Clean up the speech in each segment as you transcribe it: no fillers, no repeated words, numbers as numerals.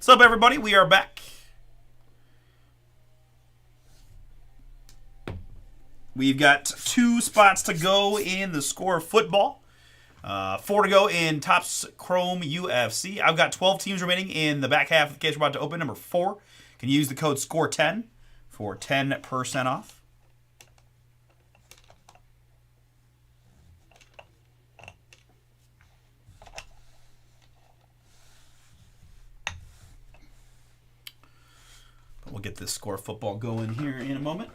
What's up, everybody? We are back. We've got 2 spots to go in the score of football. 4 to go in Topps Chrome UFC. I've got 12 teams remaining in the back half of the case we're about to open. Number 4. You can use the code SCORE10 for 10% off. We'll get this score of football going here in a moment.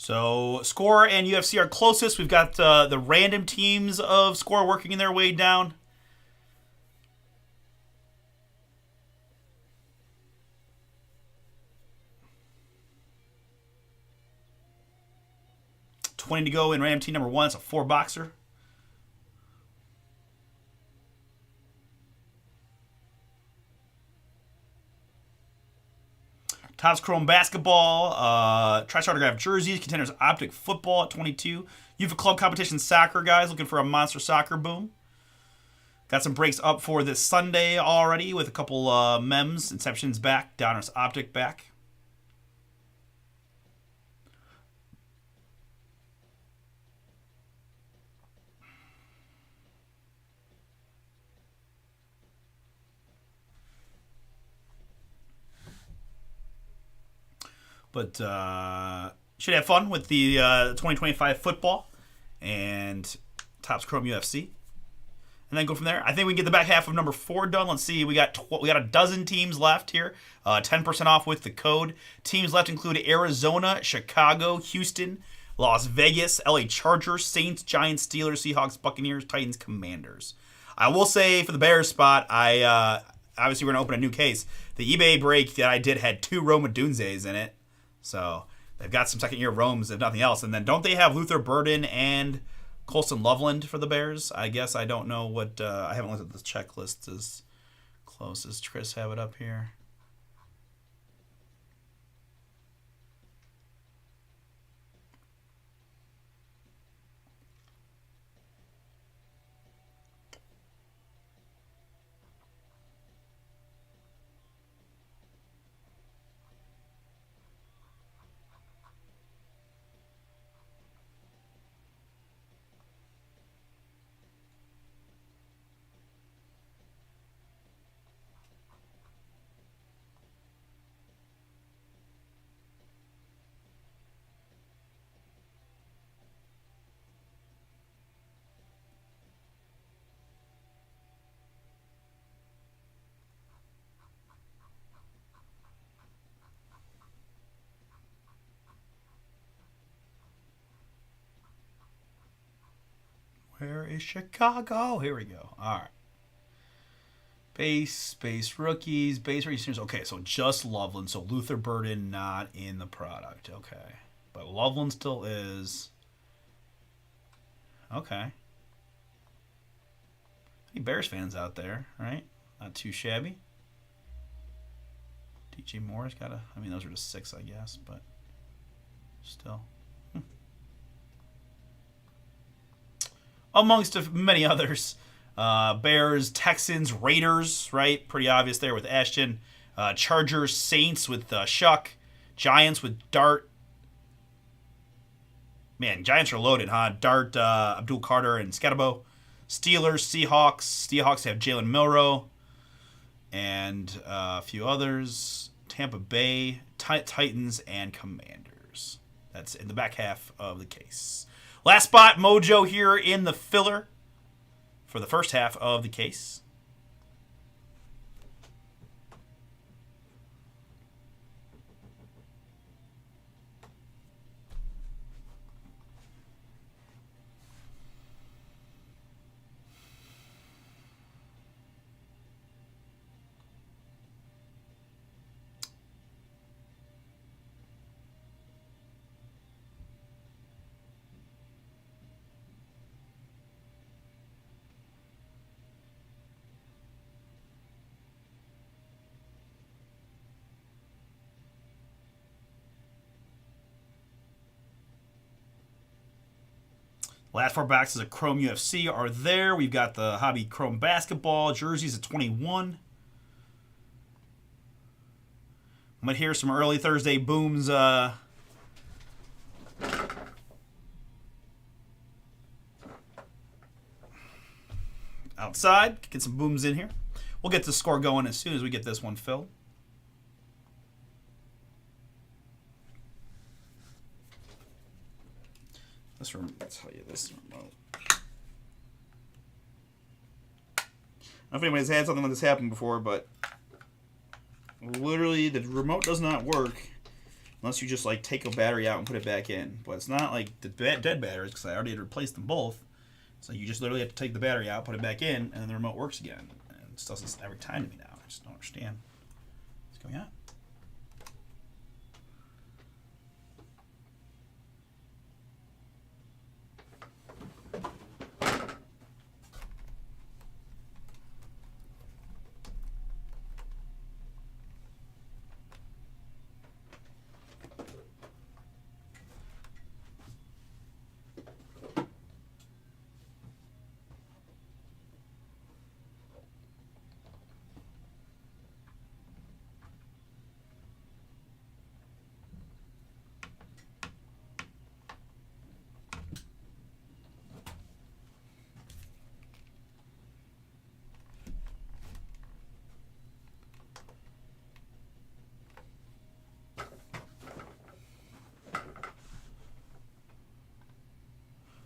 So Score and UFC are closest. We've got the random teams of Score working their way down. $20 to go in random team number 1. It's a 4-boxer. Topps Chrome Basketball, TriStar Autograph Jerseys, Contenders Optic Football at 22. You've a Club Competition Soccer, guys, looking for a monster soccer boom. Got some breaks up for this Sunday already with a couple mems. Inception's back, Donner's Optic back. But should have fun with the 2025 football and Topps Chrome UFC, and then go from there. I think we can get the back half of number 4 done. Let's see, we got a dozen teams left here. 10% off with the code. Teams left include Arizona, Chicago, Houston, Las Vegas, LA Chargers, Saints, Giants, Steelers, Seahawks, Buccaneers, Titans, Commanders. I will say for the Bears spot, obviously we're gonna open a new case. The eBay break that I did had 2 Roma Dunzes in it. So they've got some second-year Romes, if nothing else. And then don't they have Luther Burden and Colson Loveland for the Bears? I guess I don't know what... I haven't looked at the checklist as close as Chris have it up here. Where is Chicago? Here we go. All right. Base rookies, base rookies. Okay, so just Loveland. So Luther Burden not in the product. Okay. But Loveland still is. Okay. Any Bears fans out there, right? Not too shabby. DJ Moore's got a... I mean, those are just 6, I guess, but still. Amongst many others. Bears, Texans, Raiders, right? Pretty obvious there with Ashton. Chargers, Saints with Shuck. Giants with Dart. Man, Giants are loaded, huh? Dart, Abdul Carter, and Scatabo. Steelers, Seahawks. Seahawks have Jalen Milroe. And a few others. Tampa Bay, Titans, and Commanders. That's in the back half of the case. Last spot, Mojo here in the filler for the first half of the case. Last 4 boxes of Chrome UFC are there. We've got the Hobby Chrome Basketball jerseys at 21. I'm going to hear some early Thursday booms outside. Get some booms in here. We'll get the score going as soon as we get this one filled. I'll tell you this remote. I don't know if anybody's had something like this happen before, but literally the remote does not work unless you just like take a battery out and put it back in. But it's not like the dead batteries because I already had replaced them both. So you just literally have to take the battery out, put it back in, and then the remote works again. And it does this every time to me now. I just don't understand what's going on.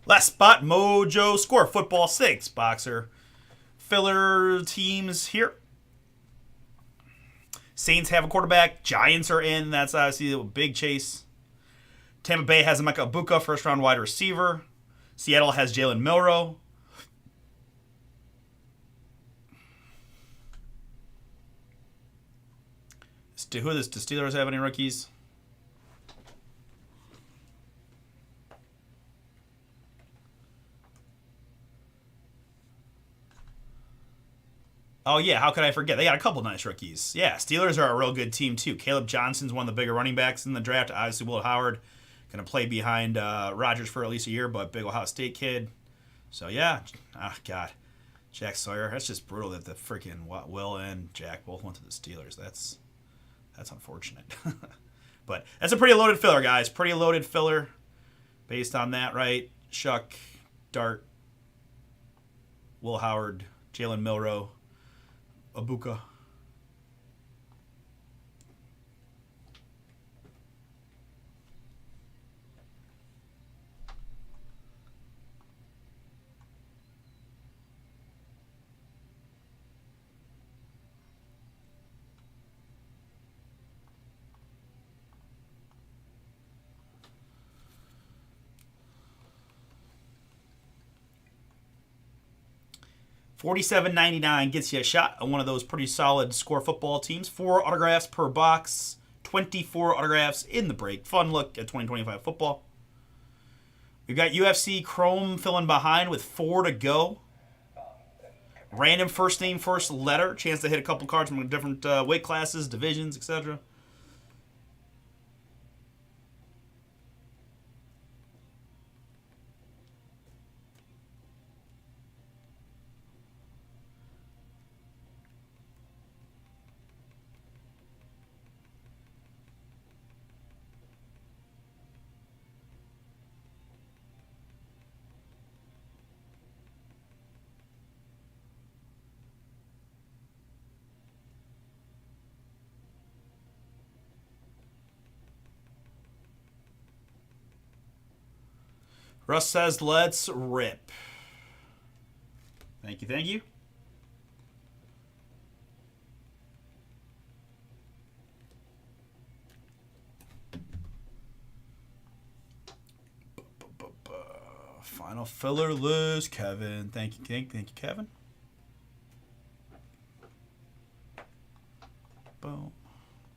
Last spot, Mojo Score Football 6 boxer filler teams here. Saints have a quarterback. Giants are in. That's obviously a big chase. Tampa Bay has Emeka Ibuka, first round wide receiver. Seattle has Jalen Milroe. Who does the Steelers have any rookies? Oh, yeah, how could I forget? They got a couple nice rookies. Yeah, Steelers are a real good team, too. Caleb Johnson's one of the bigger running backs in the draft. Obviously, Will Howard going to play behind Rodgers for at least a year, but big Ohio State kid. So, yeah. Ah, God. Jack Sawyer. That's just brutal that the freaking Will and Jack both went to the Steelers. That's unfortunate. But that's a pretty loaded filler, guys. Pretty loaded filler based on that, right? Shuck, Dart, Will Howard, Jalen Milroe, Ibuka. $47.99 gets you a shot on one of those pretty solid score football teams. 4 autographs per box. 24 autographs in the break. Fun look at 2025 football. We've got UFC Chrome filling behind with 4 to go. Random first name, first letter. Chance to hit a couple cards from different weight classes, divisions, etc. Russ says, let's rip. Thank you, thank you. Final filler list, Kevin. Thank you, Kevin. Boom,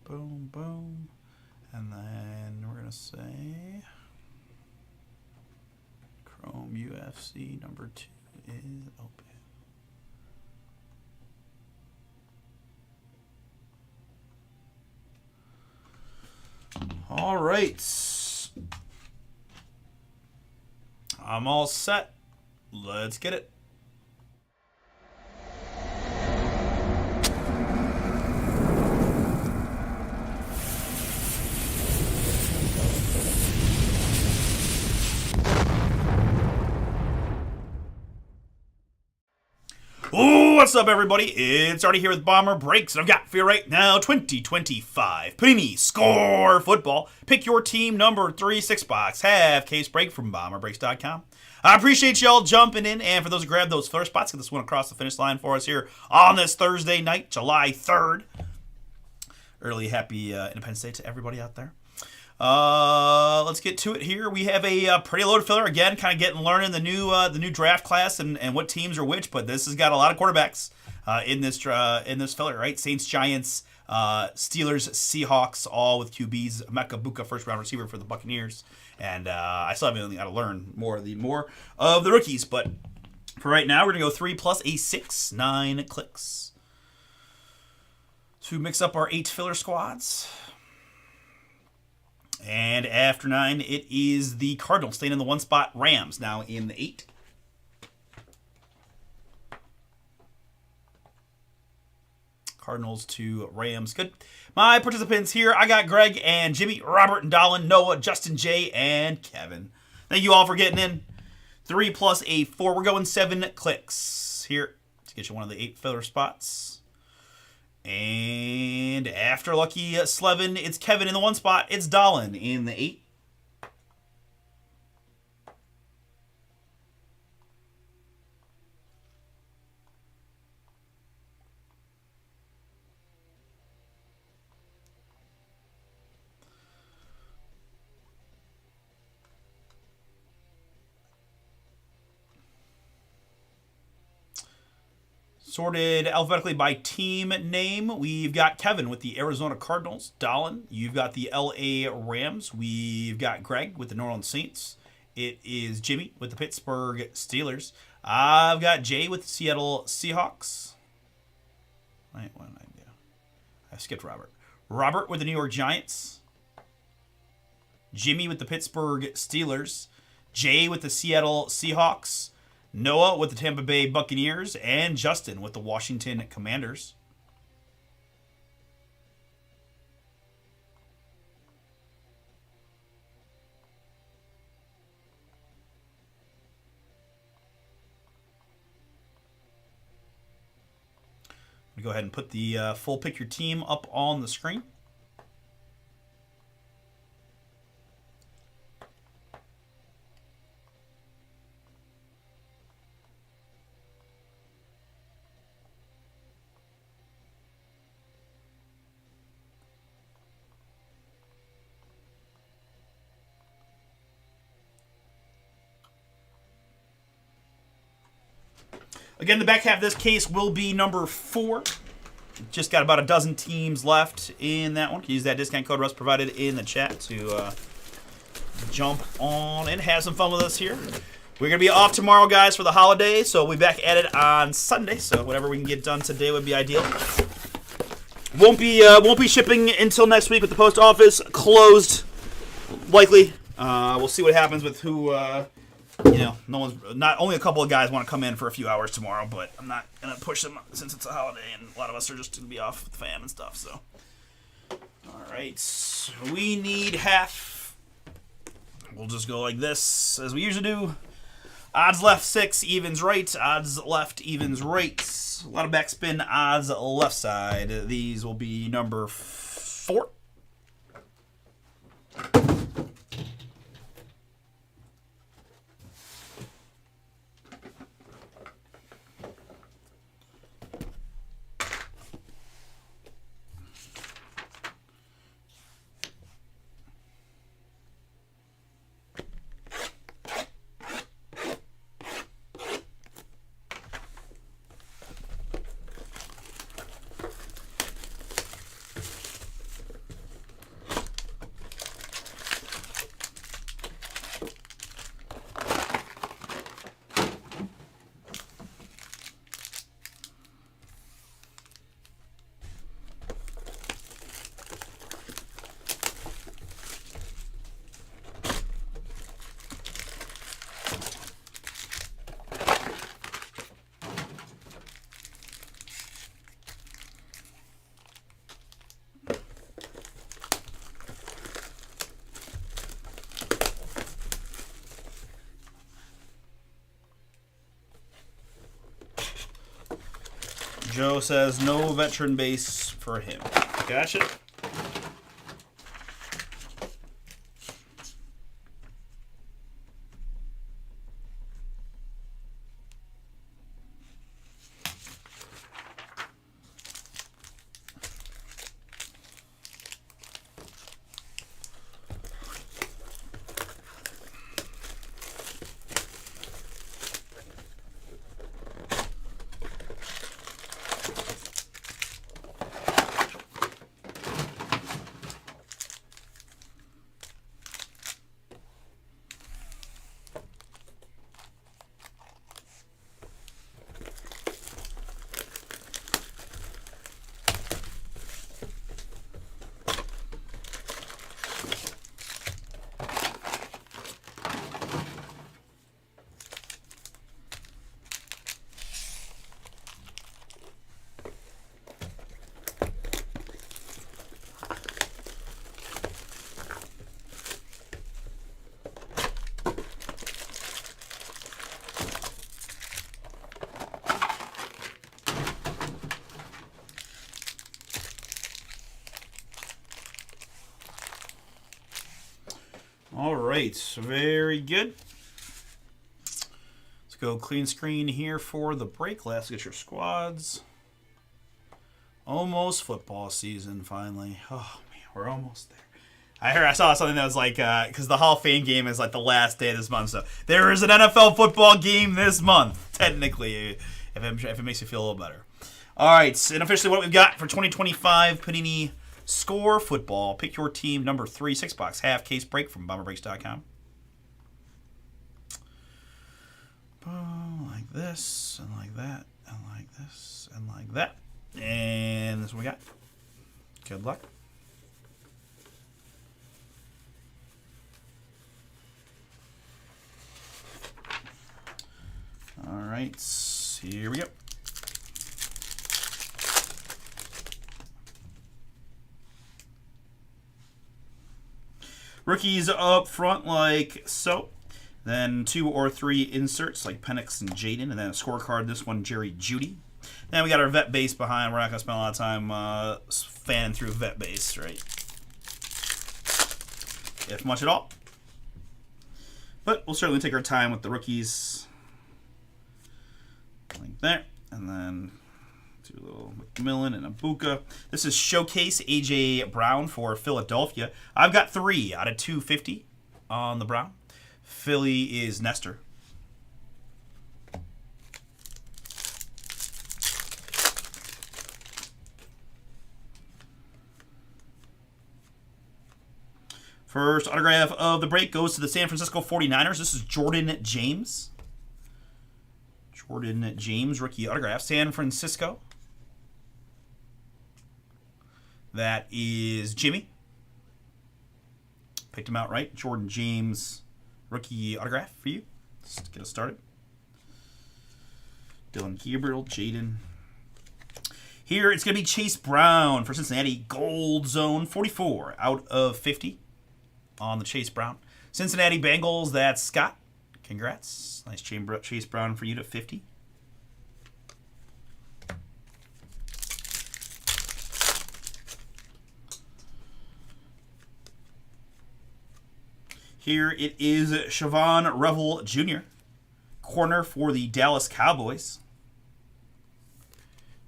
boom, boom. And then we're going to say Chrome UFC number 2 is open. All right. I'm all set. Let's get it. Oh, what's up, everybody? It's Artie here with BomberBreaks, and I've got for you right now 2025 Panini Score Football. Pick your team number 3 6-box half case break from BomberBreaks.com. I appreciate y'all jumping in, and for those who grabbed those filler spots, get this one across the finish line for us here on this Thursday night, July 3rd. Early happy Independence Day to everybody out there. Let's get to it here. We have a pretty loaded filler again, kind of learning the new draft class and what teams are which. But this has got a lot of quarterbacks in this filler, right? Saints, Giants, Steelers, Seahawks, all with QBs. Mecca Buka, first round receiver for the Buccaneers, and I still haven't got to learn more of the rookies. But for right now, we're gonna go 3 plus a 6, 9 clicks to mix up our 8 filler squads. And after 9, it is the Cardinals staying in the 1 spot. Rams now in the 8. Cardinals to Rams. Good. My participants here, I got Greg and Jimmy, Robert and Dolan, Noah, Justin, Jay, and Kevin. Thank you all for getting in. 3 plus a 4. We're going 7 clicks here to get you one of the 8 filler spots. And after Lucky Slevin, it's Kevin in the 1 spot. It's Dolan in the 8. Sorted alphabetically by team name, we've got Kevin with the Arizona Cardinals. Dolan, you've got the LA Rams. We've got Greg with the New Orleans Saints. It is Jimmy with the Pittsburgh Steelers. I've got Jay with the Seattle Seahawks. Wait, what did I do? I skipped Robert. Robert with the New York Giants. Jimmy with the Pittsburgh Steelers. Jay with the Seattle Seahawks. Noah with the Tampa Bay Buccaneers, and Justin with the Washington Commanders. I'm going to go ahead and put the full pick your team up on the screen. Again, the back half of this case will be number 4. Just got about a dozen teams left in that one. Use that discount code Russ provided in the chat to jump on and have some fun with us here. We're going to be off tomorrow, guys, for the holiday, so we'll be back at it on Sunday. So whatever we can get done today would be ideal. Won't be shipping until next week with the post office closed, likely. We'll see what happens with who... not only a couple of guys want to come in for a few hours tomorrow, but I'm not going to push them since it's a holiday and a lot of us are just going to be off with the fam and stuff, so. All right, we need half. We'll just go like this, as we usually do. Odds left 6, evens right. Odds left, evens right. A lot of backspin odds left side. These will be number 4. Joe says no veteran base for him. Gotcha. All right, very good. Let's go clean screen here for the break. Let's get your squads. Almost football season, finally. Oh, man, we're almost there. I saw something that was like, because the Hall of Fame game is like the last day of this month, so there is an NFL football game this month, technically, if it makes you feel a little better. All right, and officially what we've got for 2025 Panini Score Football. Pick your team, number 3, 6-box half case break from BomberBreaks.com. Like this, and like that, and like this, and like that. And this is what we got. Good luck. All right, here we go. Rookies up front like so. Then 2 or 3 inserts like Penix and Jaden. And then a scorecard, this one, Jerry Jeudy. Then we got our vet base behind. We're not going to spend a lot of time fanning through vet base, right? If much at all. But we'll certainly take our time with the rookies. Like that. And then do a little McMillan and Abuka. This is Showcase A.J. Brown for Philadelphia. I've got 3 out of 250 on the Brown. Philly is Nestor. First autograph of the break goes to the San Francisco 49ers. This is Jordan James. Jordan James, rookie autograph. San Francisco. That is Jimmy. Picked him out right. Jordan James, rookie autograph for you. Let's get us started. Dylan Gabriel, Jaden. Here it's going to be Chase Brown for Cincinnati. Gold Zone 44 out of 50 on the Chase Brown. Cincinnati Bengals, that's Scott. Congrats. Nice Chase Brown for you to 50. Here it is Siobhan Revel Jr., corner for the Dallas Cowboys.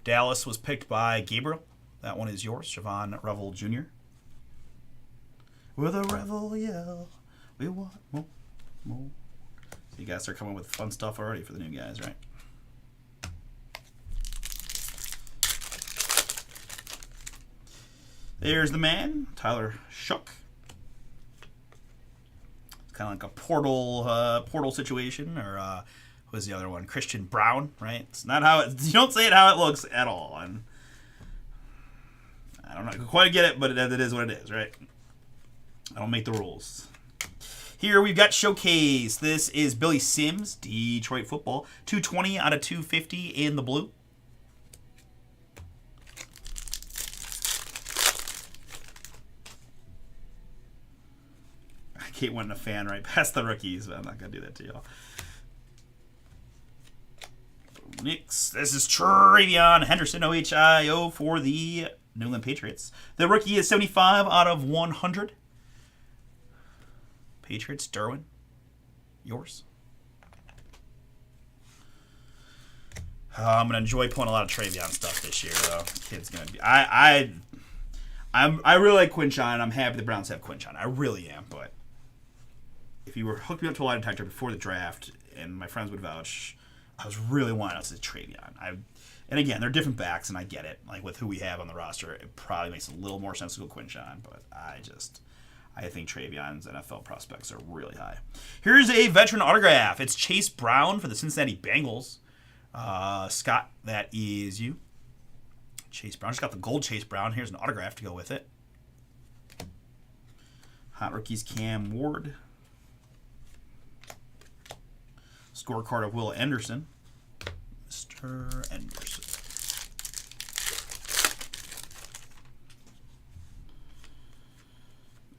Dallas was picked by Gabriel. That one is yours, Siobhan Revel Jr. With a Revel yell, we want more. So you guys are coming with fun stuff already for the new guys, right? There's the man, Tyler Shook. Kind of like a portal situation, or what was the other one? Christian Brown, right? It's not how you don't say it how it looks at all. And I don't know, I quite get it, but it is what it is, right? I don't make the rules. Here we've got Showcase. This is Billy Sims, Detroit Football, 220 out of 250 in the blue. Kate wasn't a fan right past the rookies, but I'm not going to do that to y'all. Knicks. This is Travion Henderson, OHIO for the New England Patriots. The rookie is 75 out of 100. Patriots, Derwin, yours. I'm gonna enjoy pulling a lot of Travion stuff this year, though. Kid's gonna be. I really like Quinshon. I'm happy the Browns have Quinshon. I really am. But if you were hooked me up to a lie detector before the draft, and my friends would vouch, I was really wanting us to Travion. And again, they're different backs, and I get it. Like with who we have on the roster, it probably makes a little more sense to go Quinshon. But I think Travion's NFL prospects are really high. Here's a veteran autograph. It's Chase Brown for the Cincinnati Bengals. Scott, that is you. Chase Brown. Just got the gold Chase Brown. Here's an autograph to go with it. Hot rookies, Cam Ward. Scorecard of Will Anderson. Mr. Anderson.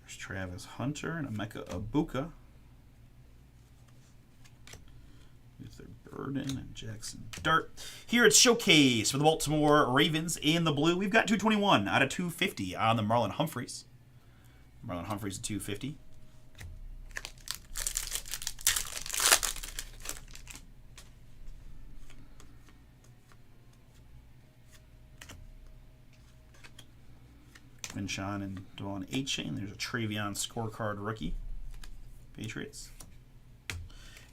There's Travis Hunter and Emeka Ibuka. Luther Burden and Jackson Dart. Here it's Showcase for the Baltimore Ravens in the blue. We've got 221 out of 250 on the Marlon Humphreys. Marlon Humphreys at 250. Quinshon and Devon A-Chain. There's a Travion scorecard rookie. Patriots.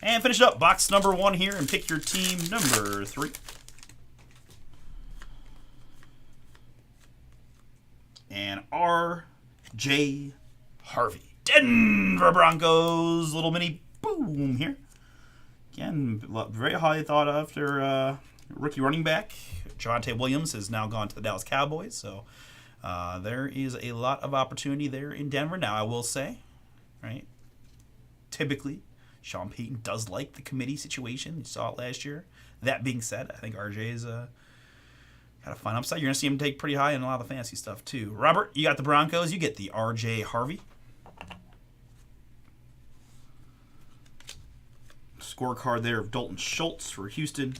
And finish up box number 1 here and pick your team number 3. And R.J. Harvey. Denver Broncos. Little mini boom here. Again, very highly thought after rookie running back. Javonte Williams has now gone to the Dallas Cowboys. So there is a lot of opportunity there in Denver. Now, I will say, right, typically, Sean Payton does like the committee situation. You saw it last year. That being said, I think RJ is got a fun upside. You're going to see him take pretty high in a lot of the fantasy stuff, too. Robert, you got the Broncos. You get the RJ Harvey. Scorecard there of Dalton Schultz for Houston.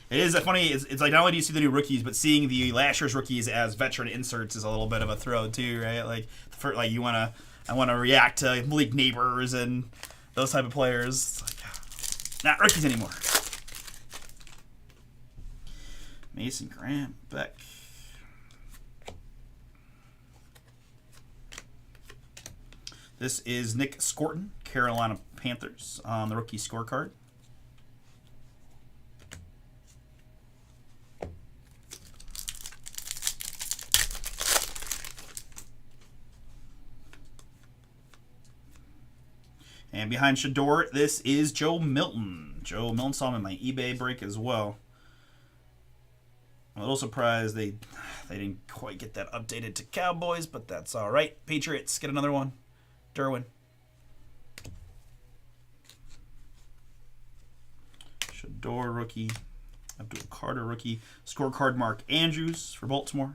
It is funny. It's like not only do you see the new rookies, but seeing the last year's rookies as veteran inserts is a little bit of a throw, too, right? Like, I want to react to Malik Neighbors and those type of players. Like, not rookies anymore. Mason Grant, Beck. This is Nick Scorton, Carolina Panthers, on the rookie scorecard. And behind Shador, this is Joe Milton. Joe Milton saw him in my eBay break as well. I'm a little surprised they didn't quite get that updated to Cowboys, but that's all right. Patriots, get another one. Derwin. Shador rookie. Abdul Carter rookie. Scorecard Mark Andrews for Baltimore.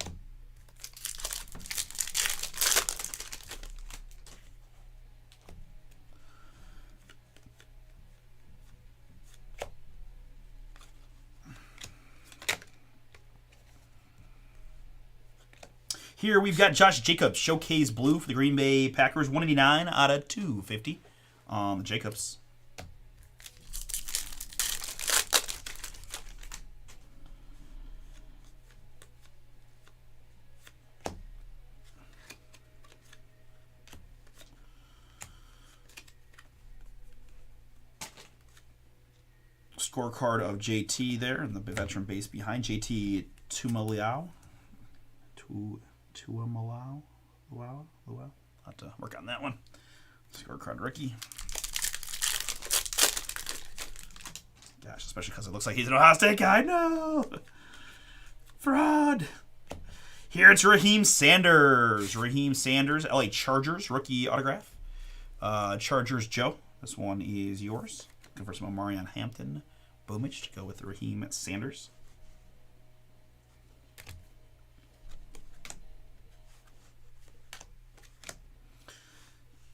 Here we've got Josh Jacobs, Showcase Blue for the Green Bay Packers, 189 out of 250 on the Jacobs. Scorecard of JT there and the veteran base behind. JT Tuimoloau. I'll have to work on that one. Scorecard rookie. Gosh, especially because it looks like he's an Ohio State guy. No! Fraud! Here it's Raheem Sanders. Raheem Sanders, LA Chargers, rookie autograph. Chargers Joe. This one is yours. Looking for some Marion Hampton boomage to go with Raheem Sanders.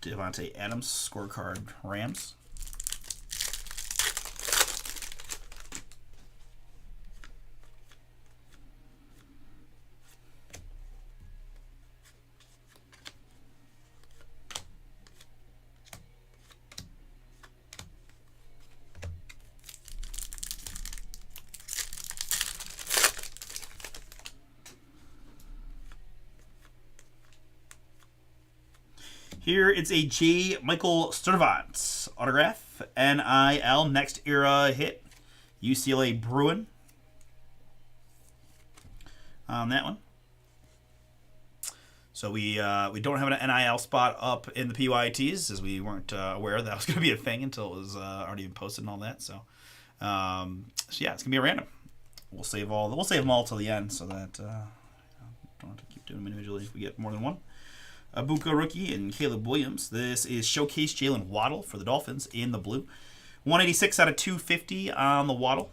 Devontae Adams, scorecard Rams. Here it's a J. Michael Sturdivant autograph. NIL Next Era hit. UCLA Bruin on that one. So we don't have an NIL spot up in the PYTs, as we weren't aware that was going to be a thing until it was already posted and all that. So yeah, it's gonna be a random. We'll save them all till the end, so that don't have to keep doing them individually if we get more than one. Abuka rookie and Caleb Williams. This is Showcase Jalen Waddle for the Dolphins in the blue. 186 out of 250 on the Waddle.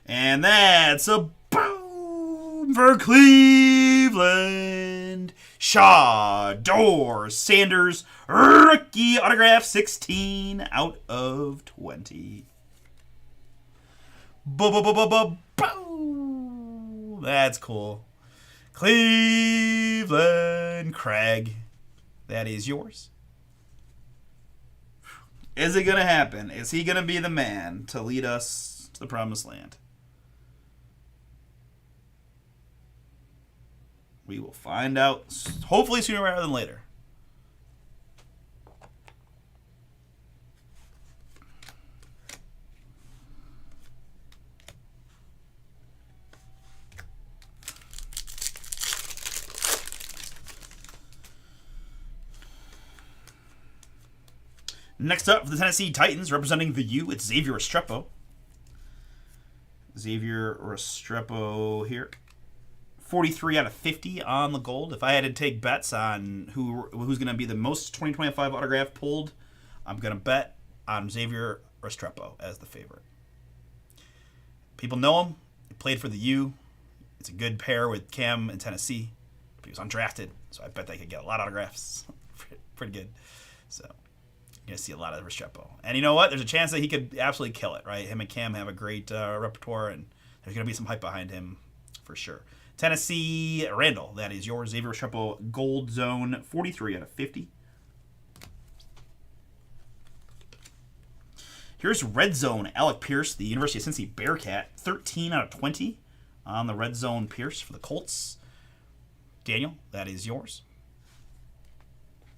And that's a boom for Cleveland. Shador Sanders, rookie autograph, 16 out of 20. Boom. That's cool. Cleveland Craig, that is yours. Is it going to happen? Is he going to be the man to lead us to the promised land? We will find out, hopefully sooner rather than later. Next up for the Tennessee Titans, representing the U, it's Xavier Restrepo. Xavier Restrepo here. 43 out of 50 on the gold. If I had to take bets on who's going to be the most 2025 autograph pulled, I'm going to bet on Xavier Restrepo as the favorite. People know him. He played for the U. It's a good pair with Cam in Tennessee. But he was undrafted, so I bet they could get a lot of autographs. Pretty good. So you're going to see a lot of Restrepo. And you know what? There's a chance that he could absolutely kill it, right? Him and Cam have a great repertoire, and there's going to be some hype behind him for sure. Tennessee Randall, that is yours. Xavier Restrepo, Gold Zone, 43 out of 50. Here's Red Zone, Alec Pierce, the University of Cincy Bearcat, 13 out of 20 on the Red Zone Pierce for the Colts. Daniel, that is yours.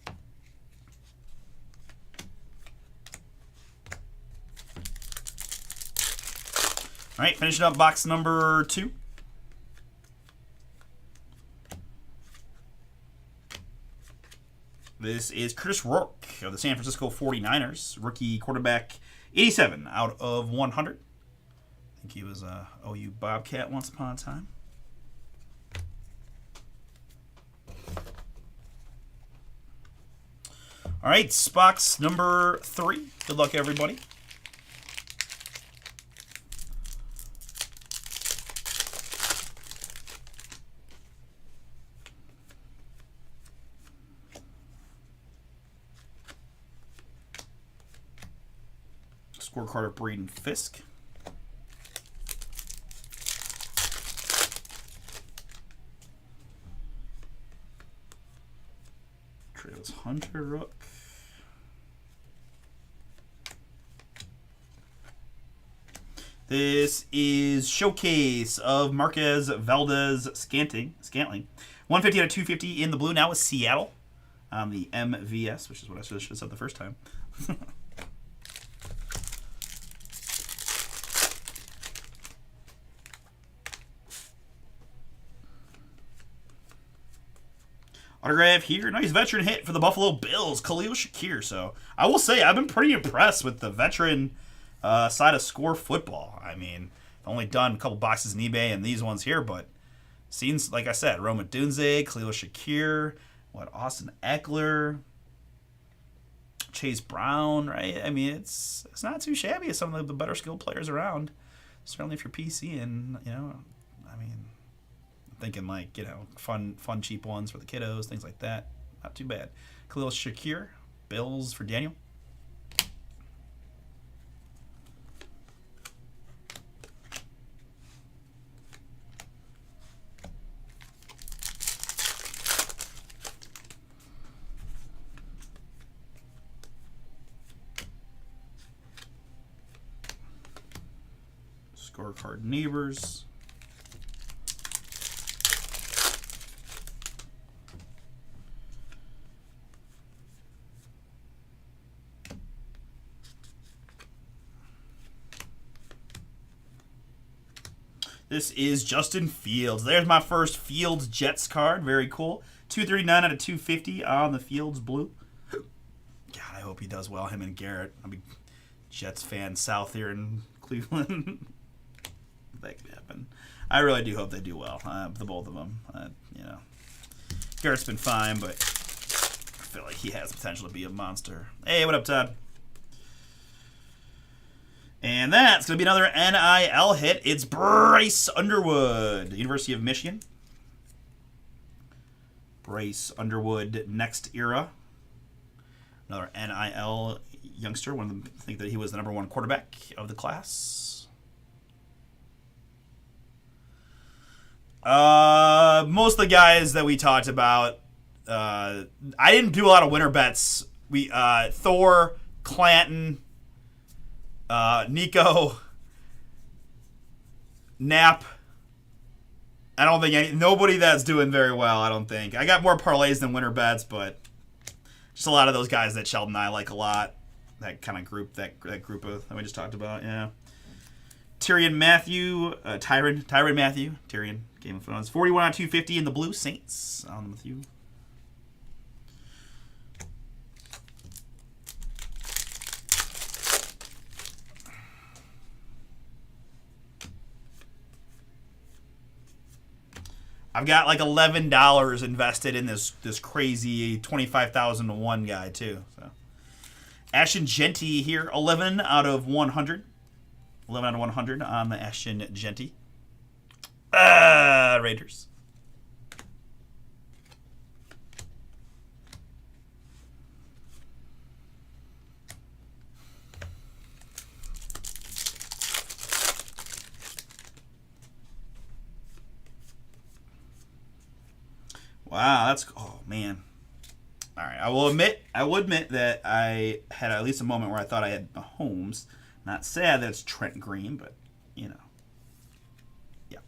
All right, finishing up box number 2. This is Curtis Rourke of the San Francisco 49ers, rookie quarterback, 87 out of 100. I think he was a OU Bobcat once upon a time. All right, box number 3. Good luck, everybody. Scorecard of Braden Fisk. Travis Hunter Rook. This is Showcase of Marquez Valdez Scantling. 150 out of 250 in the blue. Now with Seattle on the MVS, which is what I should have said the first time. Autograph here. Nice veteran hit for the Buffalo Bills, Khalil Shakir. So I will say I've been pretty impressed with the veteran side of Score football. I mean, I've only done a couple boxes in eBay and these ones here, but seems, like I said, Roma Dunze, Khalil Shakir, Austin Eckler, Chase Brown, right? I mean, it's not too shabby as some of the better skilled players around. Certainly if you're PC and, I mean, thinking fun cheap ones for the kiddos, things like that. Not too bad. Khalil Shakir, Bills for Daniel. Scorecard Neighbors. This is Justin Fields. There's my first Fields Jets card. Very cool. 239 out of 250 on the Fields blue. God, I hope he does well, him and Garrett. I'm a Jets fan south here in Cleveland. That could happen. I really do hope they do well, the both of them. You know, Garrett's been fine, but I feel like he has potential to be a monster. Hey, what up, Todd? And that's going to be another NIL hit. It's Bryce Underwood, University of Michigan. Bryce Underwood, next era. Another NIL youngster. One of them think that he was the #1 quarterback of the class. Most of the guys that we talked about, I didn't do a lot of winner bets. Thor, Clanton, Nico, Knapp. I don't think nobody that's doing very well. I don't think I got more parlays than winner bets, but just a lot of those guys that Sheldon and I like a lot. That kind of group, that group of that we just talked about. Yeah, Tyrann Mathieu, Tyrann Mathieu, Tyrann, Game of Thrones. 41 out of 250 in the blue Saints. On with you. I've got like $11 invested in this crazy 25,001 guy too. So Ashton Genty here, 11 out of 100. 11 out of 100 on the Ashton Genty. Raiders. Wow, that's oh man. All right, I will admit that I had at least a moment where I thought I had Mahomes. Not sad that it's Trent Green, but you know, yeah,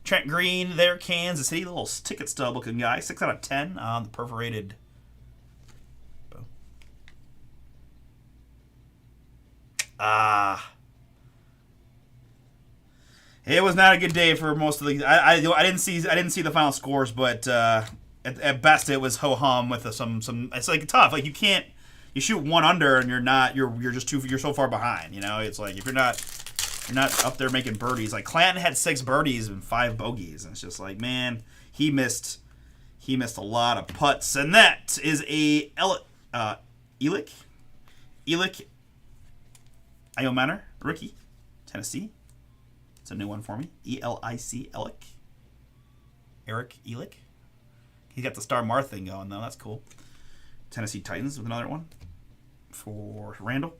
Trent Green there, Kansas City, little ticket stub looking guy, 6 out of 10 on the perforated. It was not a good day for most of the. I didn't see the final scores, but at best it was ho hum with some. It's like tough. Like you shoot one under and you're so far behind. You know, it's like if you're not up there making birdies. Like Clanton had 6 birdies and 5 bogeys, and it's just like man, he missed a lot of putts, and that is a Elick Iomanner rookie, Tennessee. It's a new one for me. E-L-I-C, Eric Elick. He got the Star Mar thing going, though. That's cool. Tennessee Titans with another one for Randall.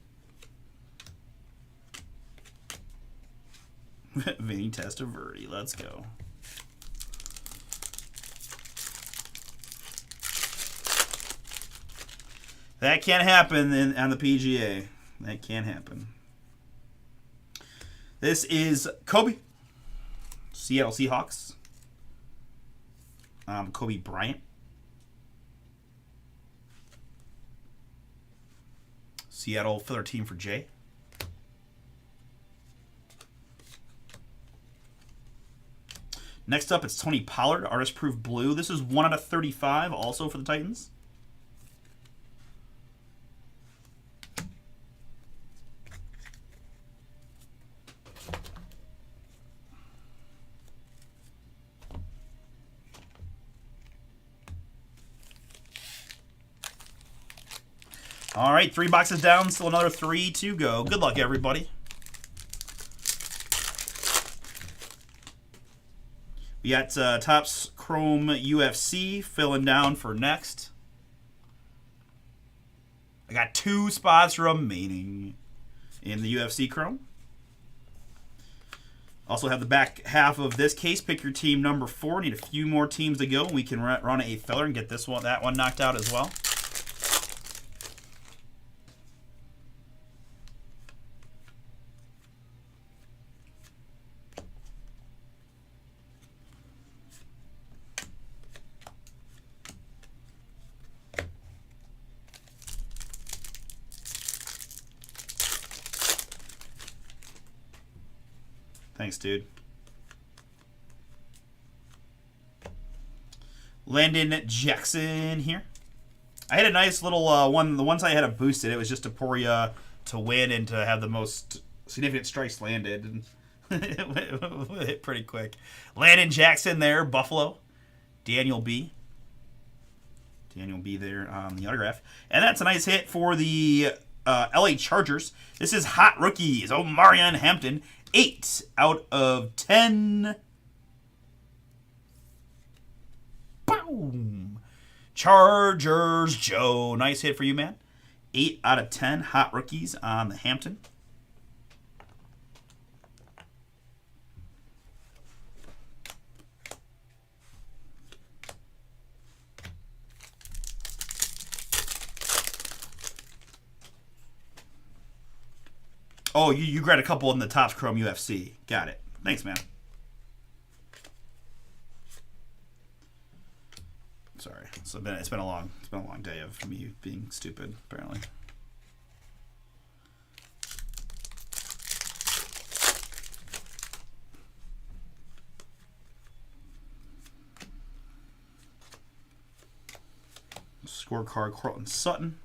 Vinny Testaverde. Let's go. That can't happen on the PGA. That can't happen. This is Kobe, Seattle Seahawks. Kobe Bryant. Seattle filler team for Jay. Next up, it's Tony Pollard, Artist Proof Blue. This is 1 out of 35, also for the Titans. All right, 3 boxes down, still another 3 to go. Good luck, everybody. We got Topps Chrome UFC filling down for next. I got 2 spots remaining in the UFC Chrome. Also have the back half of this case. Pick your team number 4. Need a few more teams to go. We can run a filler and get that one knocked out as well. Thanks, dude. Landon Jackson here. I had a nice little one. The ones I had it boosted, it was just to pour you to win and to have the most significant strikes landed. And it hit pretty quick. Landon Jackson there, Buffalo. Daniel B. Daniel B there on the autograph. And that's a nice hit for the LA Chargers. This is Hot Rookies. Omarion Hampton. 8 out of 10. Boom. Chargers Joe. Nice hit for you, man. 8 out of 10 Hot Rookies on the Hampton. Oh, you grabbed a couple in the Topps Chrome UFC. Got it. Thanks, man. Sorry. It's been a long day of me being stupid, apparently. Scorecard Cortland Sutton.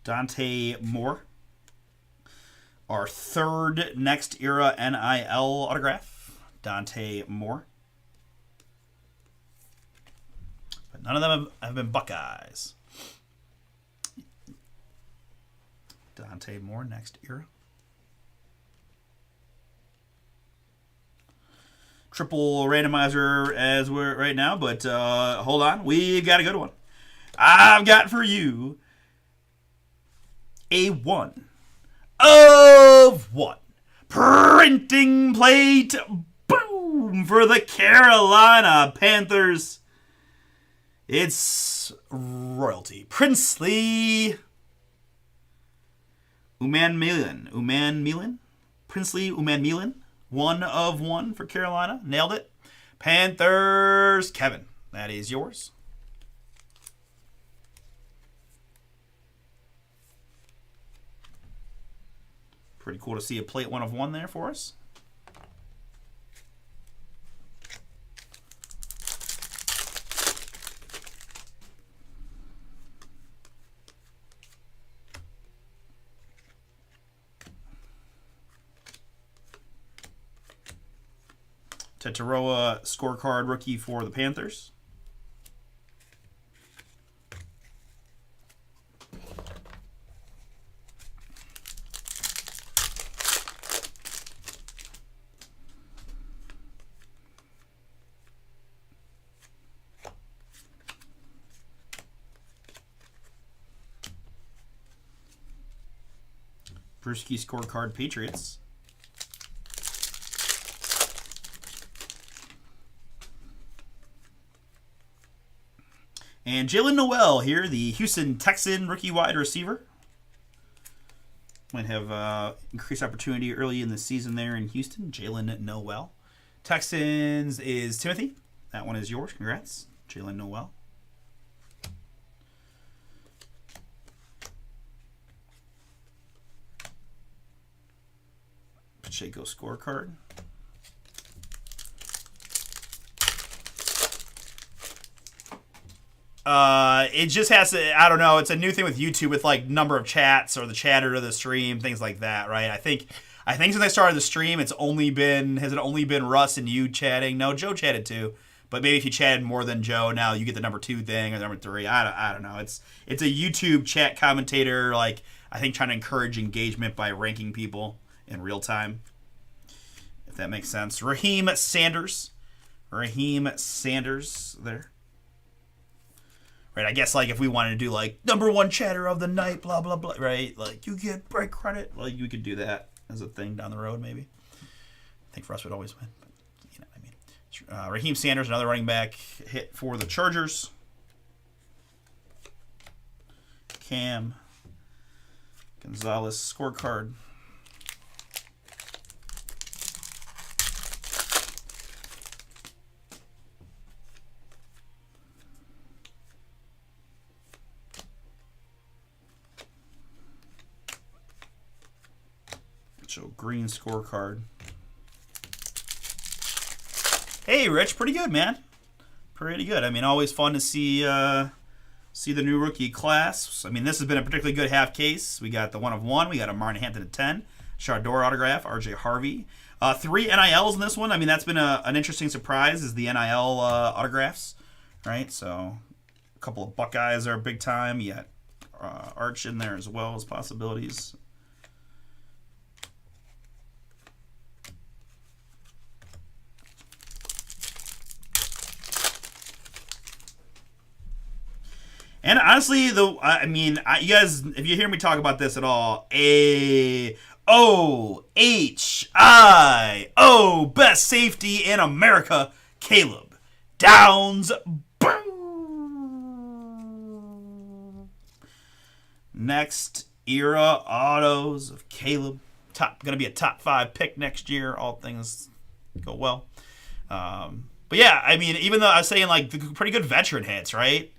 Dante Moore. Our third next era NIL autograph. Dante Moore. But none of them have been Buckeyes. Dante Moore, next era. Triple randomizer as we're right now, but hold on. We've got a good one. I've got for you a 1 of 1 printing plate, boom, for the Carolina Panthers. It's royalty. Princely Uman Milan. Princely Uman Milan. 1 of 1 for Carolina. Nailed it. Panthers, Kevin. That is yours. Pretty cool to see a plate 1 of 1 there for us. Tataroa scorecard rookie for the Panthers. Brewski scorecard Patriots. And Jalen Noel here, the Houston Texan rookie wide receiver. Might have increased opportunity early in the season there in Houston. Jalen Noel. Texans is Timothy. That one is yours. Congrats, Jalen Noel. Pacheco scorecard. It just has to, I don't know, it's a new thing with YouTube with like number of chats or the chatter to the stream, things like that, right? I think since I started the stream, has it only been Russ and you chatting? No, Joe chatted too. But maybe if you chatted more than Joe, now you get the number 2 thing or the number 3. I don't know. It's a YouTube chat commentator, like I think trying to encourage engagement by ranking people in real time. If that makes sense. Raheem Sanders there. Right, I guess like if we wanted to do like number 1 chatter of the night, blah blah blah, right? Like you get break credit, like you could do that as a thing down the road, maybe. I think for us would always win, but you know what I mean. Raheem Sanders, another running back hit for the Chargers. Cam Gonzalez scorecard. green scorecard. Hey, Rich, pretty good, man. Pretty good. I mean, always fun to see the new rookie class. I mean, this has been a particularly good half case. We got the 1 of 1. We got a Martin Hampton at 10. Shardor autograph, RJ Harvey. 3 NILs in this one. I mean, that's been an interesting surprise, is the NIL autographs, right? So a couple of Buckeyes are big time. You got Arch in there as well as possibilities. And honestly, you guys, if you hear me talk about this at all, AOHIO, best safety in America, Caleb Downs. Boom. Next era autos of Caleb. Gonna be a top 5 pick next year. All things go well. But yeah, I mean, even though I was saying like the pretty good veteran hits, right?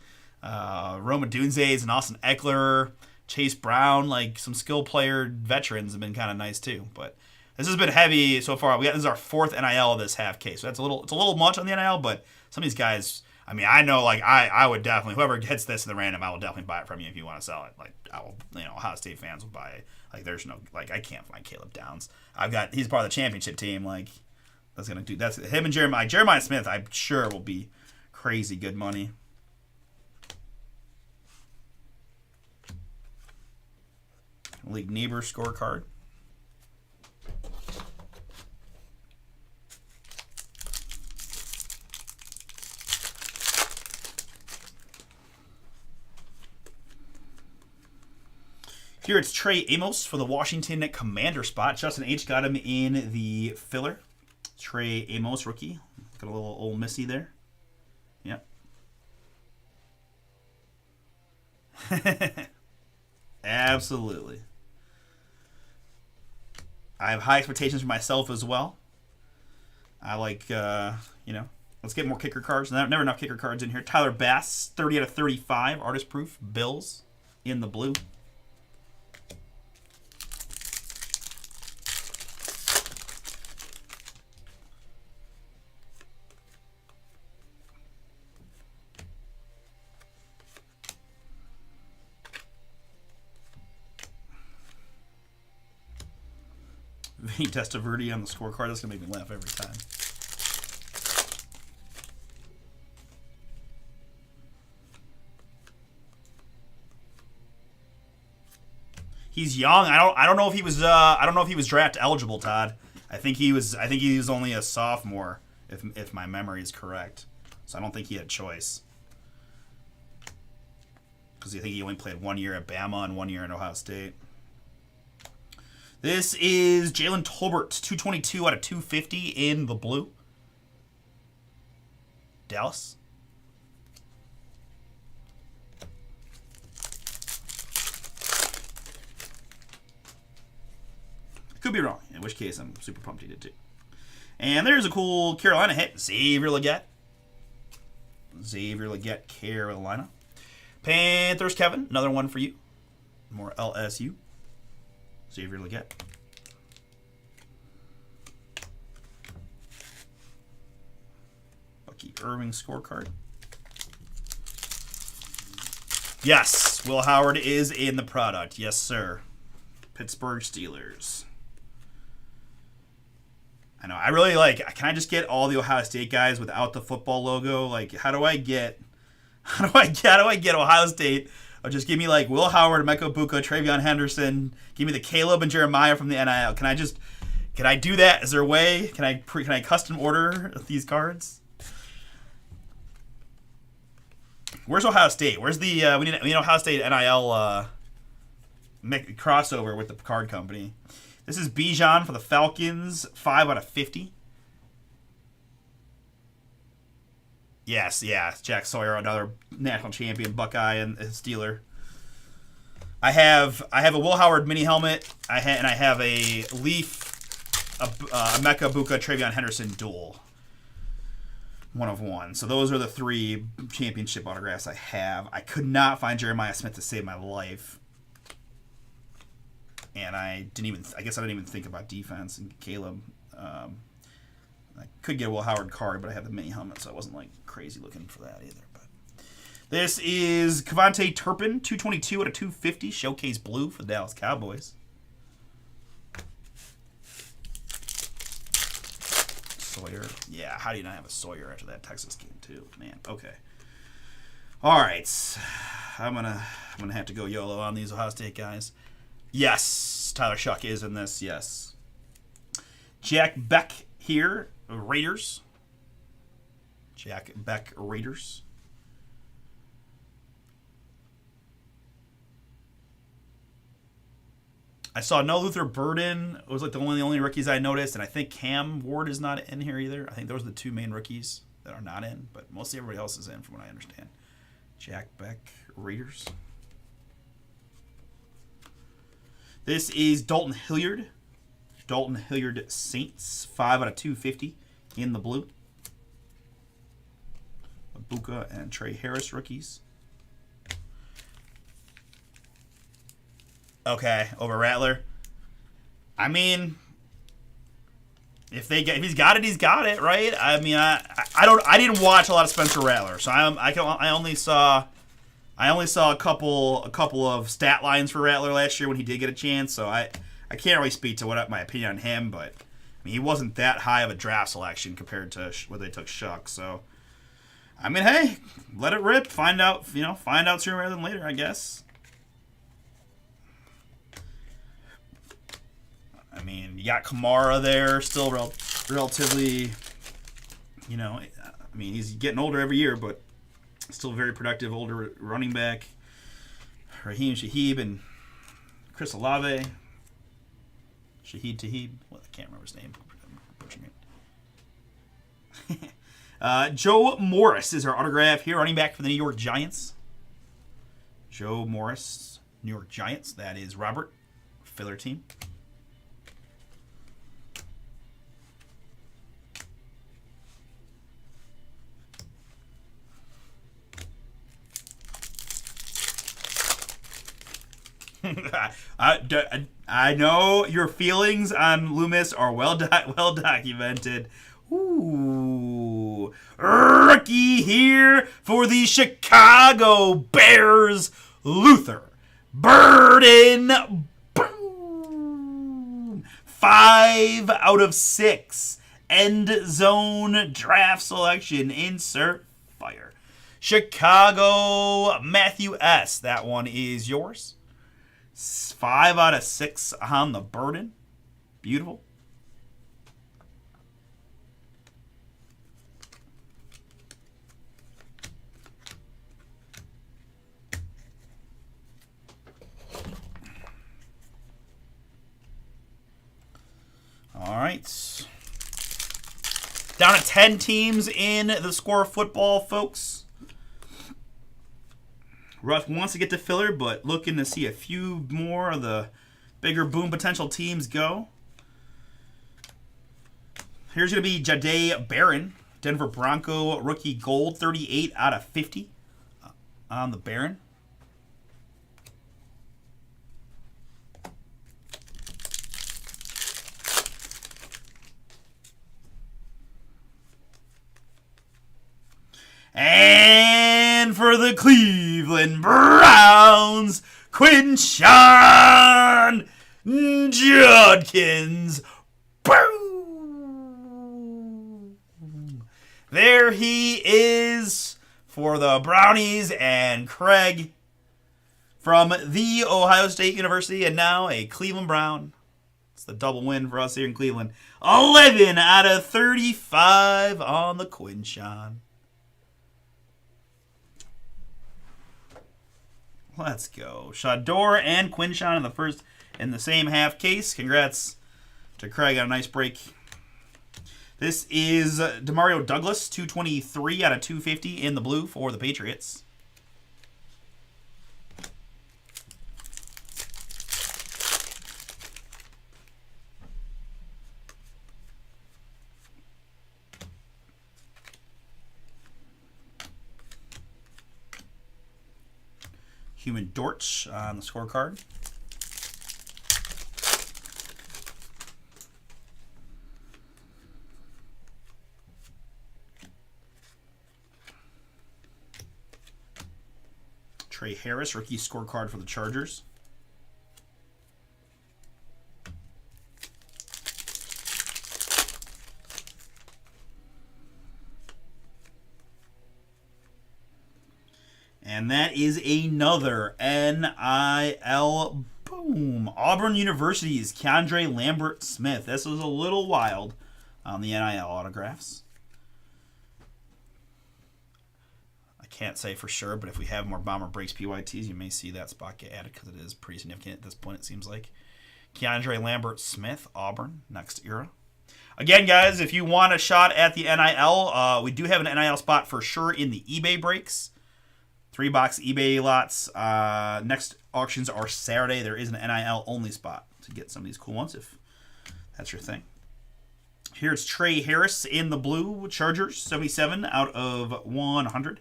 Roma Dunzes and Austin Eckler, Chase Brown, like some skill player veterans have been kind of nice too. But this has been heavy so far. This is our 4th NIL of this half case. So it's a little much on the NIL, but some of these guys, I mean, I know like I would definitely, whoever hits this in the random, I will definitely buy it from you if you want to sell it. Like I will, Ohio State fans will buy it. Like there's no, like I can't find Caleb Downs. He's part of the championship team. Like that's him and Jeremiah. Jeremiah Smith, I'm sure will be crazy good money. League Neighbor scorecard. Here it's Trey Amos for the Washington Commander spot. Justin H. got him in the filler. Trey Amos, rookie. Got a little Ole Missy there. Yep. Absolutely. I have high expectations for myself as well. I like, let's get more kicker cards. Never enough kicker cards in here. Tyler Bass, 30 out of 35, artist proof. Bills in the blue. Vinny Testaverde on the scorecard. That's going to make me laugh every time. He's young. I don't know if he was draft eligible, Todd. I think he was only a sophomore if my memory is correct. So I don't think he had a choice. Because I think he only played 1 year at Bama and 1 year at Ohio State. This is Jalen Tolbert, 222 out of 250 in the blue. Dallas. Could be wrong, in which case I'm super pumped he did too. And there's a cool Carolina hit. Xavier Legette, Carolina. Panthers, Kevin, another one for you. More LSU. Xavier Legette. Bucky Irving scorecard. Yes, Will Howard is in the product. Yes, sir. Pittsburgh Steelers. I know. I really like. Can I just get all the Ohio State guys without the football logo? Like, how do I get Ohio State? Just give me like Will Howard, Mecca Buka, Travion Henderson. Give me the Caleb and Jeremiah from the NIL. Can I do that? Is there a way? Can I custom order these cards? Where's Ohio State? Where's the we need Ohio State NIL crossover with the card company. This is Bijan for the Falcons, 5 out of 50. Yes, yeah, Jack Sawyer, another national champion, Buckeye and Steeler. I have a Will Howard mini helmet. I have a Leaf, a Mecca Buka, Travion Henderson duel. 1 of 1. So those are the 3 championship autographs I have. I could not find Jeremiah Smith to save my life. and I guess I didn't even think about defense. And Caleb, I could get a Will Howard card, but I have the mini helmet, so I wasn't like crazy looking for that either. But this is Kevontae Turpin, 222 out of 250, showcase blue for the Dallas Cowboys. Sawyer. Yeah, how do you not have a Sawyer after that Texas game too, man? Okay. All right, I'm gonna have to go YOLO on these Ohio State guys. Yes, Tyler Shuck is in this. Yes. Jack Beck here, Raiders. Jack Beck, Raiders. I saw no Luther Burden. It was like the only rookies I noticed, and I think Cam Ward is not in here either. I think those are the two main rookies that are not in, but mostly everybody else is in, from what I understand. Jack Beck, Raiders. This is Dalton Hilliard. Dalton Hilliard, Saints, 5 out of 250 in the blue. Abuka and Trey Harris, rookies. Okay, over Rattler. I mean, if he's got it, he's got it, right? I mean, I didn't watch a lot of Spencer Rattler, so I only saw a couple of stat lines for Rattler last year when he did get a chance. So I can't really speak to what my opinion on him, but I mean, he wasn't that high of a draft selection compared to where they took Shuck. So I mean, hey, let it rip. Find out sooner rather than later, I guess. I mean, you got Kamara there, still relatively, I mean, he's getting older every year, but still very productive older running back. Raheem Shaheed and Chris Olave. Shaheed Tahib. Well, I can't remember his name. I'm butchering it. Joe Morris is our autograph here, running back for the New York Giants. Joe Morris, New York Giants. That is Robert, filler team. I know your feelings on Loomis are well documented. Ooh, rookie here for the Chicago Bears, Luther Burden. Boom. 5 out of 6. End zone draft selection. Insert fire. Chicago, Matthew S. That one is yours. 5 out of 6 on the Burden. Beautiful. All right. Down to 10 teams in the Score Football, folks. Russ wants to get to filler, but looking to see a few more of the bigger boom potential teams go. Here's going to be Jahdae Barron, Denver Bronco rookie gold, 38 out of 50 on the Barron. And for the Cleveland Browns, Quinshon Judkins. Boom! There he is for the Brownies and Craig from the Ohio State University, and now a Cleveland Brown. It's the double win for us here in Cleveland. 11 out of 35 on the Quinshon. Let's go. Shador and Quinshon in the same half case. Congrats to Craig on a nice break. This is Demario Douglas, 223 out of 250 in the blue for the Patriots. Human Dortch on the scorecard. Trey Harris, rookie scorecard for the Chargers. And that is another NIL boom. Auburn University's Keandre Lambert-Smith. This was a little wild on the NIL autographs. I can't say for sure, but if we have more BomberBreaks PYTs, you may see that spot get added because it is pretty significant at this point, it seems like. Keandre Lambert-Smith, Auburn, next era. Again, guys, if you want a shot at the NIL, we do have an NIL spot for sure in the eBay breaks. 3-box eBay lots. Next auctions are Saturday. There is an NIL only spot to get some of these cool ones if that's your thing. Here's Trey Harris in the blue. Chargers, 77 out of 100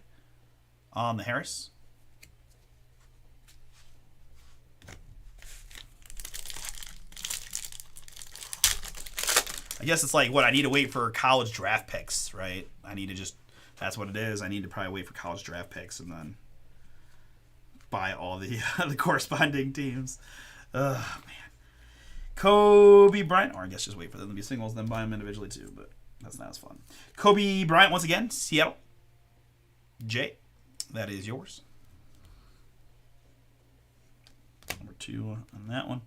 on the Harris. I guess it's like, what, I need to wait for college draft picks, right? I need to just, that's what it is. I need to probably wait for college draft picks and then buy all the the corresponding teams. Man. Kobe Bryant, or I guess just wait for them to be singles and then buy them individually too, but that's not as fun. Kobe Bryant, once again, Seattle. Jay, that is yours. Number 2 on that one.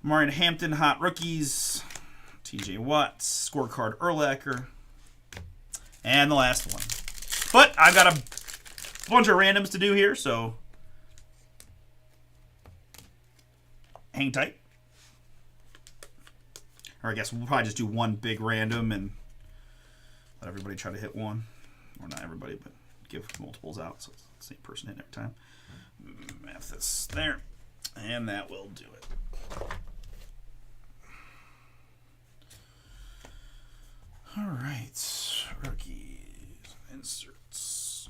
Marion Hampton, hot rookies. TJ Watts, scorecard Urlacher. And the last one. But I've got a bunch of randoms to do here, so hang tight. Or I guess we'll probably just do one big random and let everybody try to hit one. Or not everybody, but give multiples out so it's the same person hitting every time. Math this there. And that will do it. All right. Rookies. Inserts.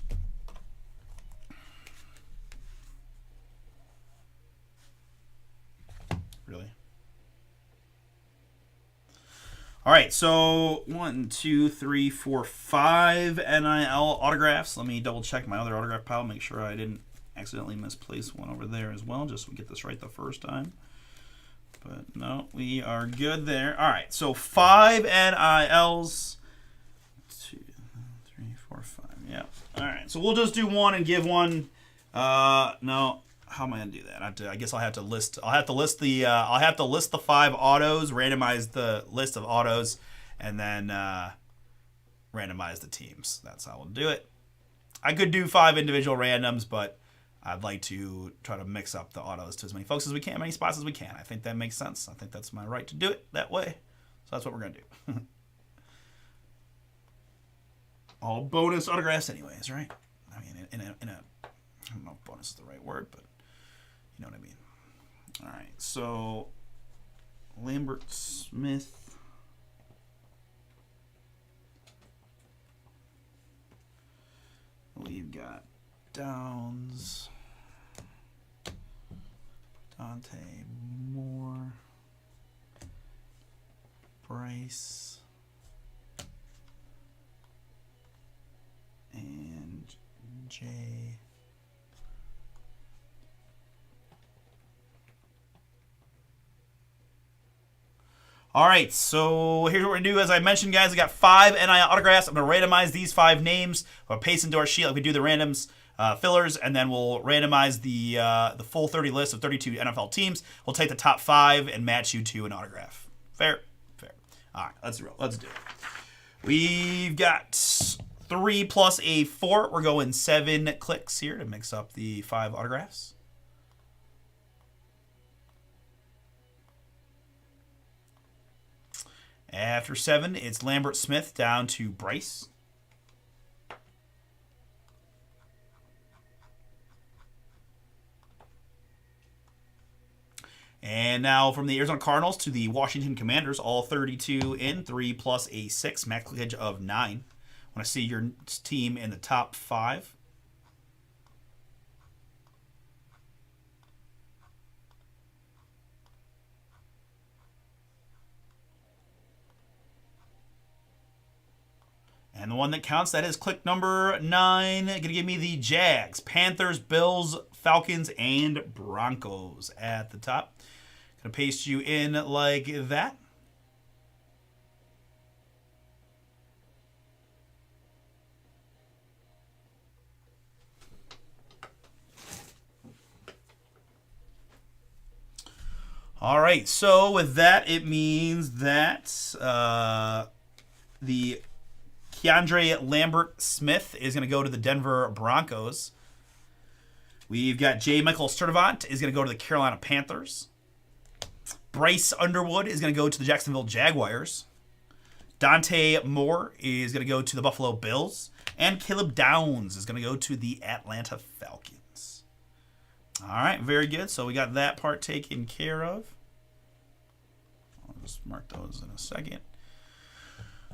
Really? All right, so 1, 2, 3, 4, 5 NIL autographs. Let me double check my other autograph pile, make sure I didn't accidentally misplace one over there as well, just so we get this right the first time. But no, we are good there. All right, so 5 NILs. 2, 3, 4, 5. Yeah. All right, so we'll just do one and give one. No. How am I gonna do that? I guess I'll have to list. I'll have to list the 5 autos, randomize the list of autos, and then randomize the teams. That's how we'll do it. I could do 5 individual randoms, but I'd like to try to mix up the autos to as many folks as we can, many spots as we can. I think that makes sense. I think that's my right to do it that way. So that's what we're gonna do. All bonus autographs, anyways, right? I mean, in a I don't know if bonus is the right word, but you know what I mean. All right, so Lambert-Smith. We've got Downs, Dante Moore, Bryce, and Jay. All right, so here's what we're going to do. As I mentioned, guys, I got 5 NIL autographs. I'm going to randomize these 5 names. I'll paste into our sheet like we do the randoms fillers, and then we'll randomize the full 30 list of 32 NFL teams. We'll take the top 5 and match you to an autograph. Fair? Fair. All right, let's roll. Let's do it. We've got 3 plus a 4. We're going 7 clicks here to mix up the 5 autographs. After 7, it's Lambert-Smith down to Bryce. And now from the Arizona Cardinals to the Washington Commanders, all 32 in, 3 plus a 6, max clickage of 9. I want to see your team in the top 5. And the one that counts, that is click number 9. Going to give me the Jags, Panthers, Bills, Falcons, and Broncos at the top. Going to paste you in like that. All right, so with that, it means that the Keandre Lambert-Smith is going to go to the Denver Broncos. We've got J. Michael Sturdivant is going to go to the Carolina Panthers. Bryce Underwood is going to go to the Jacksonville Jaguars. Dante Moore is going to go to the Buffalo Bills. And Caleb Downs is going to go to the Atlanta Falcons. All right, very good. So we got that part taken care of. I'll just mark those in a second.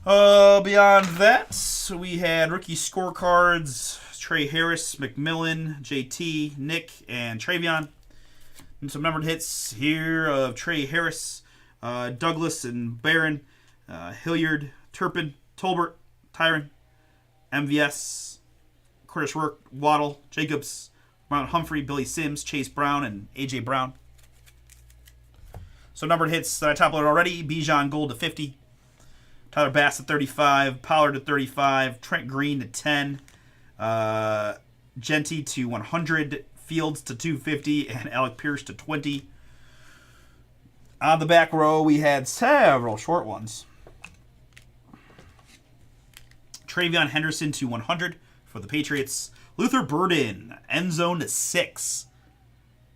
Beyond that, we had rookie scorecards. Trey Harris, McMillan, JT, Nick, and Travion. And some numbered hits here of Trey Harris, Douglas and Barron, Hilliard, Turpin, Tolbert, Tyron, MVS, Curtis Rourke, Waddle, Jacobs, Ron Humphrey, Billy Sims, Chase Brown, and A.J. Brown. So numbered hits that I top loaded already. Bijan Gold to 50. Tyler Bass to 35. Pollard to 35. Trent Green to 10. Genty to 100. Fields to 250. And Alec Pierce to 20. On the back row, we had several short ones. Travion Henderson to 100 for the Patriots. Luther Burden, end zone to 6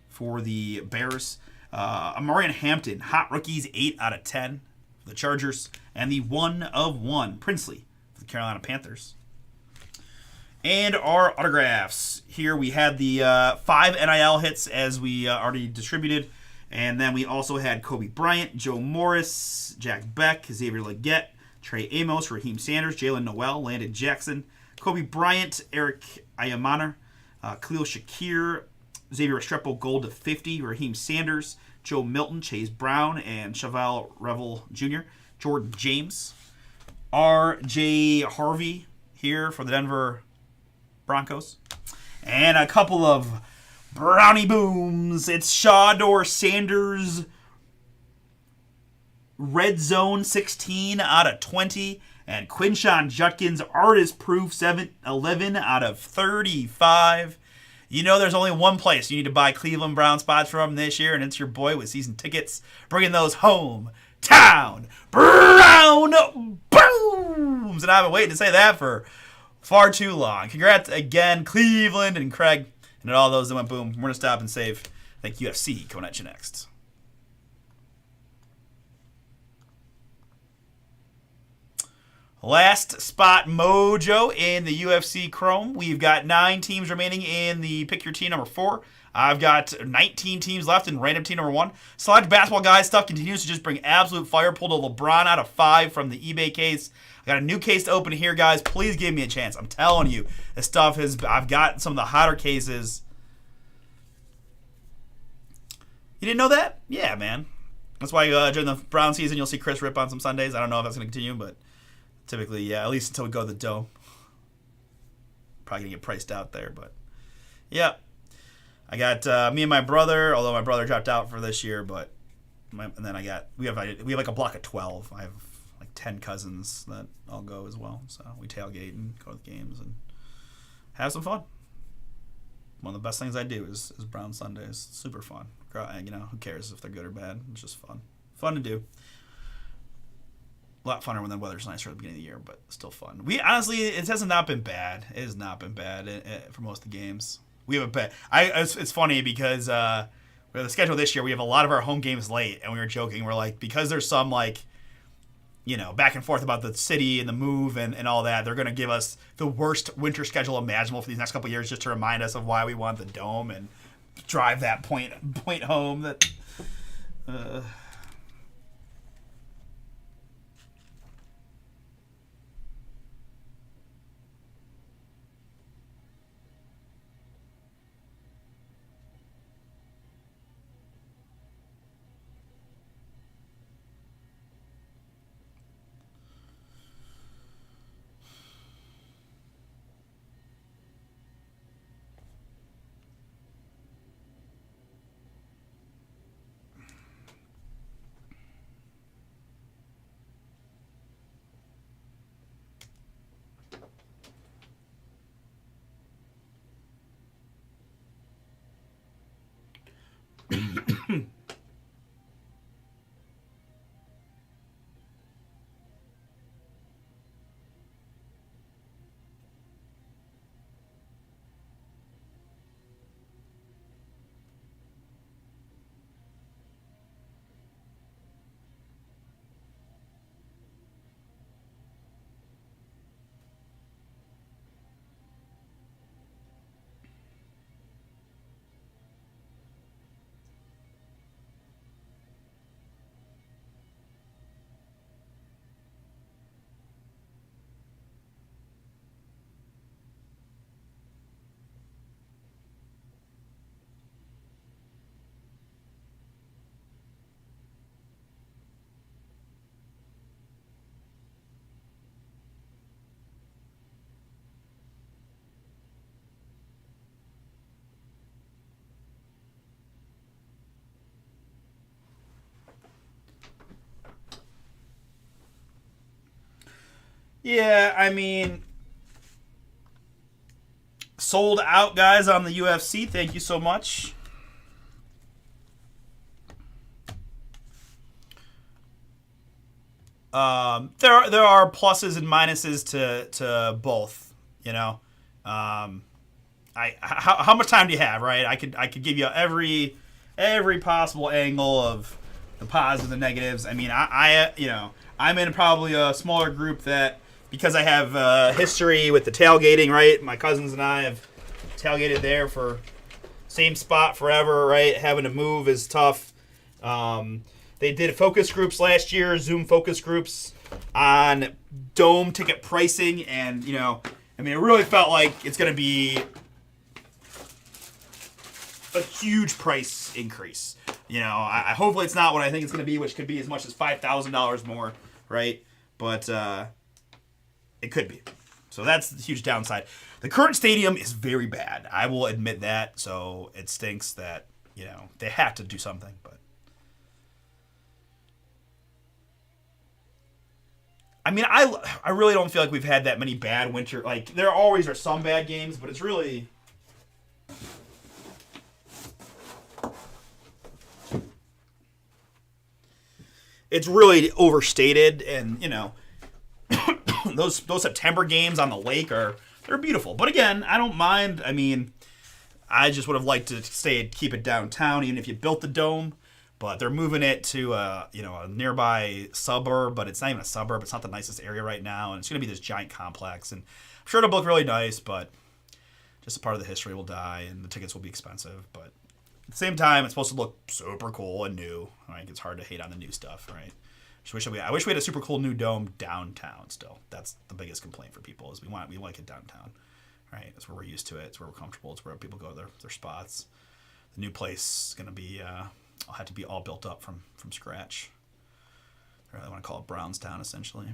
for the Bears. Amarian Hampton, hot rookies, 8 out of 10 for the Chargers. And the 1 of 1, Princely for the Carolina Panthers. And our autographs. Here we had the 5 NIL hits as we already distributed. And then we also had Kobe Bryant, Joe Morris, Jack Beck, Xavier Legette, Trey Amos, Raheem Sanders, Jalen Noel, Landon Jackson, Kobe Bryant, Eric Ayamaner, Khalil Shakir, Xavier Restrepo Gold to 50, Raheem Sanders, Joe Milton, Chase Brown, and Chevelle Revel Jr., Jordan James, R.J. Harvey here for the Denver Broncos, and a couple of Brownie Booms. It's Shador Sanders, Red Zone 16 out of 20. And Quinshon Judkins, Artist Proof 11 out of 35. You know there's only one place you need to buy Cleveland Brown spots from this year, and it's your boy with season tickets, bringing those hometown Brown Booms. And I've been waiting to say that for far too long. Congrats again, Cleveland and Craig, and all those that went boom. We're going to stop and save. I think UFC coming at you next. Last spot mojo in the UFC Chrome. We've got 9 teams remaining in the pick your team number 4. I've got 19 teams left in random team number 1. Select Basketball Guys stuff continues to just bring absolute fire. Pulled a LeBron out of 5 from the eBay case. I got a new case to open here, guys. Please give me a chance. I'm telling you, this stuff I've got some of the hotter cases. You didn't know that? Yeah, man. That's why during the Brown season you'll see Chris Rip on some Sundays. I don't know if that's going to continue, but typically, yeah, at least until we go to the Dome. Probably going to get priced out there, but yeah. I got me and my brother, although my brother dropped out for this year, but and then we have like a block of 12. I have like 10 cousins that all go as well, so we tailgate and go to the games and have some fun. One of the best things I do is Brown Sundays. Super fun. You know, who cares if they're good or bad? It's just fun. Fun to do. A lot funner when the weather's nicer at the beginning of the year, but still fun. We honestly, it has not been bad. It has not been bad for most of the games. We have a bet. It's funny because we have the schedule this year. We have a lot of our home games late, and we were joking. We're like, because there's some like, you know, back and forth about the city and the move and all that, they're going to give us the worst winter schedule imaginable for these next couple of years, just to remind us of why we want the Dome and drive that point home. That. Yeah, I mean, sold out, guys, on the UFC. Thank you so much. There are pluses and minuses to both. You know, how much time do you have? Right, I could give you every possible angle of the positives and the negatives. I mean, I'm in probably a smaller group that, because I have history with the tailgating. Right, my cousins and I have tailgated there for same spot forever. Right, having to move is tough. They did focus groups last year, Zoom focus groups on dome ticket pricing, and I mean, it really felt like it's going to be a huge price increase. Hopefully it's not what I think it's going to be, which could be as much as $5,000 more, right? But it could be. So that's the huge downside. The current stadium is very bad. I will admit that. So it stinks that they have to do something, but. I mean, I really don't feel like we've had that many bad winter. Like, there always are some bad games, but it's really. It's really overstated, and those September games on the lake they're beautiful. But again, I don't mind. I mean, I just would have liked to keep it downtown, even if you built the dome. But they're moving it to a nearby suburb, but it's not even a suburb. It's not the nicest area right now, and it's going to be this giant complex. And I'm sure it'll look really nice, but just a part of the history will die, and the tickets will be expensive. But at the same time, it's supposed to look super cool and new. Right? It's hard to hate on the new stuff, right? I wish we had a super cool new dome downtown. Still, that's the biggest complaint for people is we like it downtown, right? It's where we're used to it. It's where we're comfortable. It's where people go to their spots. The new place is going to be. I'll have to be all built up from scratch. Or I want to call it Brownstown, essentially.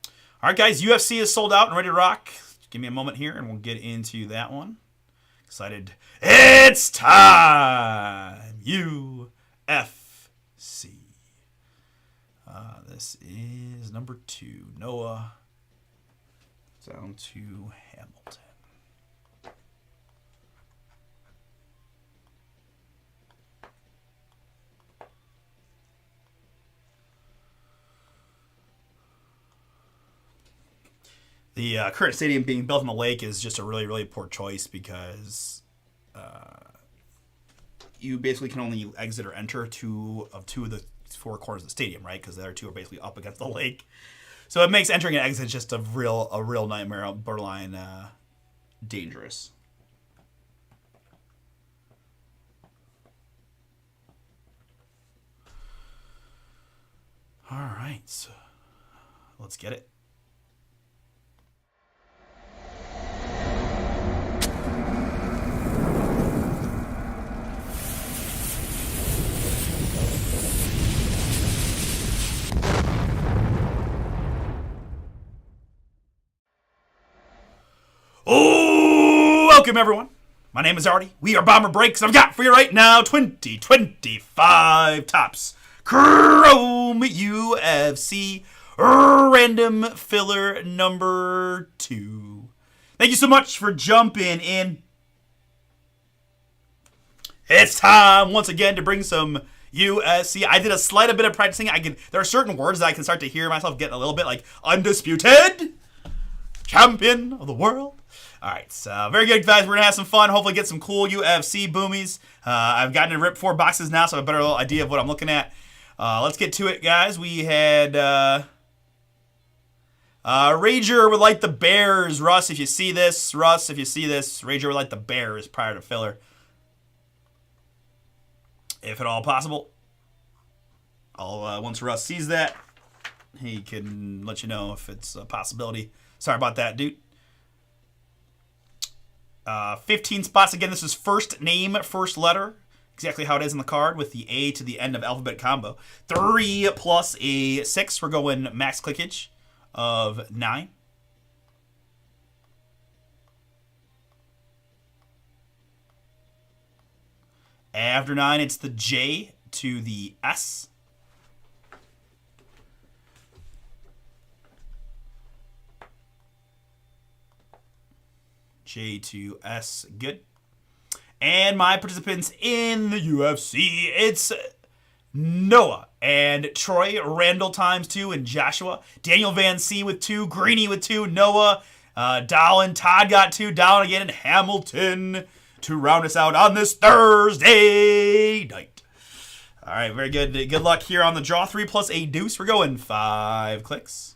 All right, guys, UFC is sold out and ready to rock. Give me a moment here, and we'll get into that one. Excited. It's time! UFC. This is number 2. Noah down to Hamilton. The current stadium being built on the lake is just a really, really poor choice because you basically can only exit or enter two of the 4 corners of the stadium, right? Because the other 2 are basically up against the lake. So it makes entering and exit just a real nightmare, borderline dangerous. All right, so let's get it. Oh, welcome everyone. My name is Artie. We are BomberBreaks. I've got for you right now 2025 Topps Chrome UFC Random Filler number 2. Thank you so much for jumping in. It's time once again to bring some UFC. I did a slight bit of practicing. There are certain words that I can start to hear myself getting a little bit like undisputed champion of the world. All right, so very good, guys. We're going to have some fun. Hopefully get some cool UFC boomies. I've gotten to rip 4 boxes now, so I have a better idea of what I'm looking at. Let's get to it, guys. We had Rager would like the Bears. Russ, if you see this. Rager would like the Bears prior to filler. If at all possible. Once Russ sees that, he can let you know if it's a possibility. Sorry about that, dude. 15 spots. Again, this is first name, first letter. Exactly how it is in the card with the A to the end of alphabet combo. 3 plus a 6. We're going max clickage of 9. After 9, it's the J to the S. J to S. Good. And my participants in the UFC, it's Noah and Troy, Randall times 2, and Joshua. Daniel Van C with 2, Greeny with 2, Noah, Dallin, Todd got 2, Dallin again, and Hamilton to round us out on this Thursday night. All right, very good. Good luck here on the draw. 3 plus a deuce. We're going 5 clicks.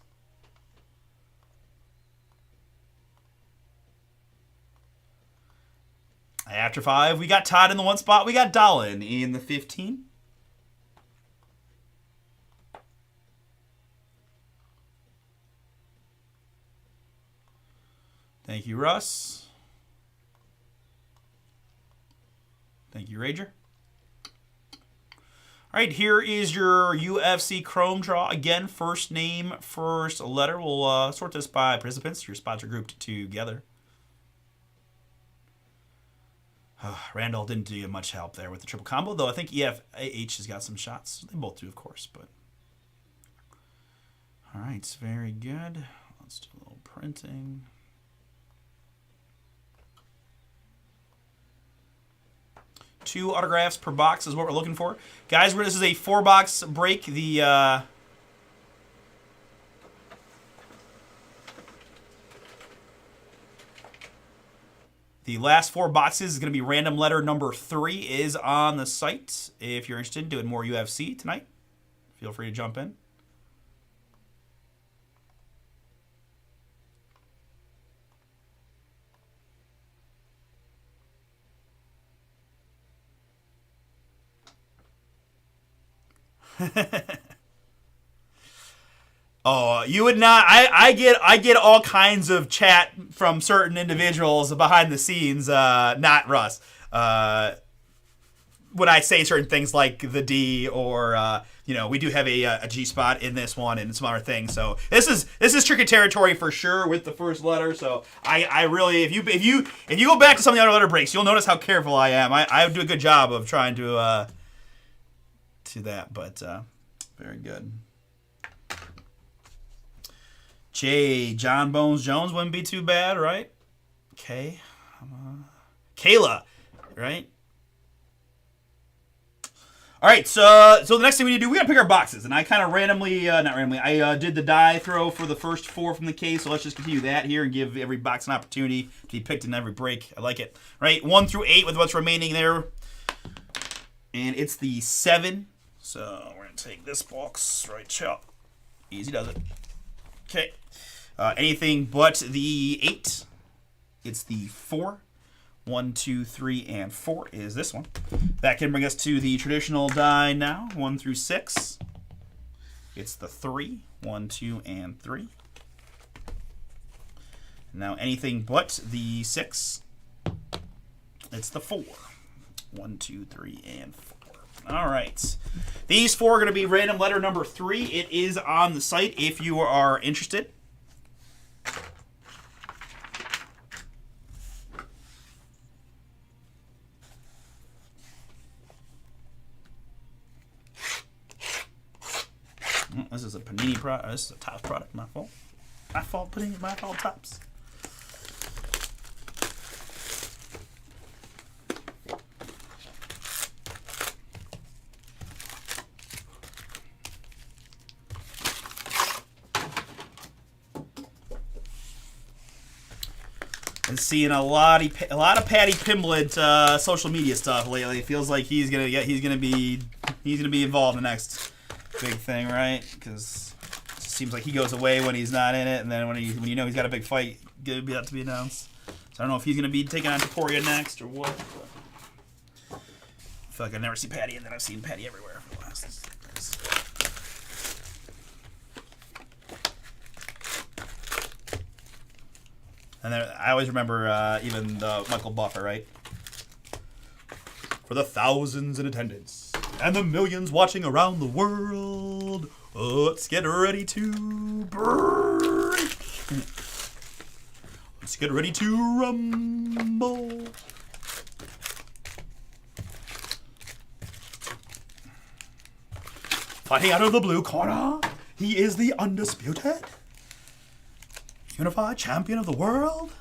After 5, we got Todd in the 1 spot. We got Dallin in the 15. Thank you, Russ. Thank you, Rager. All right, here is your UFC Chrome draw. Again, first name, first letter. We'll sort this by participants. Your spots are grouped together. Randall didn't do you much help there with the triple combo, though I think EFH has got some shots. They both do, of course. But all right, it's very good. Let's do a little printing. Two autographs per box is what we're looking for. Guys, this is a 4-box break. The last 4 boxes is going to be random letter number 3 is on the site. If you're interested in doing more UFC tonight, feel free to jump in. Oh, you would not. I get all kinds of chat from certain individuals behind the scenes. Not Russ. When I say certain things like the D or we do have a G spot in this one and some other things. So this is tricky territory for sure with the first letter. So I really if you go back to some of the other letter breaks, you'll notice how careful I am. I do a good job of trying to that, but very good. J. John Bones Jones wouldn't be too bad, right? K. Kayla, right? All right, so the next thing we need to do, we got to pick our boxes. And I kind of I did the die throw for the first 4 from the case. So let's just continue that here and give every box an opportunity to be picked in every break. I like it. Right, 1 through 8 with what's remaining there. And it's the 7. So we're going to take this box, right, chop. Easy does it. Okay. Anything but the 8. It's the 4. 1, 2, 3, and 4 is this one. That can bring us to the traditional die now. 1 through 6. It's the 3. 1, 2, and 3. Now anything but the 6. It's the 4. 1, 2, 3, and 4. All right. These 4 are going to be random letter number 3. It is on the site if you are interested. This is a Panini product. This is a Topps product. My fault. My fault, Panini. My fault, Topps. And seeing a lot of Patty Pimblett social media stuff lately. It feels like he's gonna be involved in the next big thing, right? Because it seems like he goes away when he's not in it, and then when you know he's got a big fight about to be announced. So I don't know if he's gonna be taking on Taporia next or what. But I feel like I never see Patty, and then I've seen Patty everywhere for the last. And then I always remember even the Michael Buffer, right? For the thousands in attendance and the millions watching around the world, let's get ready to break. Let's get ready to rumble. Fighting out of the blue corner, he is the undisputed unified champion of the world.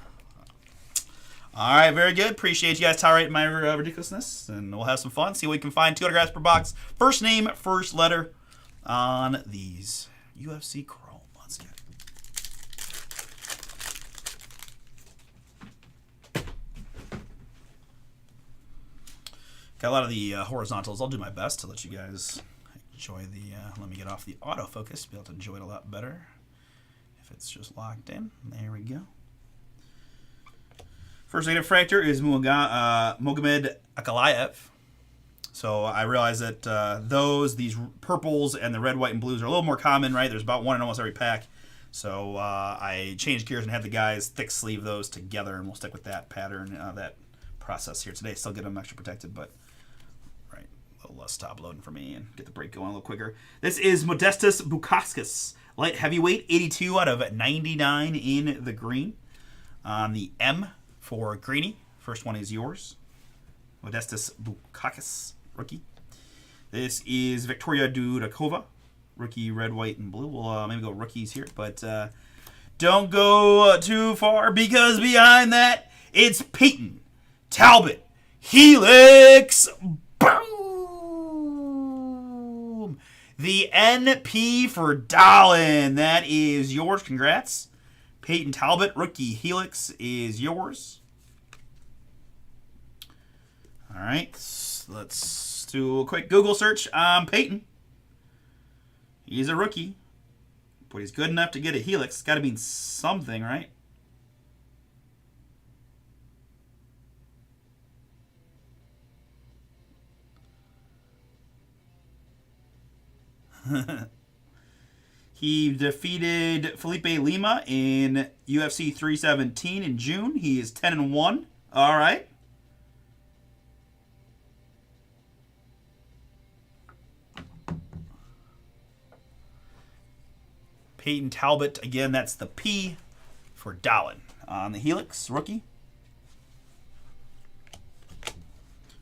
All right, very good. Appreciate you guys tolerating my ridiculousness, and we'll have some fun. See what we can find. 2 autographs per box. First name, first letter on these UFC Chrome. Let's get it. Got a lot of the horizontals. I'll do my best to let you guys enjoy the. Let me get off the autofocus. Be able to enjoy it a lot better if it's just locked in. There we go. First negative fractor is Mohamed Ankalaev. So I realize that these purples and the red, white, and blues are a little more common, right? There's about one in almost every pack. So I changed gears and had the guys thick sleeve those together, and we'll stick with that pattern, that process here today. Still get them extra protected, but right, a little less top loading for me and get the break going a little quicker. This is Modestas Bukauskas, light heavyweight, 82 out of 99 in the green. On the M for Greeny. First one is yours. Modestas Bukauskas, rookie. This is Victoria Dudakova, rookie, red, white, and blue. We'll maybe go rookies here, but don't go too far because behind that, it's Peyton Talbot Helix. Boom! The NP for Dahlin. That is yours. Congrats. Peyton Talbot, rookie Helix, is yours. All right, let's do a quick Google search on Peyton. He's a rookie, but he's good enough to get a Helix. It's got to mean something, right? He defeated Felipe Lima in UFC 317 in June. He is 10-1. All right. Peyton Talbot, again, that's the P for Dahlin on the Helix, rookie.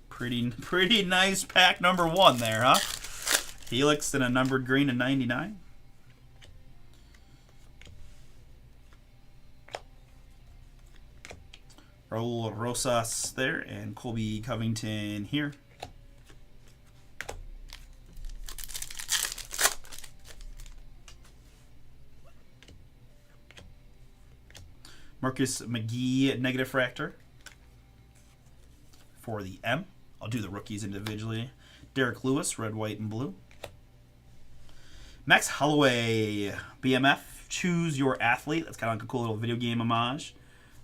Pretty nice pack number 1 there, huh? Helix and a numbered green and 99. Raul Rosas there and Colby Covington here. Marcus McGee, negative fractor for the M. I'll do the rookies individually. Derek Lewis, red, white, and blue. Max Holloway, BMF, choose your athlete. That's kind of like a cool little video game homage.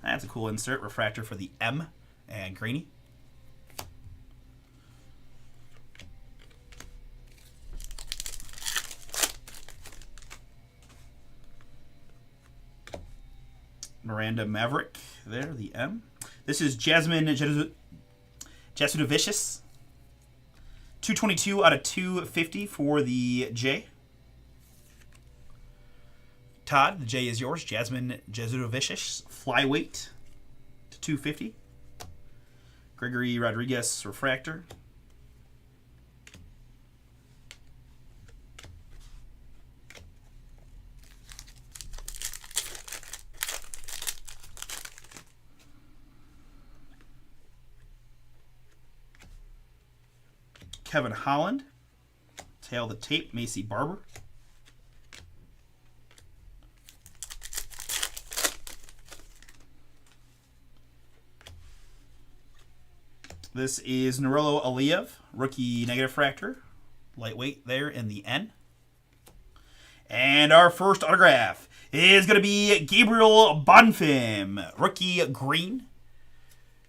That's a cool insert. Refractor for the M and Greeny. Miranda Maverick there, the M. This is Jasmine Jasudavicius. 222 out of 250 for the J. Todd, the J is yours. Jasmine Jasudavicius, flyweight to 250. Gregory Rodriguez, refractor. Kevin Holland, tail the tape, Macy Barber. This is Nurullo Aliyev, rookie negative fractor, lightweight there in the N. And our first autograph is going to be Gabriel Bonfim, rookie green.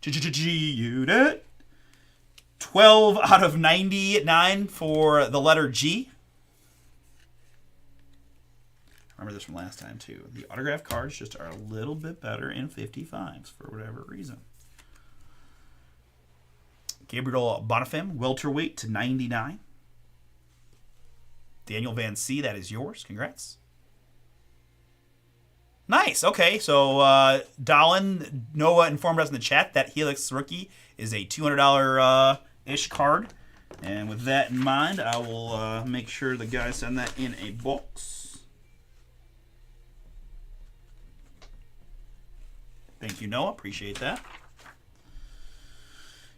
Unit. 12 out of 99 for the letter G. Remember this from last time, too. The autograph cards just are a little bit better in 55s for whatever reason. Gabriel Bonifim, welterweight to 99. Daniel Van C, that is yours. Congrats. Nice. Okay, so Dahlin, Noah informed us in the chat that Helix rookie is a $200-ish card. And with that in mind, I will make sure the guys send that in a box. Thank you, Noah. Appreciate that.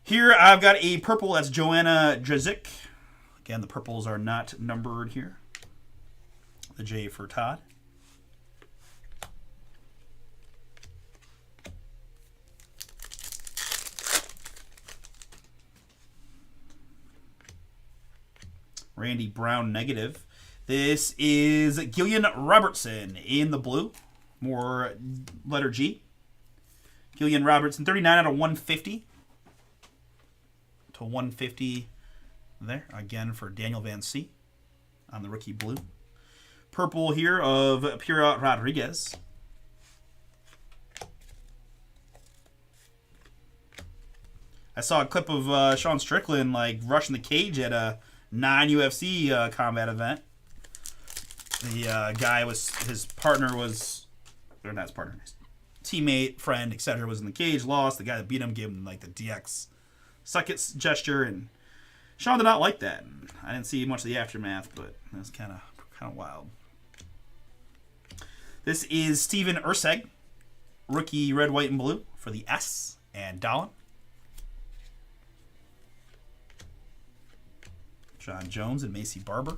Here I've got a purple. That's Joanna Drzik. Again, the purples are not numbered here. The J for Todd. Randy Brown negative. This is Gillian Robertson in the blue. More letter G. Gillian Robertson, 39 out of 150. To 150 there. Again for Daniel Van C. On the rookie blue. Purple here of Pura Rodriguez. I saw a clip of Sean Strickland like rushing the cage at a non-UFC combat event. The guy was, his partner was, or not his partner, his teammate, friend, etc. was in the cage, lost. The guy that beat him gave him like the DX suck it gesture, and Sean did not like that. And I didn't see much of the aftermath, but it was kind of wild. This is Steven Urseg, rookie red, white, and blue for the S and Dallin. John Jones and Macy Barber.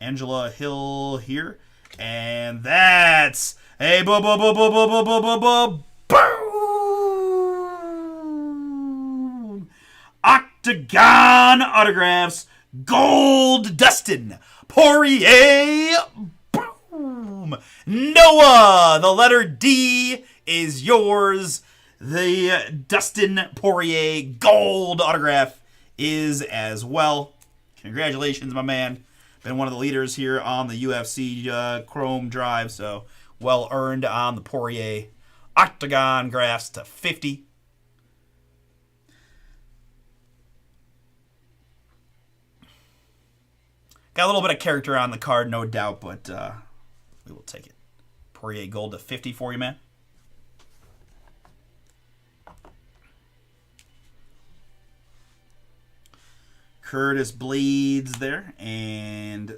Angela Hill here. And that's a boom. Octagon autographs. Gold Dustin Poirier. Boom. Noah, the letter D is yours. The Dustin Poirier gold autograph is as well. Congratulations, my man. Been one of the leaders here on the UFC Chrome Drive, so well earned on the Poirier Octagon graphs to 50. Got a little bit of character on the card, no doubt, but we will take it. Poirier gold to 50 for you, man. Curtis Blades there, and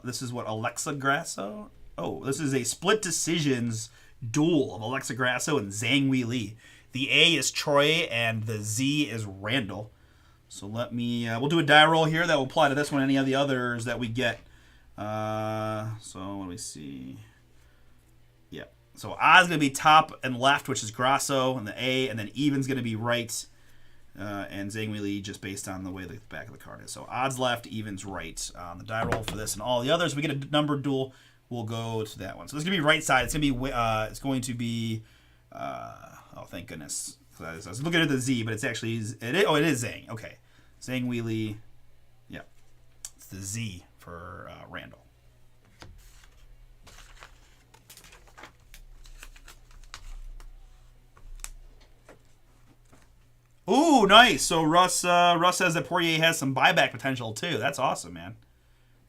this is what, Alexa Grasso? Oh, this is a split decisions duel of Alexa Grasso and Zhang Wei Li. The A is Troy and the Z is Randall. So let me, we'll do a die roll here that will apply to this one, any of the others that we get. So let me see. Yeah, so O's going to be top and left, which is Grasso, and the A, and then even's going to be right. And Zhang Wei Li just based on the way the back of the card is. So odds left, evens right on the die roll for this and all the others. We get a numbered duel. We'll go to that one. So this is gonna be right side. It's going to be. Oh, thank goodness. I was looking at the Z, but it's actually it is Zhang. Okay, Zhang Wei Li. Yeah, it's the Z for Randall. Ooh, nice. So Russ says that Poirier has some buyback potential too. That's awesome, man.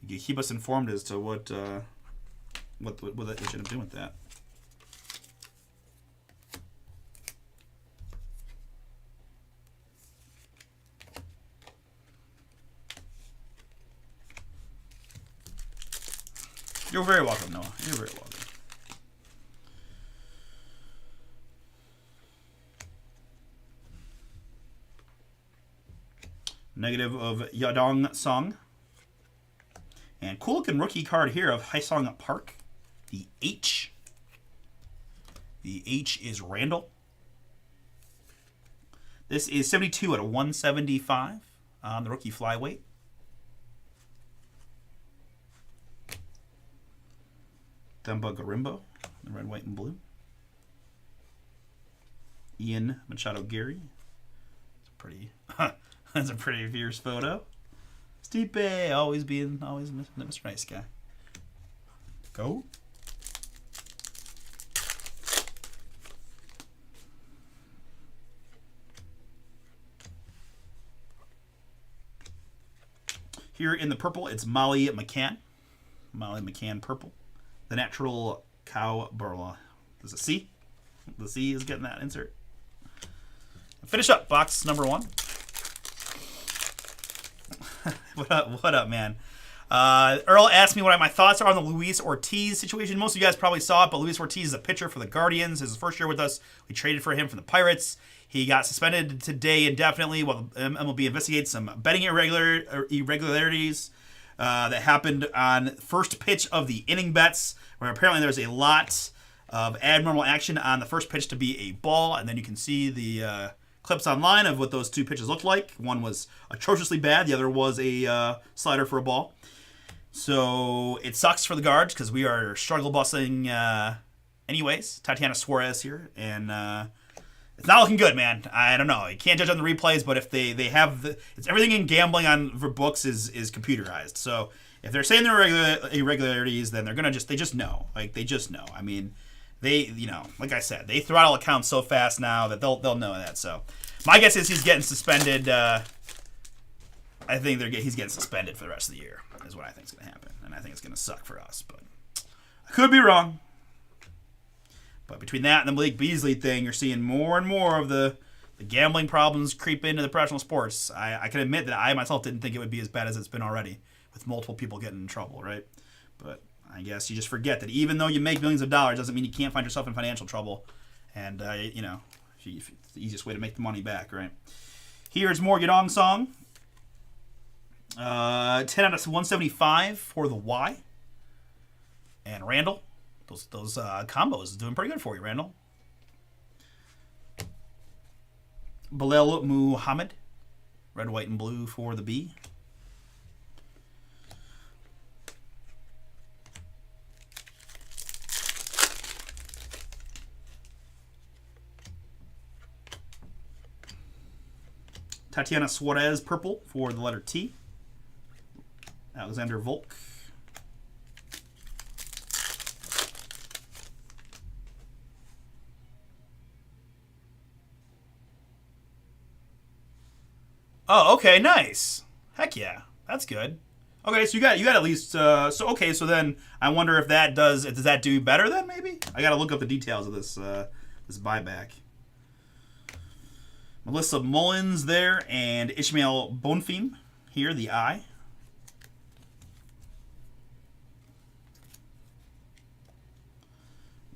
You can keep us informed as to what they should have done with that. You're very welcome, Noah. You're very welcome. Negative of Yadong Song. And cool looking rookie card here of Haesung Park. The H. The H is Randall. This is 72 out of 175 on the rookie flyweight. Demba Garimbo, the red, white, and blue. Ian Machado Gary. It's pretty. That's a pretty fierce photo. Stipe, always Mr. Nice Guy. Go. Here in the purple, it's Molly McCann. Molly McCann purple. The natural cow burla. There's a C. The C is getting that insert. Finish up box number 1. What up, man? Earl asked me what my thoughts are on the Luis Ortiz situation. Most of you guys probably saw it, but Luis Ortiz is a pitcher for the Guardians. His first year with us. We traded for him from the Pirates. He got suspended today indefinitely while MLB investigates some betting irregularities that happened on first pitch of the inning bets, where apparently there's a lot of abnormal action on the first pitch to be a ball, and then you can see the clips online of what those two pitches looked like. One was atrociously bad. The other was a slider for a ball. So it sucks for the Guards because we are struggle busing anyways. Tatiana Suarez here, and it's not looking good, man. I don't know. You can't judge on the replays, but if they have it's everything in gambling on for books is computerized. So if they're saying there are irregularities, then they're gonna they just know. Like they just know. I mean, they like I said, they throttle accounts so fast now that they'll know that. So my guess is he's getting suspended. I think he's getting suspended for the rest of the year. Is what I think is going to happen, and I think it's going to suck for us. But I could be wrong. But between that and the Malik Beasley thing, you're seeing more and more of the gambling problems creep into the professional sports. I can admit that I myself didn't think it would be as bad as it's been already, with multiple people getting in trouble, right? But I guess you just forget that even though you make millions of dollars, doesn't mean you can't find yourself in financial trouble. And it's the easiest way to make the money back, right? Here's more Yadong Song. 10 out of 175 for the Y. And Randall. Those combos is doing pretty good for you, Randall. Bilal Muhammad. Red, white, and blue for the B. Tatiana Suarez, purple for the letter T. Alexander Volk. Oh, okay, nice. Heck yeah, that's good. Okay, so you got at least so then I wonder if does that do better then maybe? I got to look up the details of this buyback. Melissa Mullins there and Ishmael Bonfim here, the I.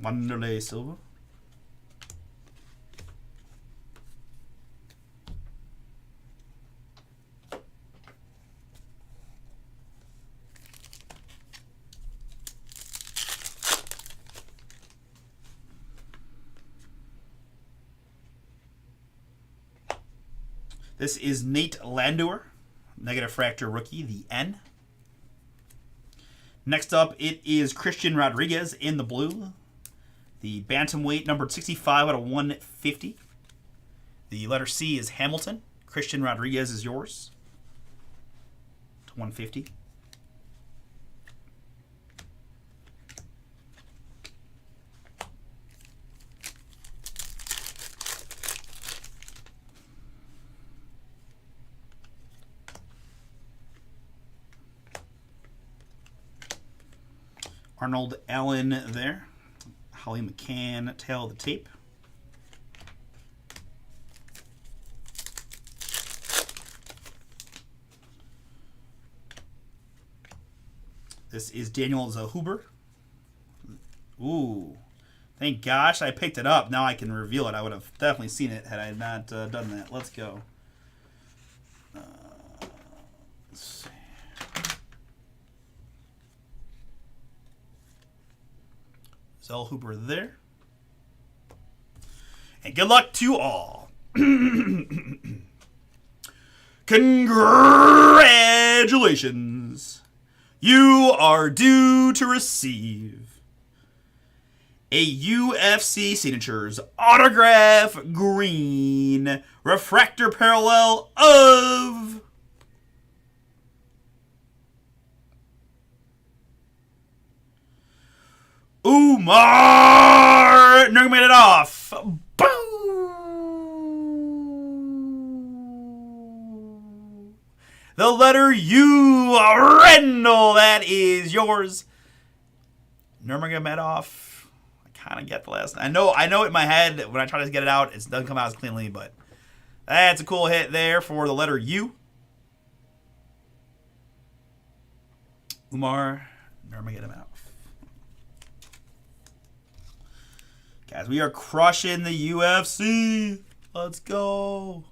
Wanderlei Silva. This is Nate Landauer, negative fractor rookie, the N. Next up, it is Christian Rodriguez in the blue. The bantamweight, numbered 65 out of 150. The letter C is Hamilton. Christian Rodriguez is yours. To 150. Arnold Allen there. Holly McCann, tail of the tape. This is Daniel Zahuber. Ooh. Thank gosh I picked it up. Now I can reveal it. I would have definitely seen it had I not done that. Let's go. Let's see. Zahuber there. And good luck to all. Congratulations. You are due to receive a UFC Signatures autograph green refractor parallel of Umar Nurmagomedov. Boom! The letter U, Randall, that is yours. Nurmagomedov. I kind of get the last. I know it in my head when I try to get it out, it doesn't come out as cleanly, but that's a cool hit there for the letter U. Umar Nurmagomedov. Guys, we are crushing the UFC. Let's go.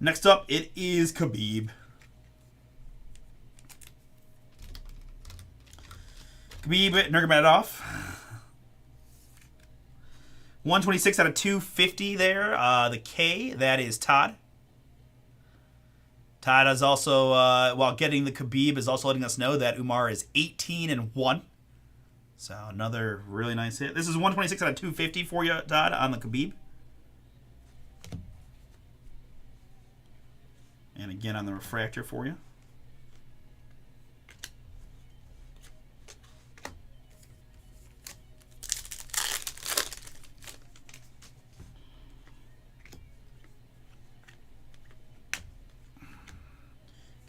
Next up, it is Khabib. Khabib Nurmagomedov. 126 out of 250 there. The K, that is Todd. Todd is also, while getting the Khabib, is also letting us know that Umar is 18-1. So another really nice hit. This is 126 out of 250 for you, Todd, on the Khabib. And again on the refractor for you.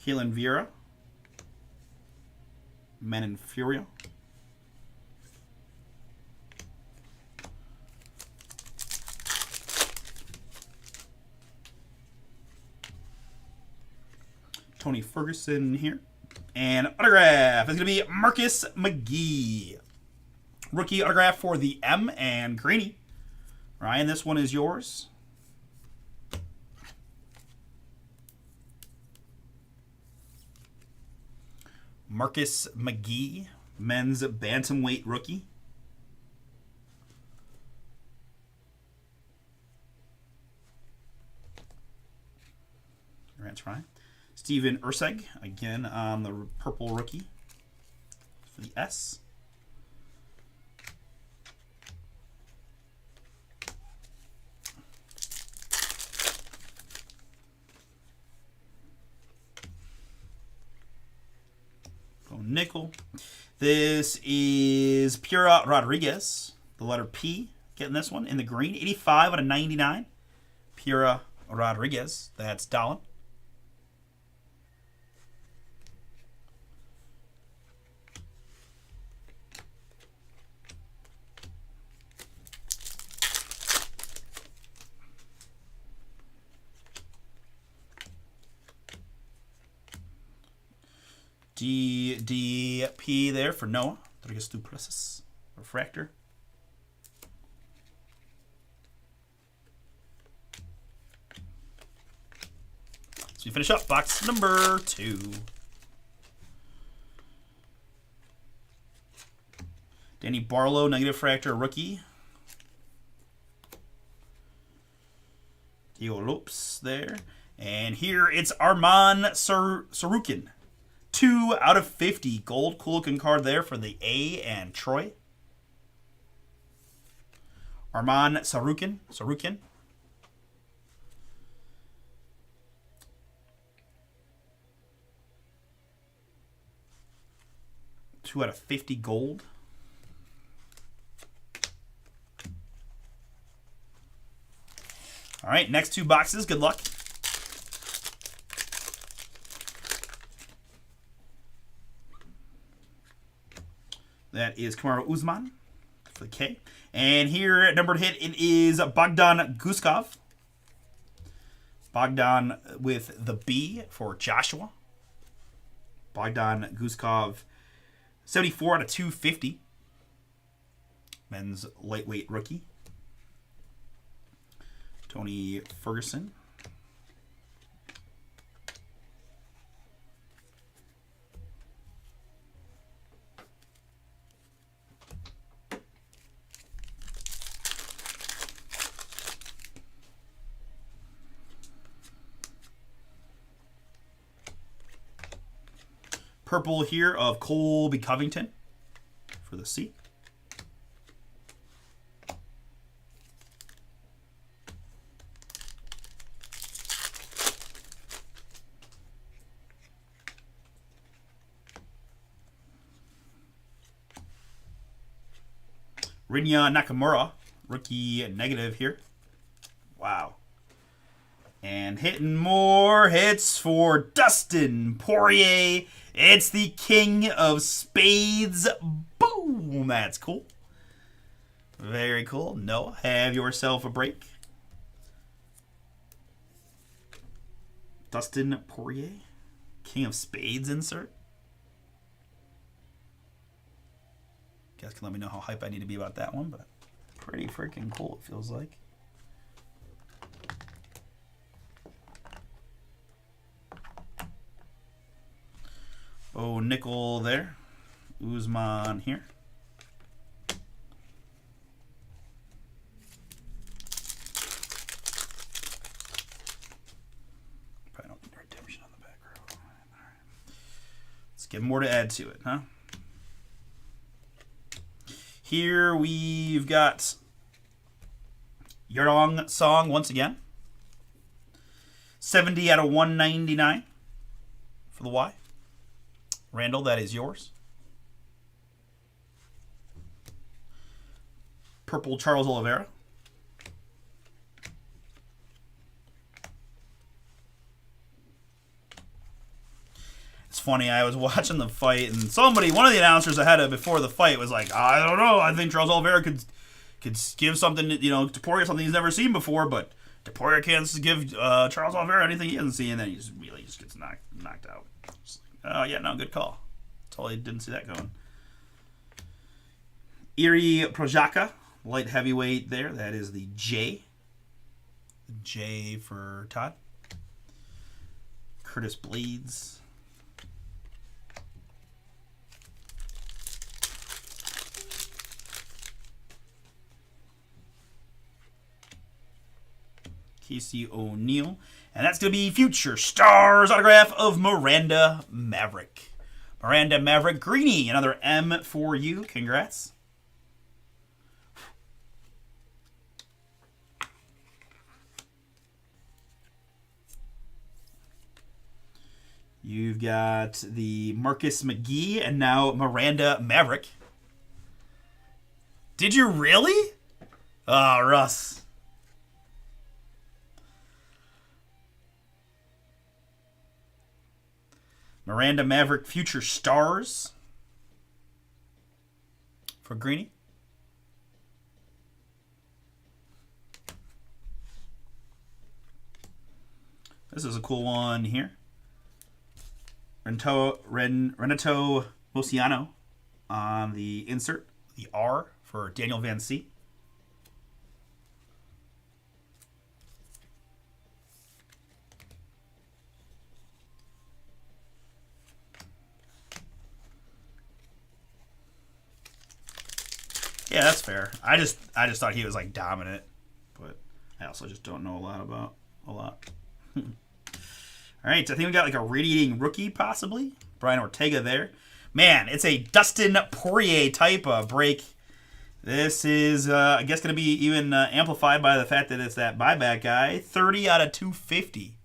Keelan Vieira. Men in Furia. Tony Ferguson here. And autograph is going to be Marcus McGee. Rookie autograph for the M and Greeny. Ryan, this one is yours. Marcus McGee, men's bantamweight rookie. That's right. Steven Urseg, again on the purple rookie for the S. Nickel. This is Pura Rodriguez, the letter P, getting this one in the green. 85 out of 99. Pura Rodriguez, that's Dallin. DDP there for Noah. Rodriguez Duplessis. Refractor. So we finish up box number 2. Danny Barlow, negative fractor rookie. Diego Lopes there. And here it's Arman Sarukin. 2 out of 50. Gold, cool looking card there for the A and Troy. Arman Sarukin. 2 out of 50 gold. All right, next 2 boxes. Good luck. That is Kamaru Usman for the K. And here, numbered hit, it is Bogdan Guskov. Bogdan with the B for Joshua. Bogdan Guskov, 74 out of 250. Men's lightweight rookie. Tony Ferguson. Purple here of Colby Covington for the C. Rinya Nakamura, rookie negative here. Wow. And hitting more hits for Dustin Poirier. It's the King of Spades. Boom. That's cool. Very cool. Noah, have yourself a break. Dustin Poirier. King of Spades insert. You guys can let me know how hype I need to be about that one, but pretty freaking cool it feels like. Oh, nickel there. Usman here. Probably don't need redemption on the back row. All right. Let's get more to add to it, huh? Here we've got Yurong Song once again. 70 out of 199 for the Y. Randall, that is yours. Purple Charles Oliveira. It's funny, I was watching the fight, and one of the announcers I had before the fight was like, I don't know, I think Charles Oliveira could give something, to Poirier something he's never seen before, but Poirier can't give Charles Oliveira anything he hasn't seen, and then he just really gets knocked out. Oh, yeah, no, good call. Totally didn't see that going. Iri Projaka, light heavyweight there. That is the J. The J for Todd. Curtis Blades. Casey O'Neill. And that's going to be Future Stars autograph of Miranda Maverick. Miranda Maverick Greeny. Another M for you. Congrats. You've got the Marcus McGee and now Miranda Maverick. Did you really? Oh, Russ. Miranda Maverick Future Stars for Greeny. This is a cool one here. Renato Mosiano on the insert. The R for Daniel Van C. Yeah, that's fair. I just thought he was like dominant, but I also just don't know a lot. All right, so I think we got like a radiating rookie possibly. Brian Ortega there. Man, it's a Dustin Poirier type of break. This is, I guess, going to be even amplified by the fact that it's that buyback guy. 30 out of 250.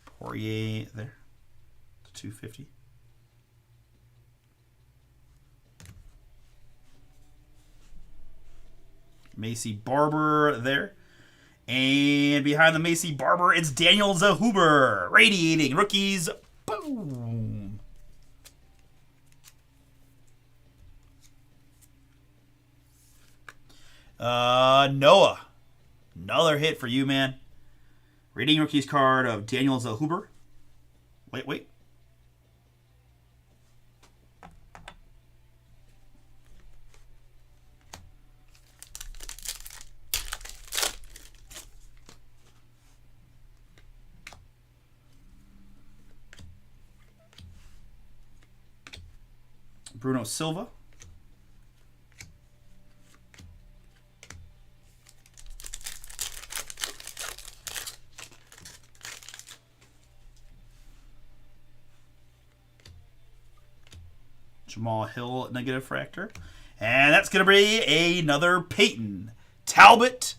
Poirier there. 250. Macy Barber there. And behind the Macy Barber, it's Daniel Zahuber. Radiating rookies. Boom. Noah. Another hit for you, man. Radiating rookies card of Daniel Zahuber. Wait. Bruno Silva. Jamal Hill, negative fractor. And that's going to be another Peyton Talbot.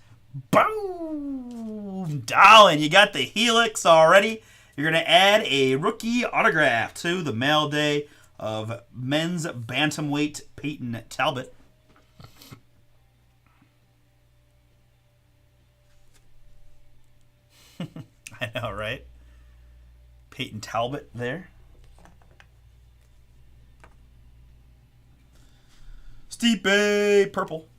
Boom! Darling, you got the Helix already. You're going to add a rookie autograph to the mail day of men's bantamweight Peyton Talbot. I know, right? Peyton Talbot there. Stipe purple.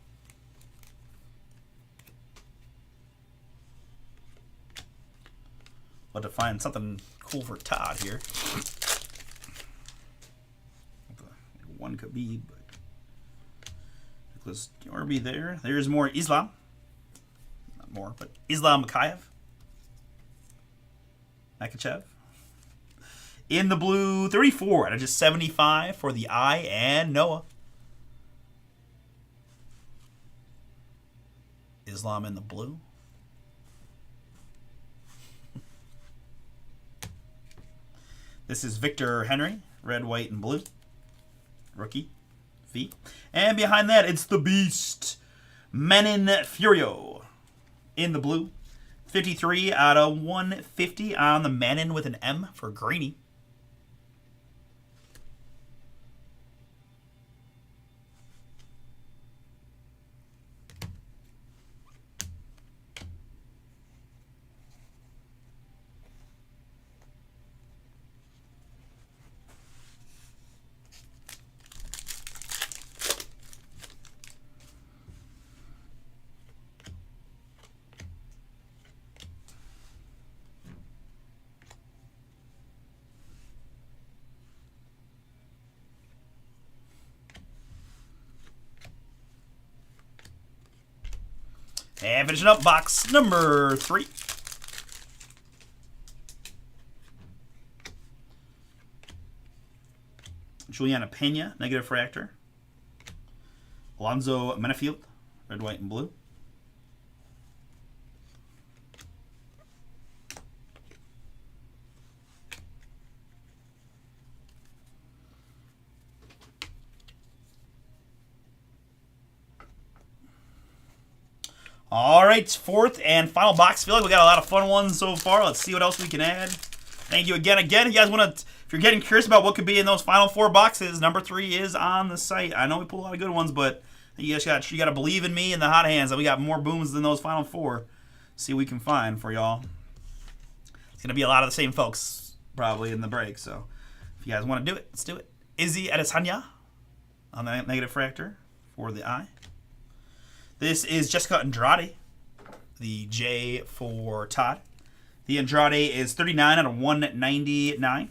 But to find something cool for Todd here. One could be, but Nicholas Yorby there. There's more Islam. Not more, but Islam Makachev. In the blue, 34 out of just 75 for the eye and Noah. Islam in the blue. This is Victor Henry, red, white, and blue. Rookie. V. And behind that, it's the Beast. Menin Furio in the blue. 53 out of 150 on the Menin with an M for Greeny. And finishing up box number 3. Juliana Pena, negative fractor. Alonzo Menafield, red, white, and blue. All right, fourth and final box. Feel like we got a lot of fun ones so far. Let's see what else we can add. Thank you again. If you guys want to, if you're getting curious about what could be in those final 4 boxes, number 3 is on the site. I know we pulled a lot of good ones, but you got to believe in me and the hot hands that we got more booms than those final 4. See what we can find for y'all. It's gonna be a lot of the same folks probably in the break. So if you guys want to do it, let's do it. Izzy Adesanya on the negative fractor for the eye. This is Jessica Andrade, the J for Todd. The Andrade is 39 out of 199.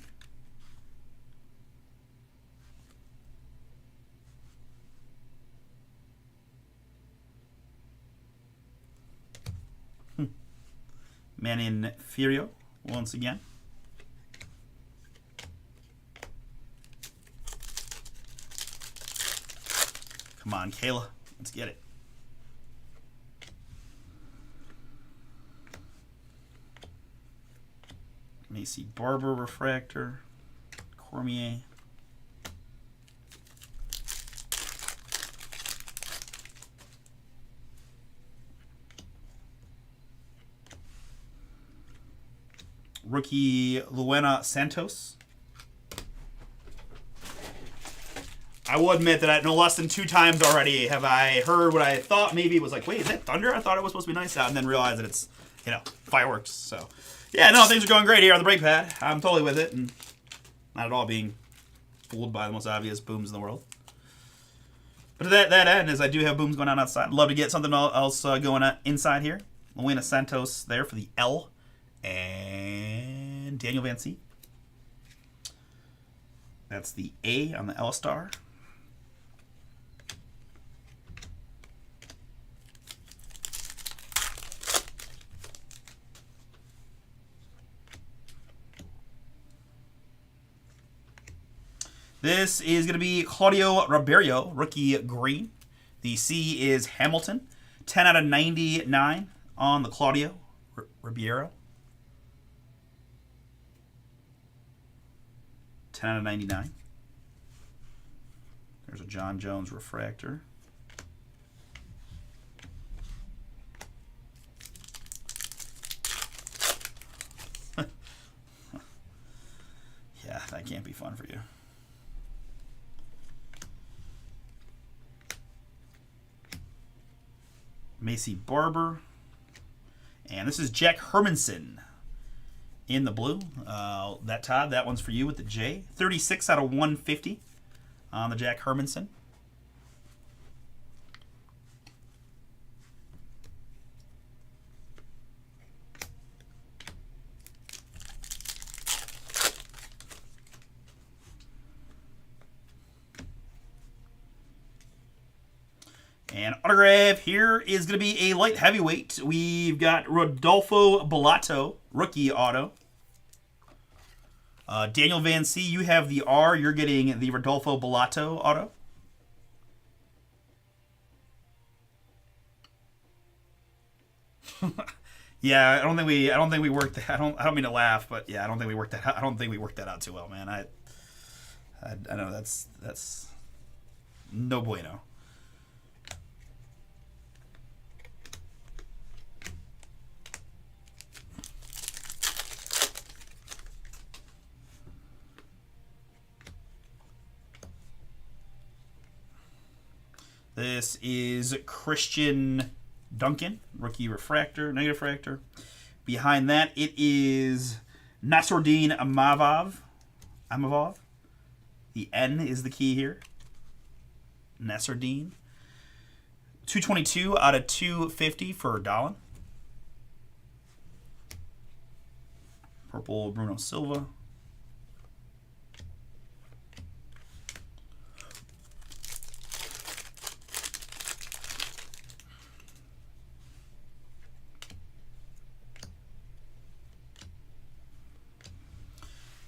Manin Furio once again. Come on, Kayla. Let's get it. Macy Barber refractor. Cormier. Rookie Luena Santos. I will admit that no less than 2 times already have I heard what I thought maybe was like, wait, is that thunder? I thought it was supposed to be nice out, and then realized that it's, fireworks. So, yeah, no, things are going great here on the break pad. I'm totally with it, and not at all being fooled by the most obvious booms in the world. But to that end, as I do have booms going on outside, I'd love to get something else going on inside here. Luena Santos there for the L. And Daniel Van Zee. That's the A on the L star. This is going to be Claudio Ribeiro, rookie green. The C is Hamilton. 10 out of 99 on the Claudio Ribeiro. 10 out of 99. There's a John Jones refractor. Yeah, that can't be fun for you. Macy Barber. And this is Jack Hermanson in the blue. That Todd, that one's for you with the J. 36 out of 150 on the Jack Hermanson. And autograph here is going to be a light heavyweight. We've got Rodolfo Bellato, rookie auto. Daniel Van C, you have the R. You're getting the Rodolfo Bellato auto. Yeah, I don't think we worked that. I don't mean to laugh, but yeah, I don't think we worked that. I don't think we worked that out too well, man. I know that's no bueno. This is Christian Duncan, rookie refractor, negative refractor. Behind that, it is Nasruddin Amavov. The N is the key here. Nasruddin. 222 out of 250 for Dolan. Purple Bruno Silva.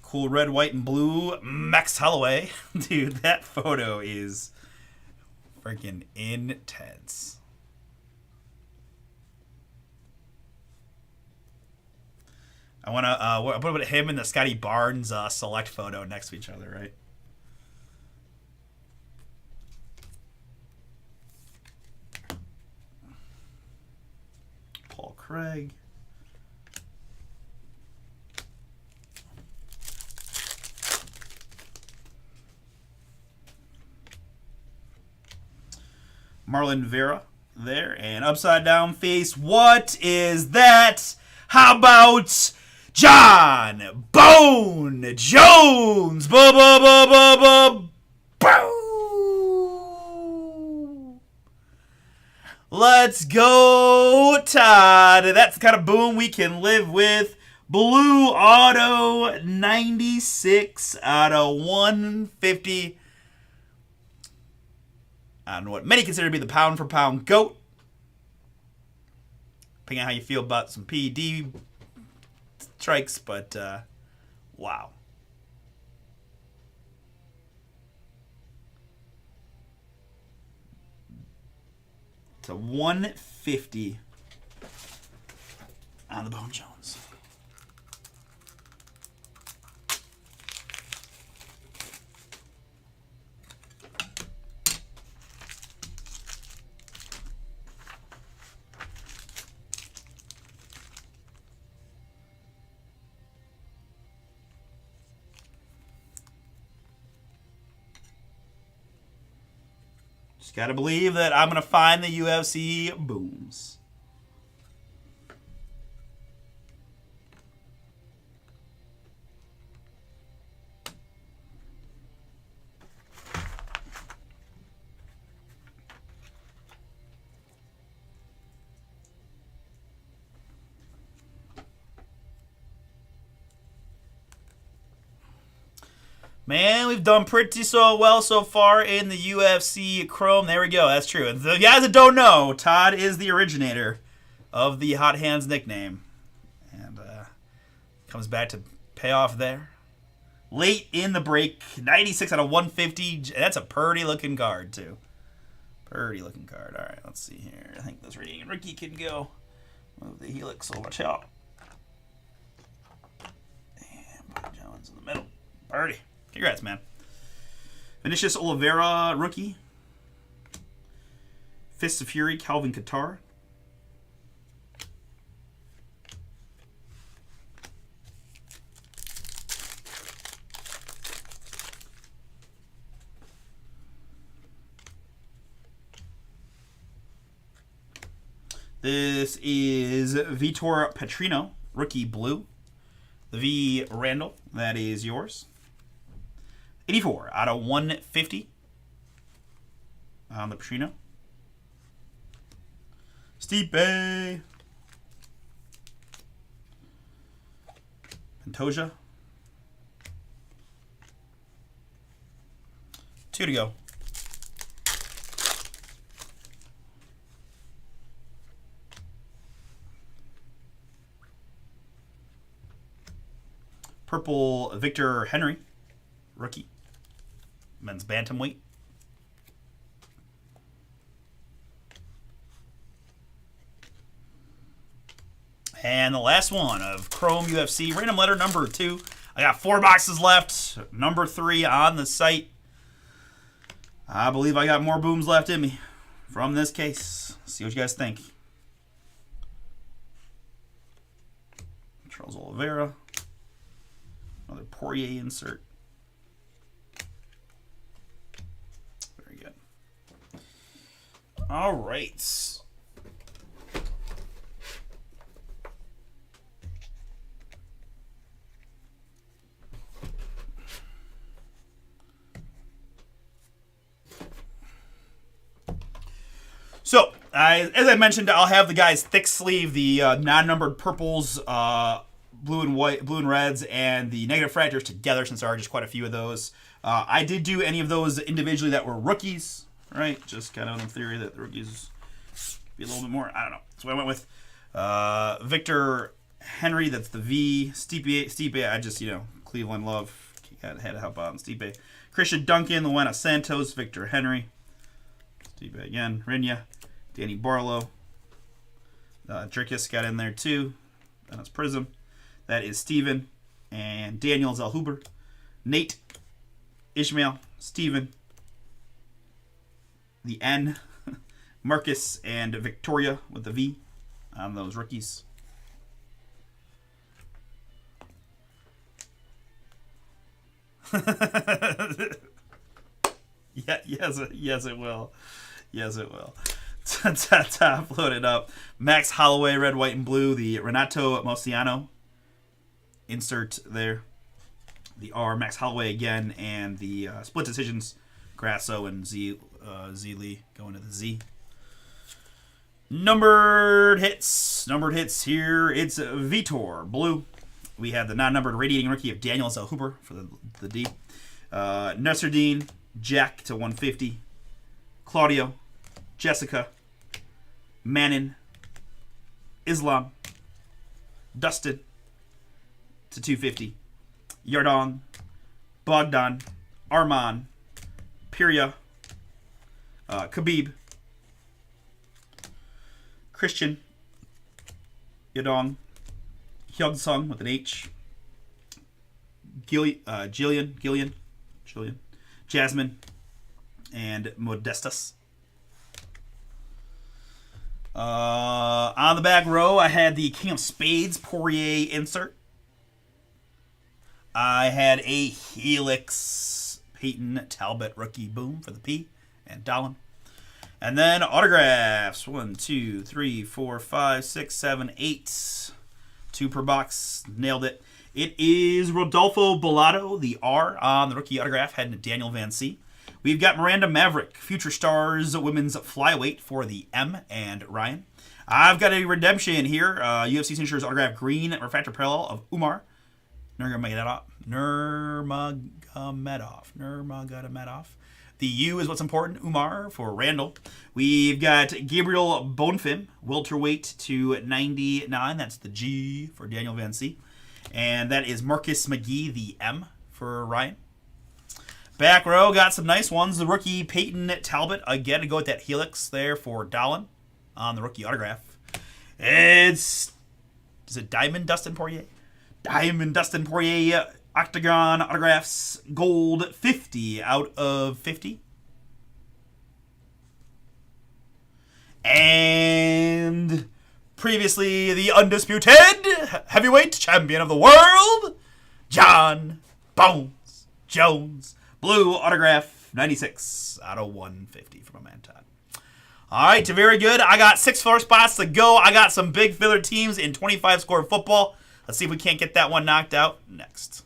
Cool red, white, and blue Max Holloway. Dude, that photo is freaking intense. I want to put him and the Scotty Barnes select photo next to each other, right? Paul Craig. Marlon Vera there, and upside down face. What is that? How about John Bone Jones? Boom. Let's go, Todd. That's the kind of boom we can live with. Blue auto, 96 out of 150. On what many consider to be the pound-for-pound GOAT. Depending on how you feel about some PED strikes, but wow. It's a 150 on the Bone Jones. Just got to believe that I'm going to find the UFC booms. Man, we've done pretty well so far in the UFC Chrome. There we go. That's true. And the guys that don't know, Todd is the originator of the Hot Hands nickname. And comes back to pay off there. Late in the break, 96 out of 150. That's a purty-looking card, too. Purty-looking card. All right, let's see here. I think this reading rookie can go. Move the helix so much out. And put Jones in the middle. Purty. Congrats, man. Vinicius Oliveira, rookie. Fist of Fury, Calvin Kattar. This is Vitor Petrino, rookie blue. The V Randall, that is yours. 84 out of 150 on the Petrino. Stipe. Pantoja. 2 to go. Purple Victor Henry, rookie. Men's bantamweight. And the last one of Chrome UFC, random letter number 2. I got 4 boxes left. Number 3 on the site. I believe I got more booms left in me from this case. See what you guys think. Charles Oliveira. Another Poirier insert. Very good. All right. So, as I mentioned, I'll have the guys thick sleeve the non-numbered purples, blue and white, blue and reds, and the negative fractors together, since there are just quite a few of those. I did do any of those individually that were rookies, right? Just kind of in theory that the rookies be a little bit more. I don't know. That's what I went with. Victor Henry, that's the V. Stipe, I just, Cleveland love. Had to help out on Stipe. Christian Duncan, Luana Santos, Victor Henry. Stipe again. Rinya, Danny Barlow. Drickus got in there too. Then it's Prism. That is Steven and Daniel Zellhuber. Nate, Ishmael, Steven, the N, Marcus, and Victoria with the V on those rookies. Yes, it will. Yes, it will. Top loaded up. Max Holloway, red, white, and blue. The Renato Mosiano insert there. The R, Max Holloway again, and the split decisions, Grasso and Z Lee going to the Z. Numbered hits here. It's Vitor blue. We have the non-numbered radiating rookie of Daniel Zellhuber for the D. Nasruddin, Jack to 150. Claudio, Jessica, Manon, Islam, Dustin to 250. Yardong, Bogdan, Arman, Piria, Khabib, Christian, Yadong, Hyung-sung with an H, Jillian, Jasmine, and Modestus. On the back row, I had the King of Spades Poirier insert. I had a Helix Peyton Talbot rookie boom for the P and Dallin. And then autographs. 1, 2, 3, 4, 5, 6, 7, 8. 2 per box. Nailed it. It is Rodolfo Bellato, the R on the rookie autograph, heading to Daniel Van C. We've got Miranda Maverick, Future Stars women's flyweight for the M and Ryan. I've got a redemption here. UFC Signatures autograph green refractor parallel of Umar Nurmagomedov. The U is what's important. Umar for Randall. We've got Gabriel Bonfim, welterweight to 99. That's the G for Daniel Van C. And that is Marcus McGee, the M for Ryan. Back row, got some nice ones. The rookie Peyton Talbot, again, to go with that Helix there for Dallin on the rookie autograph. Is it Diamond Dustin Poirier? Diamond Dustin Poirier Octagon autographs, gold 50 out of 50. And previously the undisputed heavyweight champion of the world, John Bones Jones. Blue autograph, 96 out of 150 from a man Todd. All right, very good. I got 6 filler spots to go. I got some big filler teams in 25 score football. Let's see if we can't get that one knocked out next.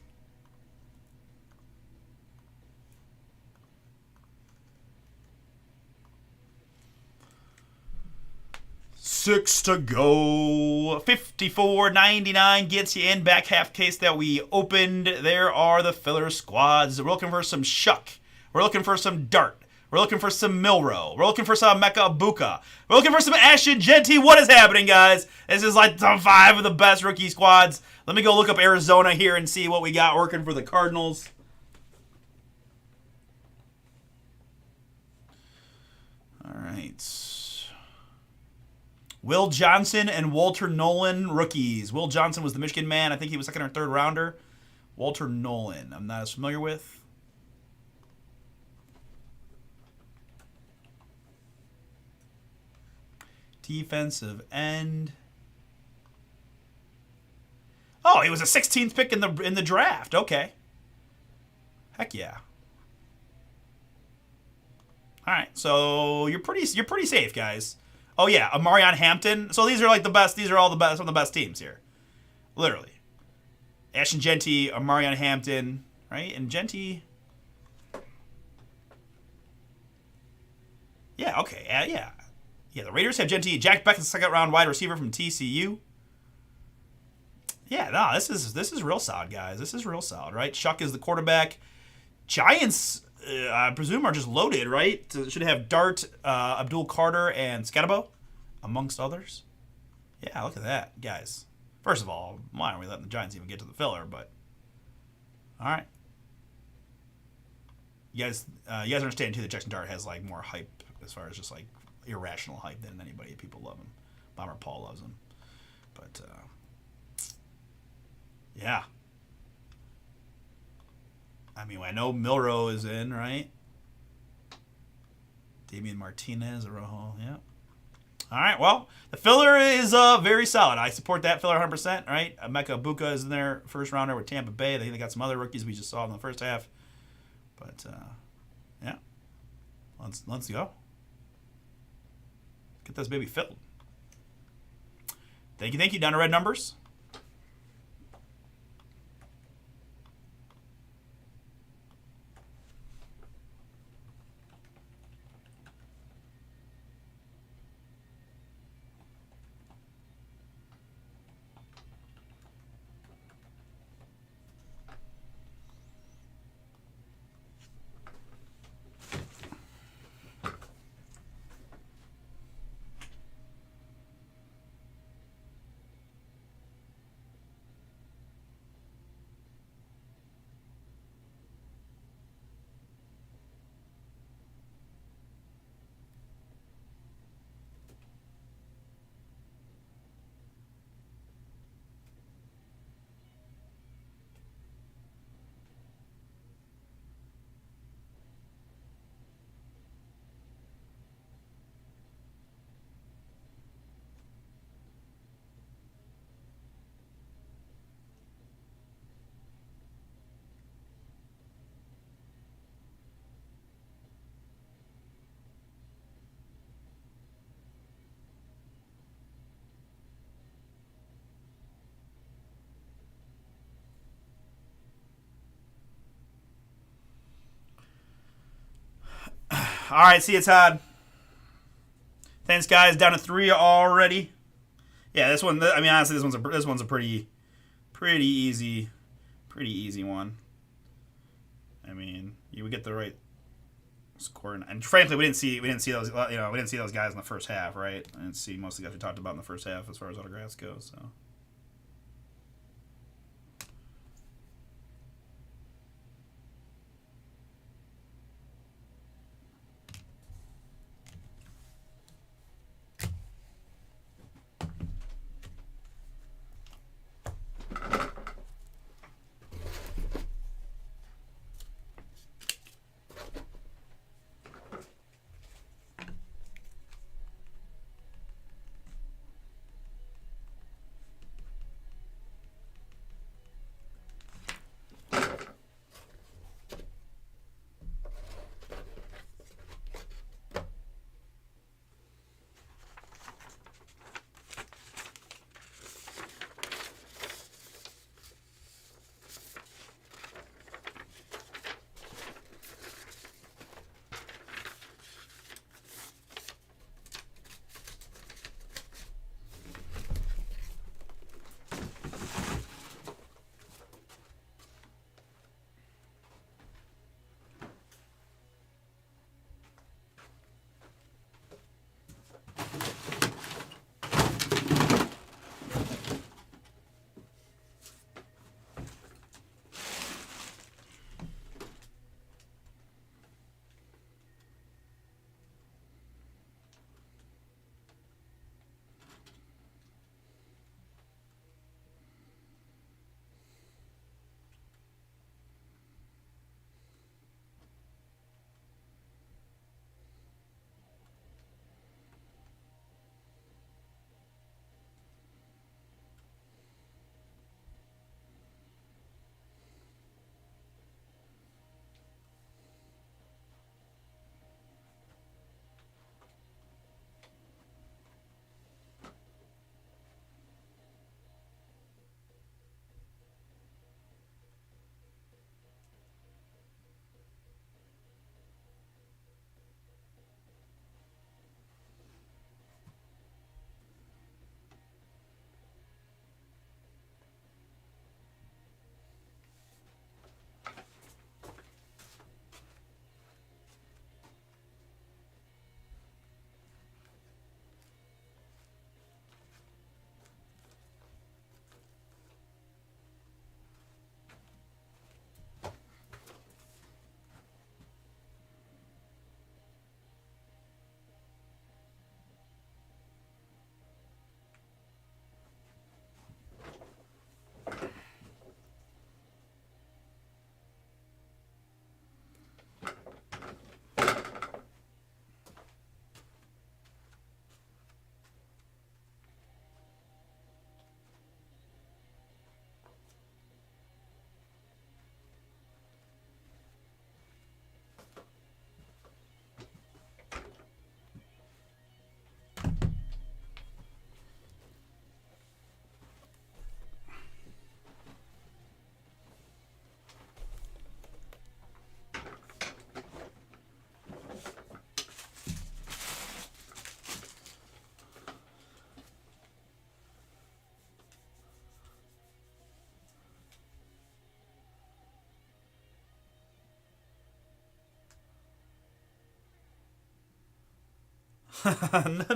Six to go. 54.99 gets you in. Back half case that we opened. There are the filler squads. We're looking for some Shuck. We're looking for some Dart. We're looking for some Milrow. We're looking for some Mecca Buka. We're looking for some Ashton Genty. What is happening, guys? This is like top 5 of the best rookie squads. Let me go look up Arizona here and see what we got working for the Cardinals. All right. Will Johnson and Walter Nolan, rookies. Will Johnson was the Michigan man. I think he was second or third rounder. Walter Nolan, I'm not as familiar with. Defensive end. Oh, he was a 16th pick in the draft. Okay. Heck yeah. All right, so you're pretty safe, guys. Oh yeah, Amarion Hampton. So these are like the best. These are all the best, some of the best teams here, literally. Ashton Genty, Amarion Hampton, right? And Genty. Yeah. Okay. Yeah. The Raiders have Genty. Jack Beck, the second round wide receiver from TCU. Yeah. No, this is real solid, guys. This is real solid, right? Shuck is the quarterback. Giants, I presume, are just loaded, right? So should have Dart, Abdul Carter, and Scatabo, amongst others. Yeah, look at that, guys. First of all, why aren't we letting the Giants even get to the filler? But all right, you guys understand too that Jackson Dart has like more hype as far as just like irrational hype than anybody. People love him. Bomber Paul loves him. But yeah. I mean, I know Milrow is in, right? Damian Martinez, Rojo, yeah. All right, well, the filler is very solid. I support that filler 100%, right? Mecca Buka is in there, first rounder with Tampa Bay. They got some other rookies we just saw in the first half. But, yeah. Let's go. Get this baby filled. Thank you. Down to red numbers. All right, see you, Todd. Thanks, guys. Down to 3 already. Yeah, this one. I mean, honestly, this one's a pretty easy one. I mean, you would get the right score, and frankly, we didn't see those. We didn't see those guys in the first half, right? I didn't see most of the guys we talked about in the first half as far as autographs go. So.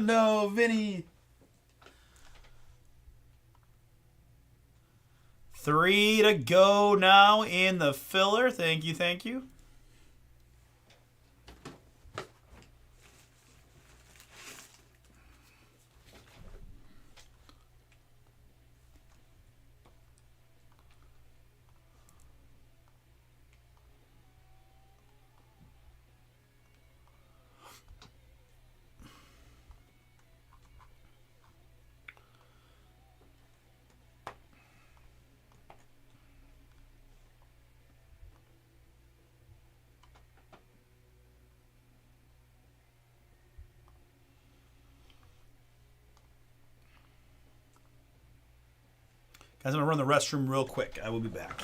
No, Vinny. 3 to go now in the filler. Thank you, thank you. Guys, I'm going to run the restroom real quick. I will be back.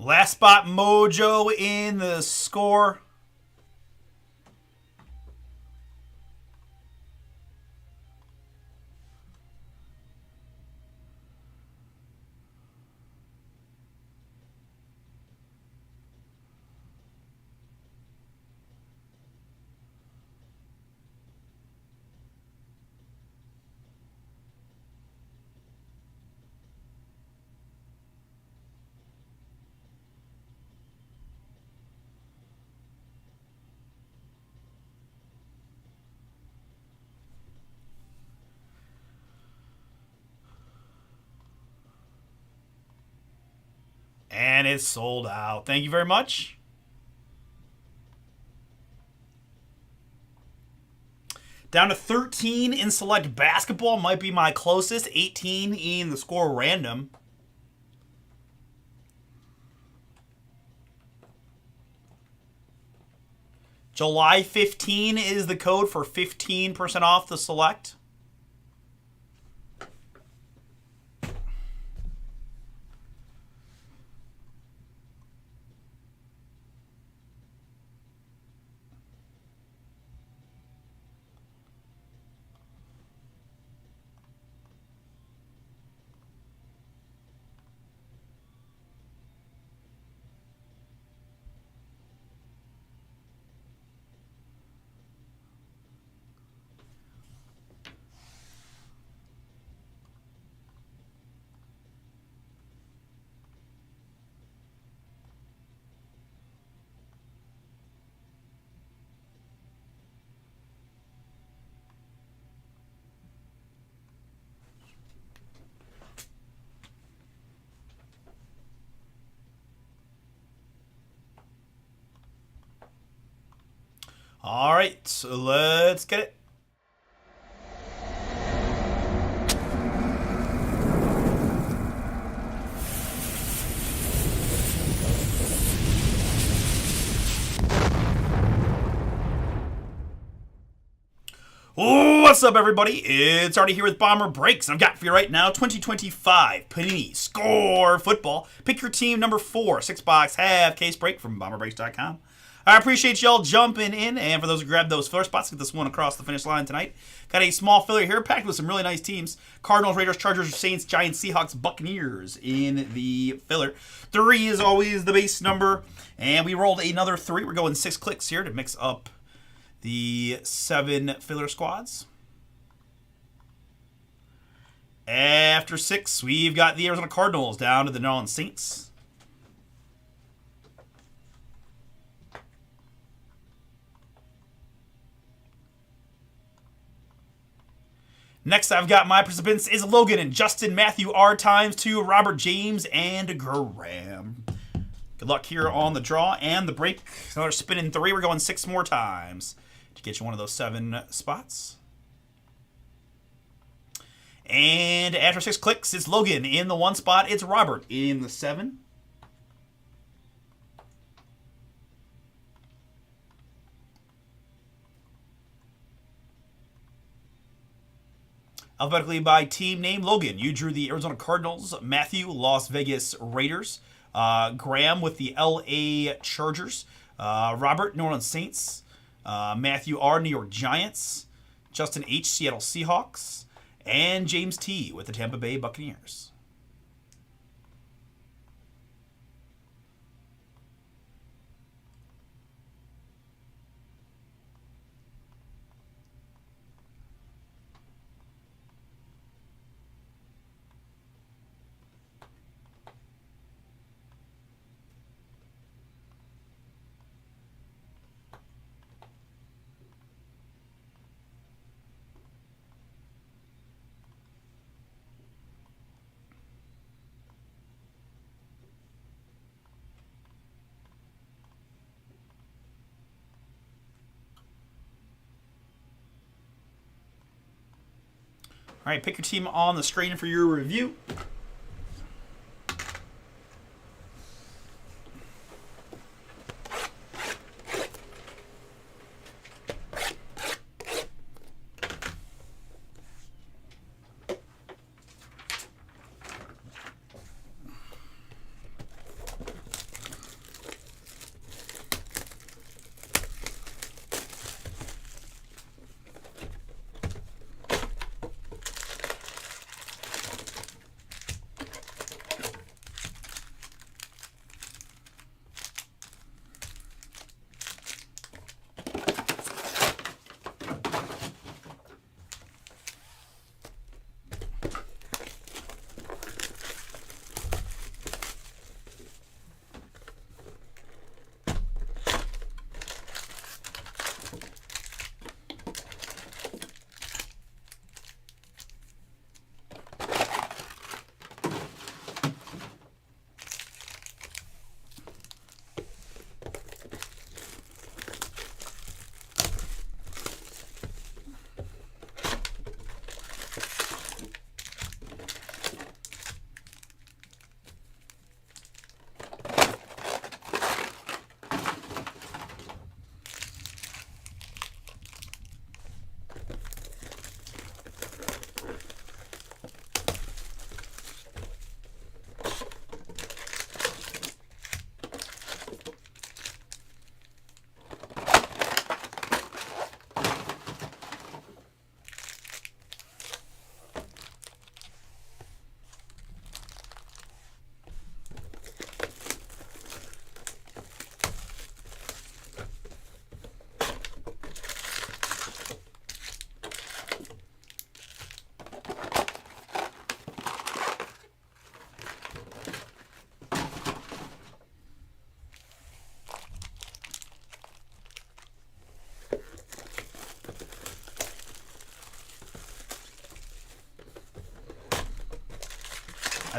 Last spot mojo in the score. And it's sold out. Thank you very much. Down to 13 in select basketball. Might be my closest. 18 in the score random. July 15 is the code for 15% off the select. All right, so let's get it. What's up, everybody? It's Artie here with BomberBreaks, and I've got for you right now 2025 Panini Score Football. Pick your team number 4, 6-box half case break from BomberBreaks.com. I appreciate y'all jumping in, and for those who grabbed those filler spots, get this one across the finish line tonight. Got a small filler here, packed with some really nice teams. Cardinals, Raiders, Chargers, Saints, Giants, Seahawks, Buccaneers in the filler. 3 is always the base number, and we rolled another 3. We're going 6 clicks here to mix up the 7 filler squads. After 6, we've got the Arizona Cardinals down to the New Orleans Saints. Next, I've got my participants is Logan and Justin, Matthew R times 2, Robert, James, and Graham. Good luck here on the draw and the break. Another spin in 3. We're going 6 more times to get you one of those 7 spots. And after 6 clicks, it's Logan in the 1 spot. It's Robert in the 7. Alphabetically by team name, Logan, you drew the Arizona Cardinals. Matthew, Las Vegas Raiders. Graham with the LA Chargers. Robert, New Orleans Saints. Matthew R, New York Giants. Justin H, Seattle Seahawks. And James T with the Tampa Bay Buccaneers. All right, pick your team on the screen for your review.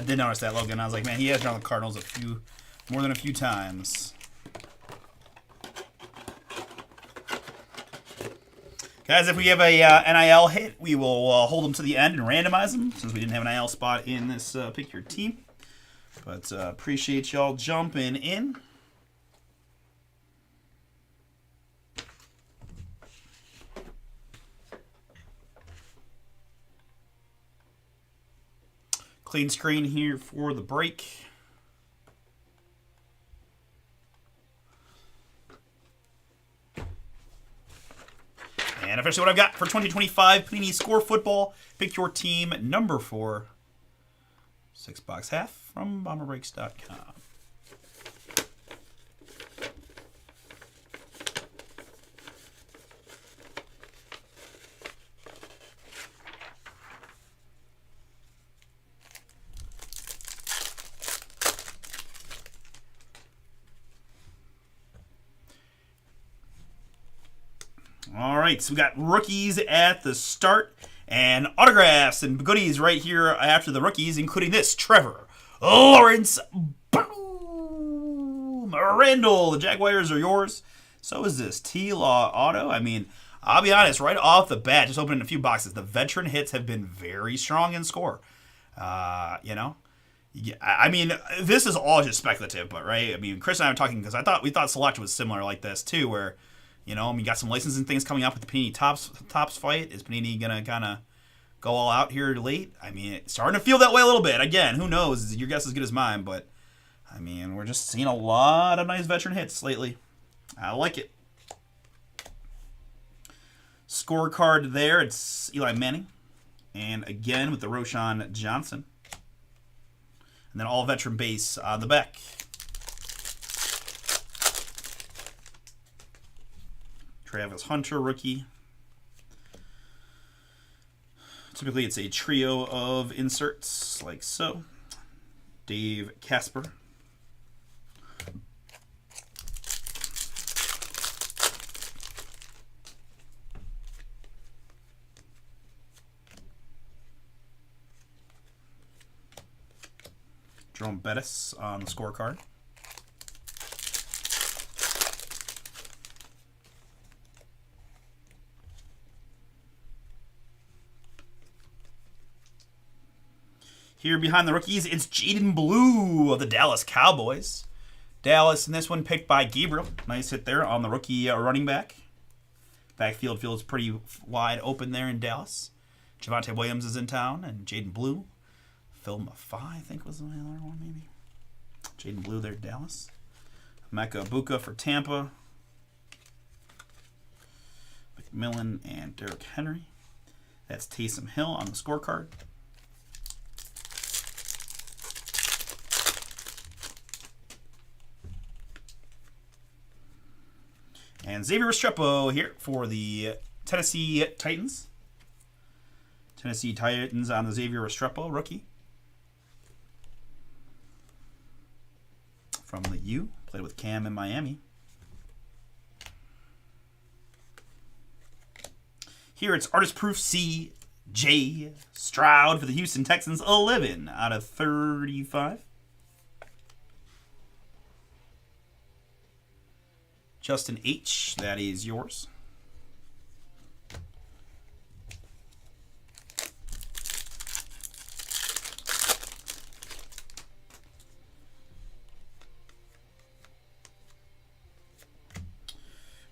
I did notice that, Logan. I was like, man, he has drawn the Cardinals more than a few times. Guys, if we have a NIL hit, we will hold them to the end and randomize them, since we didn't have an NIL spot in this Pick Your Team. But appreciate y'all jumping in. Clean screen here for the break. And officially what I've got for 2025 Panini Score Football, Pick Your Team, number 4. 6-box half from BomberBreaks.com. All right, so we got rookies at the start and autographs and goodies right here after the rookies, including this: Trevor Lawrence, boom, Randall. The Jaguars are yours. So is this T-Law auto. I mean, I'll be honest, right off the bat, just opening a few boxes, the veteran hits have been very strong in score. You know, I mean, this is all just speculative, but right. I mean, Chris and I were talking because we thought Select was similar like this too, where, you know, I mean, you got some licensing things coming up with the Panini Tops fight. Is Panini gonna kind of go all out here late? I mean, it's starting to feel that way a little bit. Again, who knows? Your guess is as good as mine, but I mean, we're just seeing a lot of nice veteran hits lately. I like it. Scorecard there, it's Eli Manning, and again with the Roshan Johnson, and then all veteran base on the back. Travis Hunter, rookie. Typically, it's a trio of inserts, like so. Dave Casper. Jerome Bettis on the scorecard. Here behind the rookies, it's Jaden Blue of the Dallas Cowboys. Dallas in this one picked by Gabriel. Nice hit there on the rookie running back. Backfield feels pretty wide open there in Dallas. Javonte Williams is in town, and Jaden Blue. Phil Maffei, I think, was the other one, maybe. Jaden Blue there, Dallas. Mecca Buka for Tampa. McMillan and Derrick Henry. That's Taysom Hill on the scorecard. And Xavier Restrepo here for the Tennessee Titans. Tennessee Titans on the Xavier Restrepo, rookie. From the U, played with Cam in Miami. Here it's Artist Proof C.J. Stroud for the Houston Texans, 11 out of 35. Justin H., that is yours.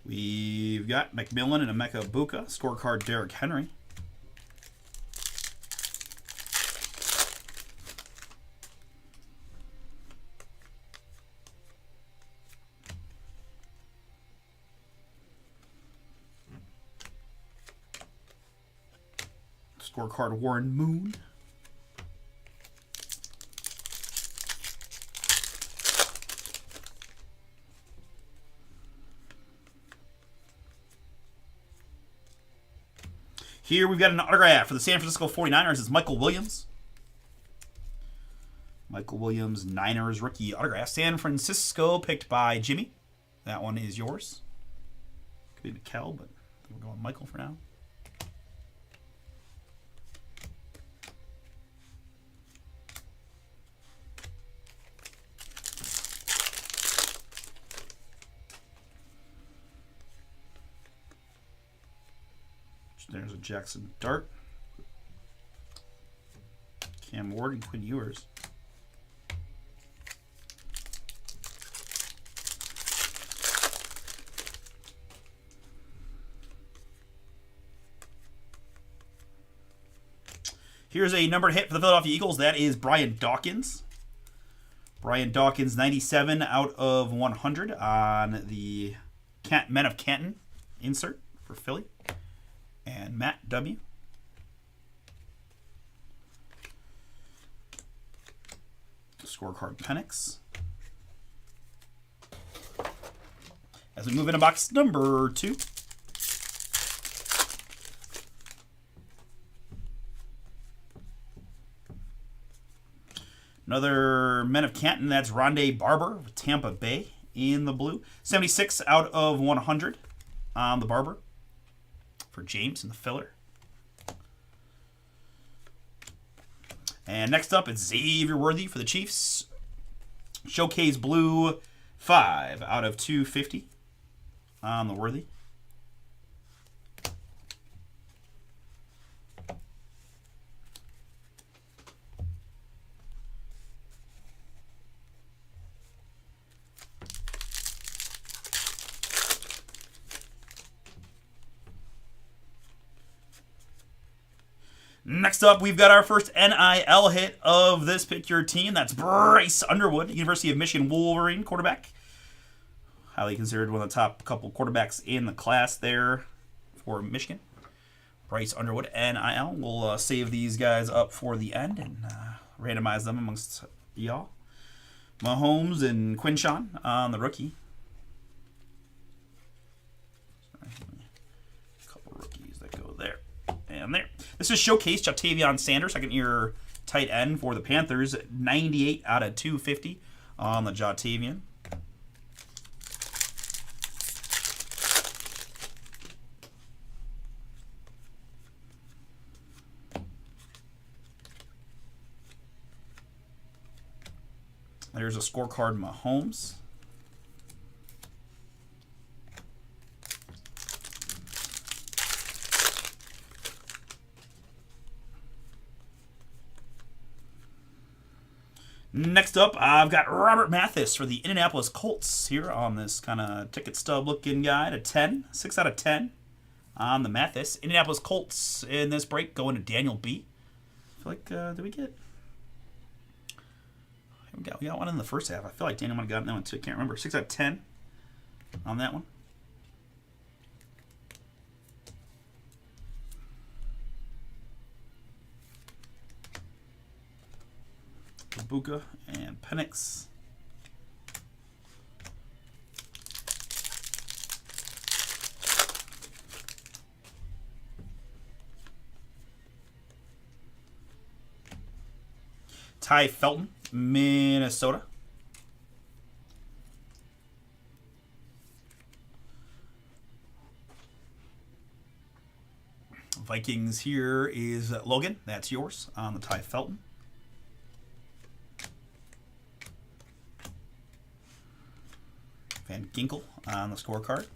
We've got McMillan and Emeka Buka. Scorecard, Derrick Henry. Scorecard, Warren Moon. Here we've got an autograph for the San Francisco 49ers. It's Michael Williams. Michael Williams, Niners rookie autograph. San Francisco picked by Jimmy. That one is yours. Could be Mikel, but we're going Michael for now. There's a Jackson Dart. Cam Ward and Quinn Ewers. Here's a numbered hit for the Philadelphia Eagles. That is Brian Dawkins. Brian Dawkins, 97 out of 100 on the Men of Canton insert for Philly. And Matt W. Scorecard Penix. As we move into box number 2. Another Men of Canton, that's Rondé Barber with Tampa Bay in the blue. 76 out of 100 on the Barber for James in the filler. And next up, it's Xavier Worthy for the Chiefs. Showcase blue, 5 out of 250 on the Worthy. Next up, we've got our first NIL hit of this Pick Your Team. That's Bryce Underwood, University of Michigan Wolverine quarterback. Highly considered one of the top couple quarterbacks in the class there for Michigan. Bryce Underwood, NIL. We'll save these guys up for the end and randomize them amongst y'all. Mahomes and Quinshawn on the rookie. A couple rookies that go there and there. This is Showcase Ja'Tavion Sanders, second-year tight end for the Panthers. 98 out of 250 on the Ja'Tavion. There's a scorecard Mahomes. Next up, I've got Robert Mathis for the Indianapolis Colts here on this kind of ticket stub looking guy to 10. 6 out of 10 on the Mathis. Indianapolis Colts in this break going to Daniel B. I feel like, did we get... We got one in the first half. I feel like Daniel might have gotten that one too. Can't remember. 6 out of 10 on that one. Buka and Penix. Ty Felton, Minnesota. Vikings here is Logan. That's yours on the Ty Felton. Van Ginkel on the scorecard.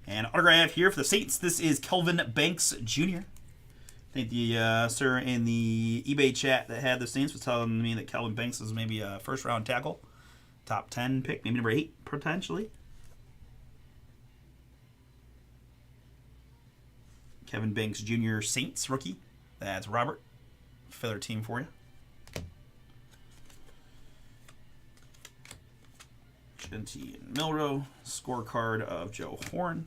And autograph here for the Saints. This is Kelvin Banks Jr. I think the sir in the eBay chat that had the Saints was telling me that Kelvin Banks is maybe a first-round tackle. Top 10 pick, maybe number 8, potentially. Kevin Banks Jr. Saints rookie. That's Robert. Feather team for you. Genty and Milrow. Scorecard of Joe Horn.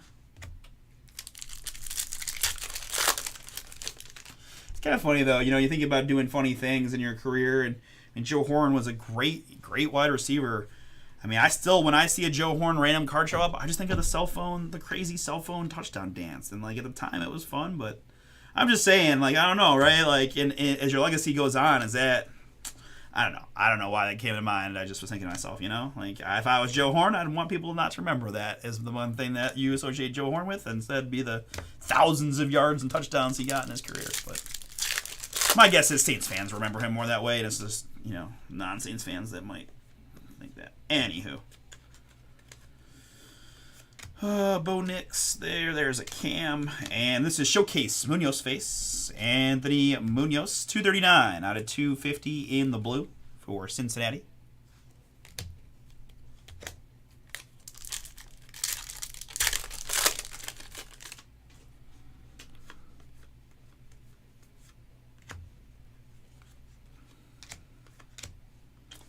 It's kind of funny though, you know, you think about doing funny things in your career, and Joe Horn was a great wide receiver. I mean, I still, when I see a Joe Horn random card show up, I just think of the crazy cell phone touchdown dance. And like at the time it was fun, but I'm just saying, like, I don't know, right? Like, as your legacy goes on, is that, I don't know. I don't know why that came to mind. I just was thinking to myself, you know, like, if I was Joe Horn, I'd want people not to remember that as the one thing that you associate Joe Horn with, and instead be the thousands of yards and touchdowns he got in his career. But my guess is Saints fans remember him more that way, and it's just, you know, non-Saints fans that might think that. Anywho. Bo Nix there. There's a Cam. And this is Showcase Munoz face. Anthony Munoz, 239 out of 250 in the blue for Cincinnati.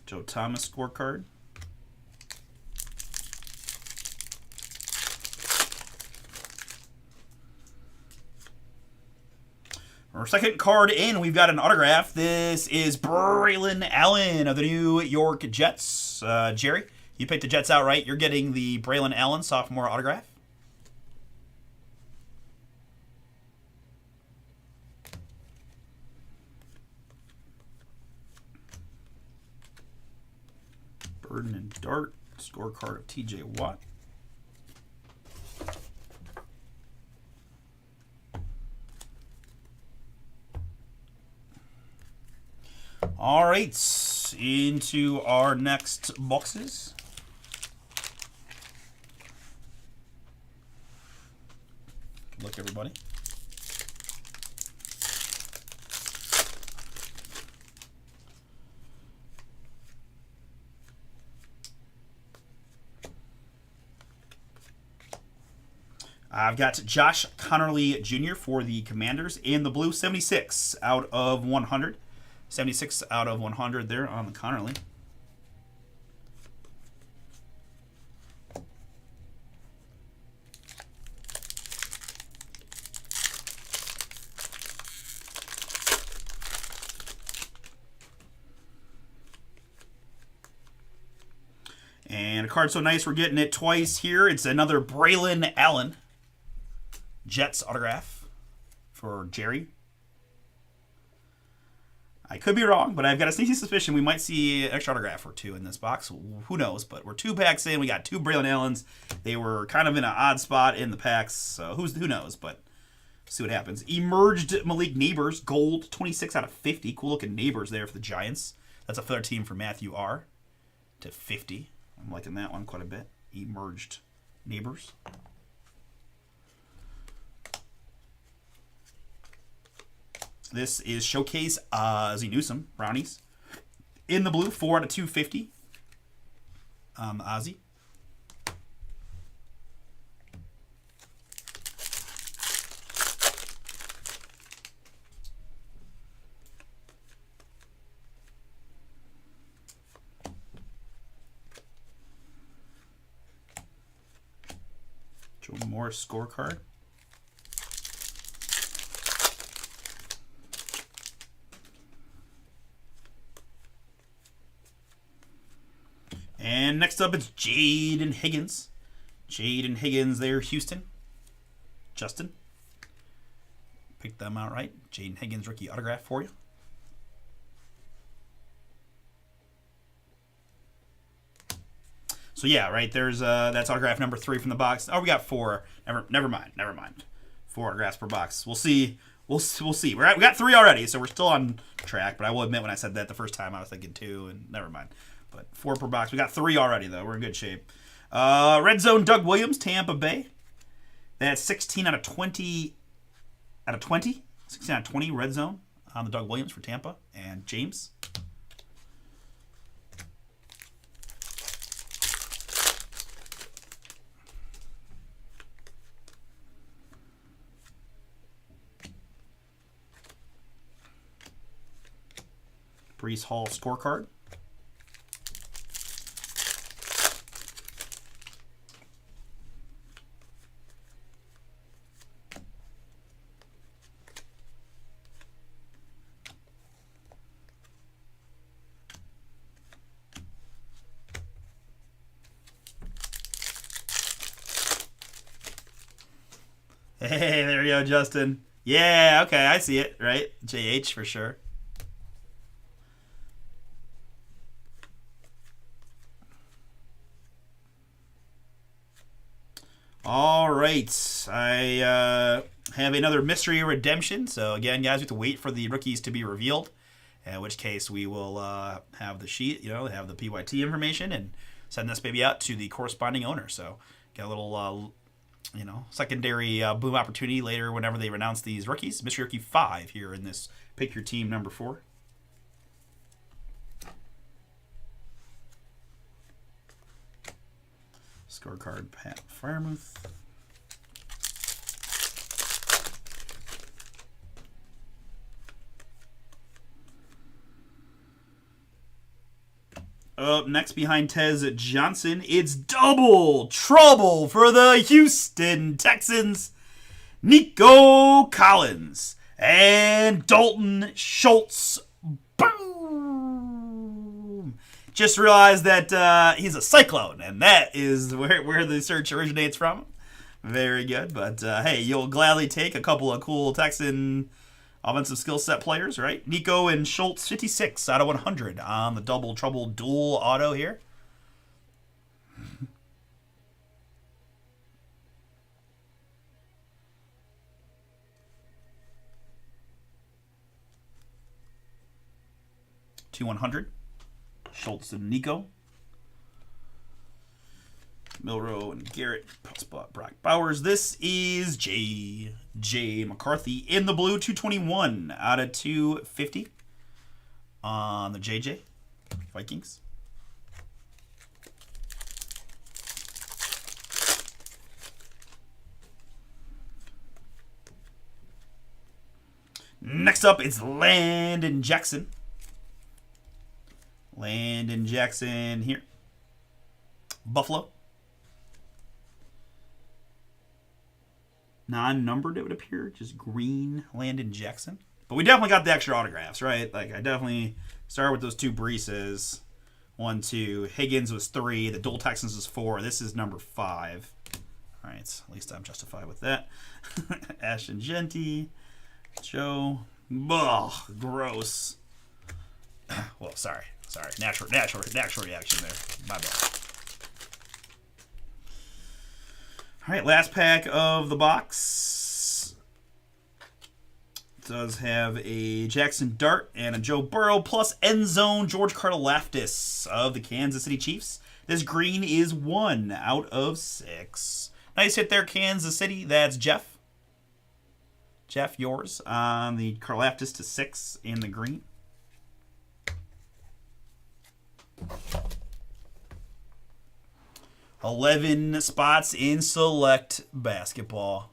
Joe Thomas scorecard. Our second card in, we've got an autograph. This is Braylon Allen of the New York Jets. Jerry, you picked the Jets outright. You're getting the Braylon Allen sophomore autograph. Burden and Dart, scorecard of TJ Watt. All right, into our next boxes. Good luck, everybody. I've got Josh Connerly Jr. for the Commanders in the blue, 76 out of 100. 76 out of 100 there on the Connerly. And a card so nice, we're getting it twice here. It's another Braylon Allen Jets autograph for Jerry. I could be wrong, but I've got a sneaky suspicion we might see an extra autograph or two in this box. Who knows? But we're 2 packs in. We got 2 Braylon Allens. They were kind of in an odd spot in the packs, so who knows? But see what happens. Emerged Malik Neighbors, gold, 26 out of 50. Cool looking Neighbors there for the Giants. That's a third team for Matthew R. to 50. I'm liking that one quite a bit. Emerged Neighbors. This is Showcase Ozzie Newsome, Brownies. In the blue, 4 out of 250. Ozzie. Joe Morris scorecard. And next up, it's Jaden Higgins. Jaden Higgins there, Houston. Justin. Picked them out right. Jaden Higgins rookie autograph for you. So yeah, right there's that's autograph number 3 from the box. Oh, we got 4. Never mind. 4 autographs per box. We'll see. We'll see. We got 3 already, so we're still on track. But I will admit, when I said that the first time, I was thinking 2, and never mind. But 4 per box. We got 3 already, though. We're in good shape. Red Zone Doug Williams, Tampa Bay. That's 16 out of 20. 16 out of 20 Red Zone on the Doug Williams for Tampa. And James. Breece Hall scorecard. Hey, there you go, Justin. Yeah, okay, I see it, right? JH for sure. All right, I have another mystery redemption. So again, guys, we have to wait for the rookies to be revealed. In which case, we will have the sheet, have the PYT information, and send this baby out to the corresponding owner. So Got a little, secondary boom opportunity later whenever they announce these rookies. Mystery Rookie 5 here in this Pick Your Team number 4. Scorecard, Pat Freiermuth. Up next behind Tez Johnson, it's double trouble for the Houston Texans. Nico Collins and Dalton Schultz. Boom! Just realized that he's a Cyclone, and that is where the search originates from. Very good, but hey, you'll gladly take a couple of cool Texan offensive skill set players, right? Nico and Schultz, 56 out of 100 on the double trouble dual auto here. To 100, Schultz and Nico. Milrow and Garrett, spot Brock Bowers. This is J. McCarthy in the blue, 221 out of 250 on the JJ Vikings. Next up, it's Landon Jackson. Landon Jackson here. Buffalo. Non-numbered, it would appear. Just green Landon Jackson. But we definitely got the extra autographs, right? Like, I definitely started with those two Breeses. 1, 2. Higgins was 3. The Dual Texans was 4. This is number 5. All right, at least I'm justified with that. Ashton Genty. Joe. Ugh, gross. Well, sorry. Natural reaction there. My bad. All right, last pack of the box. It does have a Jackson Dart and a Joe Burrow plus end zone George Karlaftis of the Kansas City Chiefs. This green is 1 out of 6. Nice hit there, Kansas City. That's Jeff. Jeff, yours on the Karlaftis to 6 in the green. $11 spots in select basketball.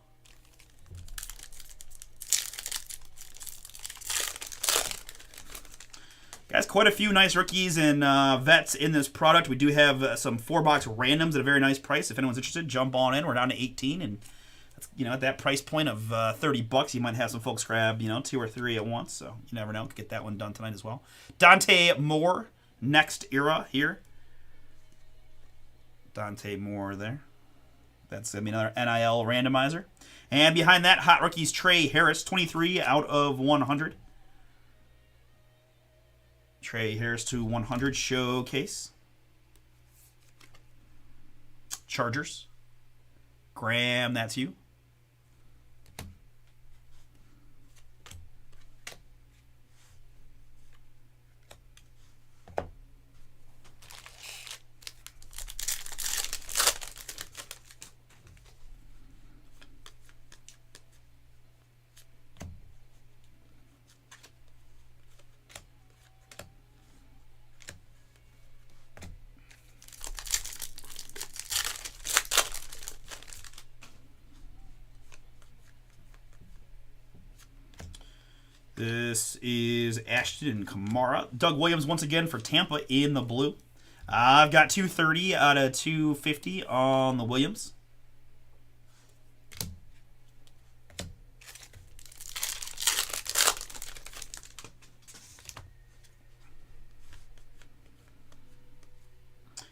Guys, quite a few nice rookies and vets in this product. We do have some 4-box randoms at a very nice price. If anyone's interested, jump on in. We're down to 18, and that's, at that price point of $30, you might have some folks grab 2 or 3 at once. So you never know. Could get that one done tonight as well. Dante Moore, next era here. Dante Moore there. That's going to be another NIL randomizer. And behind that, Hot Rookies Trey Harris, 23 out of 100. Trey Harris to 100 showcase. Chargers. Graham, that's you. This is Ashton Kamara. Doug Williams once again for Tampa in the blue. I've got 230 out of 250 on the Williams.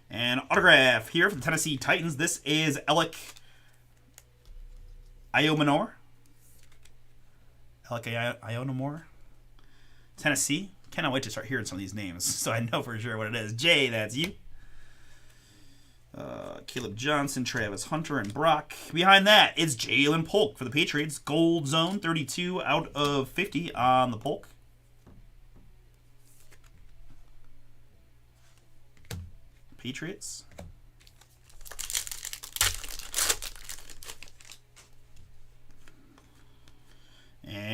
And autograph here for the Tennessee Titans. This is Alec Ionomor. Ionomor. Tennessee. Cannot wait to start hearing some of these names so I know for sure what it is. Jay, that's you. Caleb Johnson, Travis Hunter, and Brock. Behind that, it's Jalen Polk for the Patriots. Gold Zone, 32 out of 50 on the Polk. Patriots.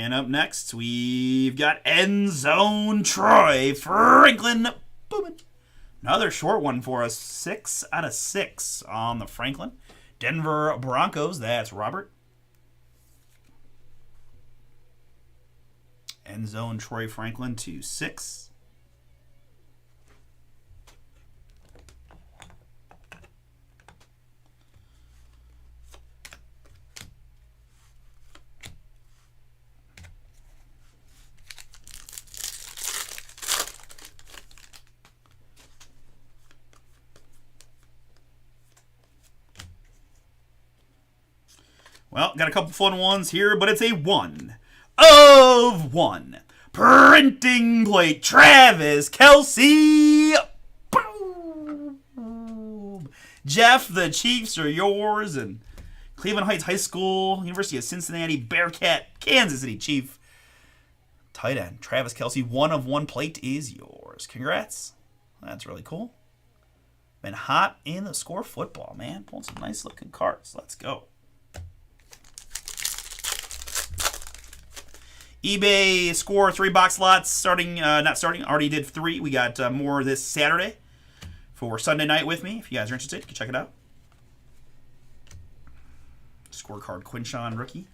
And up next, we've got End Zone Troy Franklin Boomin. Another short one for us. 6 out of 6 on the Franklin. Denver Broncos, that's Robert. End Zone Troy Franklin to 6. Well, got a couple fun ones here, but it's a 1 of 1. Printing plate, Travis Kelce. Boom. Jeff, the Chiefs are yours. And Cleveland Heights High School, University of Cincinnati, Bearcat, Kansas City Chief. Tight end, Travis Kelce, 1 of 1 plate is yours. Congrats. That's really cool. Been hot in the score football, man. Pulling some nice looking cards. Let's go. eBay score 3-box lots already did 3. We got more this Saturday for Sunday night with me. If you guys are interested, you can check it out. Scorecard Quinshawn rookie.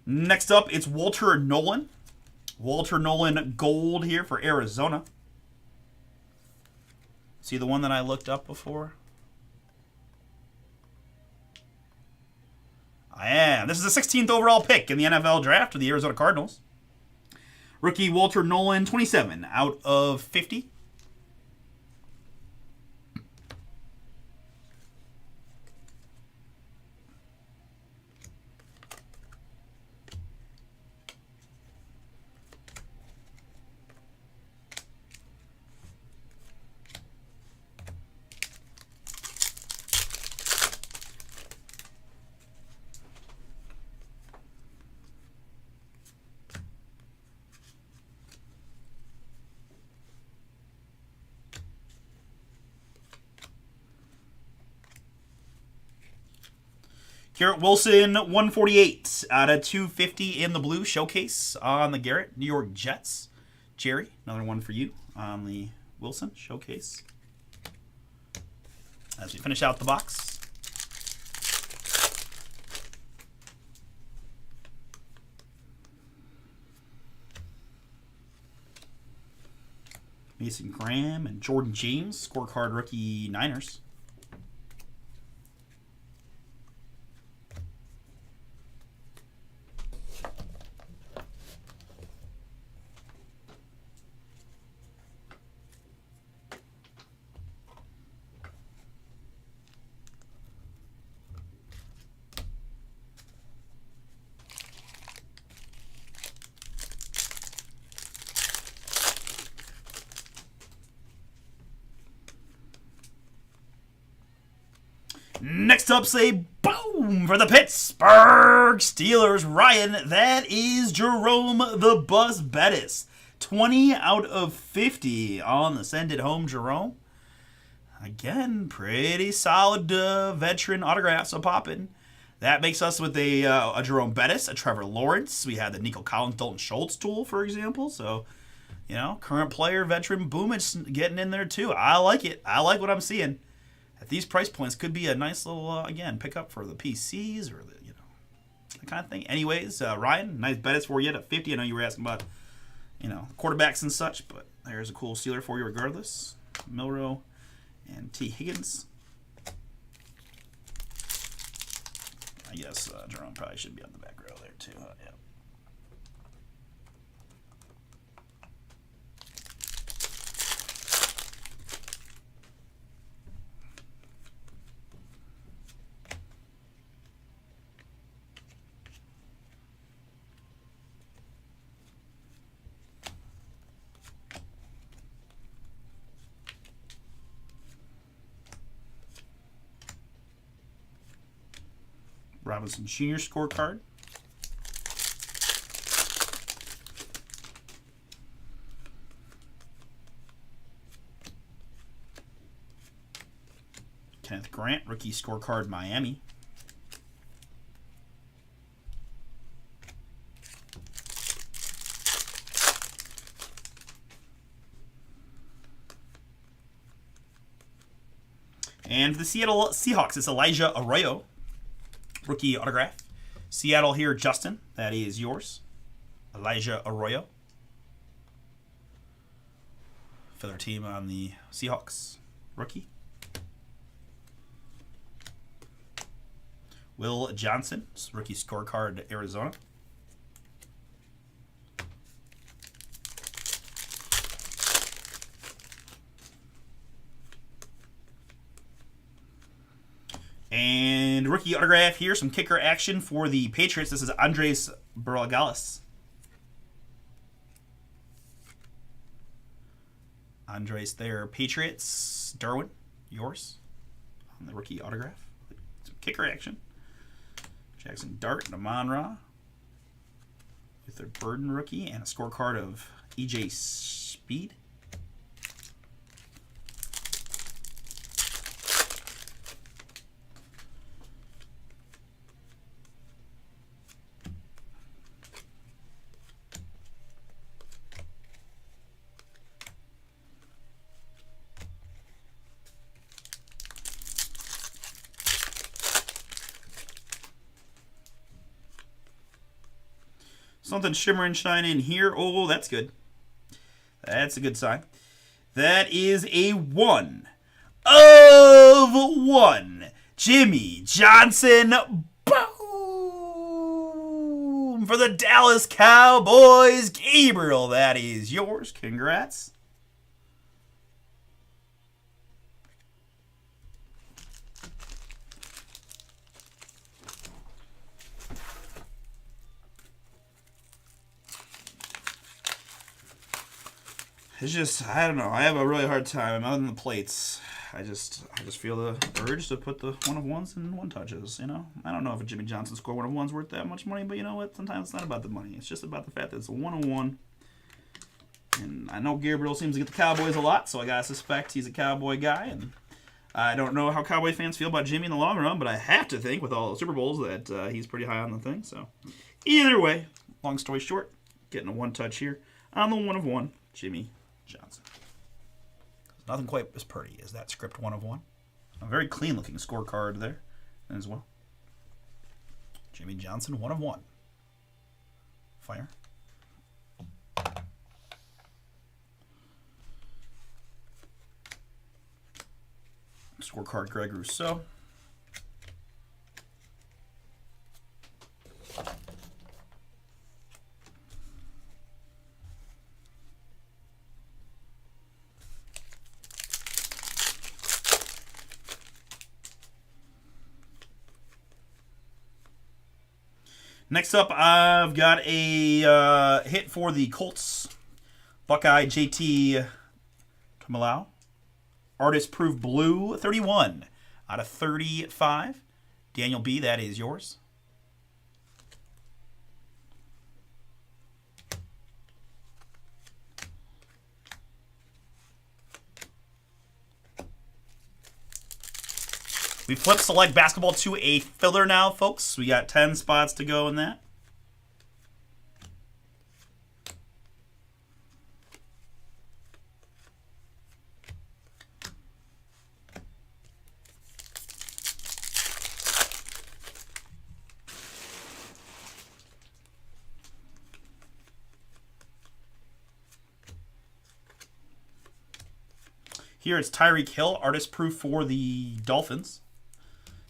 Next up, it's Walter Nolan. Walter Nolan gold here for Arizona. See the one that I looked up before? I am. This is the 16th overall pick in the NFL draft of the Arizona Cardinals. Rookie Walter Nolan, 27 out of 50. Garrett Wilson, 148 out of 250 in the blue showcase on the Garrett. New York Jets. Jerry, another one for you on the Wilson showcase. As we finish out the box. Mason Graham and Jordan James, scorecard rookie Niners. Next up, say boom for the Pittsburgh Steelers. Ryan, that is Jerome the Buzz Bettis. 20 out of 50 on the Send It Home, Jerome. Again, pretty solid veteran autographs a poppin'. That makes us with a Jerome Bettis, a Trevor Lawrence. We had the Nico Collins, Dalton Schultz tool, for example. So, you know, current player, veteran, boom, it's getting in there too. I like it. I like what I'm seeing. At these price points, could be a nice little, again, pickup for the PCs or the, that kind of thing. Anyways, Ryan, nice Bettis for you at 50. I know you were asking about, quarterbacks and such, but there's a cool Steeler for you regardless. Milroe and T. Higgins. I guess Jerome probably should be on the back row there too. Yeah. Robinson Jr. scorecard. Kenneth Grant, rookie scorecard, Miami. And the Seattle Seahawks, it's Elijah Arroyo, rookie autograph. Seattle here, Justin, that is yours. Elijah Arroyo. Filler team on the Seahawks, rookie. Will Johnson, rookie scorecard, Arizona. And rookie autograph here, some kicker action for the Patriots. This is Andres Barragales. Andres there, Patriots. Darwin, yours on the rookie autograph. Some kicker action. Jackson Dart and Amon-Ra with their Burden rookie and a scorecard of EJ Speed. Something shimmer and shine in here. Oh, that's good. That's a good sign. That is a 1 of 1. Jimmy Johnson. Boom! For the Dallas Cowboys. Gabriel, that is yours. Congrats. It's just, I don't know. I have a really hard time. I'm out on the plates. I just feel the urge to put the 1 of 1s in 1 touches, you know? I don't know if a Jimmy Johnson score 1 of 1's worth that much money, but you know what? Sometimes it's not about the money. It's just about the fact that it's a 1 of 1. And I know Gabriel seems to get the Cowboys a lot, so I gotta suspect he's a Cowboy guy. And I don't know how Cowboy fans feel about Jimmy in the long run, but I have to think with all the Super Bowls that he's pretty high on the thing. So either way, long story short, getting a 1 touch here on the 1 of 1, Jimmy Johnson. Nothing quite as pretty as that script 1 of 1. A very clean looking scorecard there as well. Jimmy Johnson, 1 of 1. Fire. Scorecard Greg Rousseau. Next up, I've got a hit for the Colts. Buckeye JT Kamalau. Artist Proof Blue, 31 out of 35. Daniel B., that is yours. We flip select basketball to a filler now, folks. We got 10 spots to go in that. Here it's Tyreek Hill, artist proof for the Dolphins.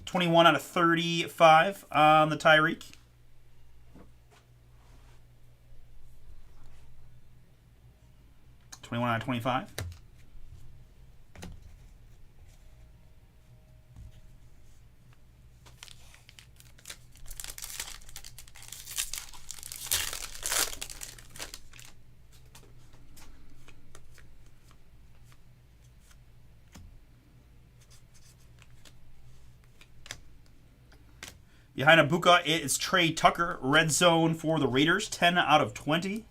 21 out of 35 on the Tyreek. $21 out of 25. Behind Abuka, it's Trey Tucker. Red zone for the Raiders. 10 out of 20.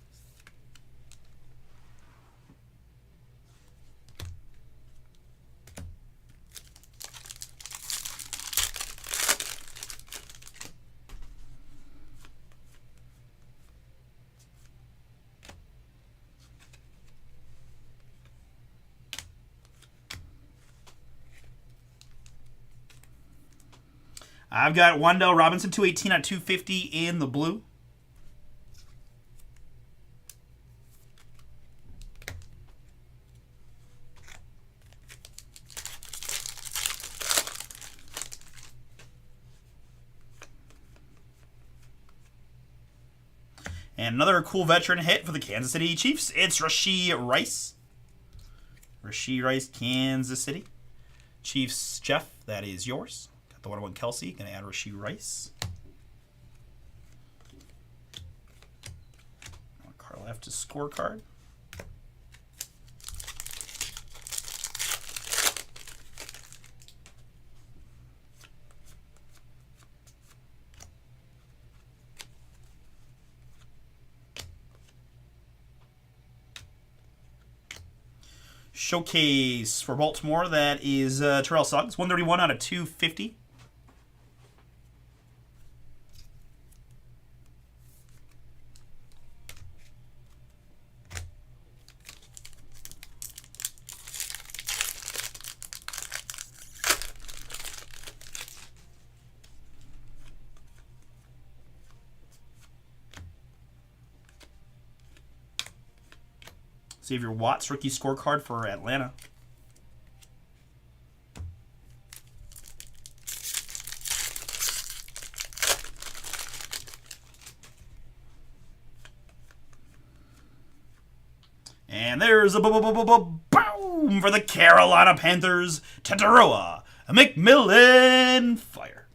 I've got Wan'Dale Robinson, 218 out of 250 in the blue. And another cool veteran hit for the Kansas City Chiefs. It's Rashee Rice. Rashee Rice, Kansas City. Chiefs, Jeff, that is yours. Got the 101 Kelsey. Going to add Rashee Rice. Carl left his scorecard. Showcase for Baltimore, that is Terrell Suggs, 131 out of 250. Xavier Watts, rookie scorecard for Atlanta. And there's a boom for the Carolina Panthers. Tataroa McMillan Fire.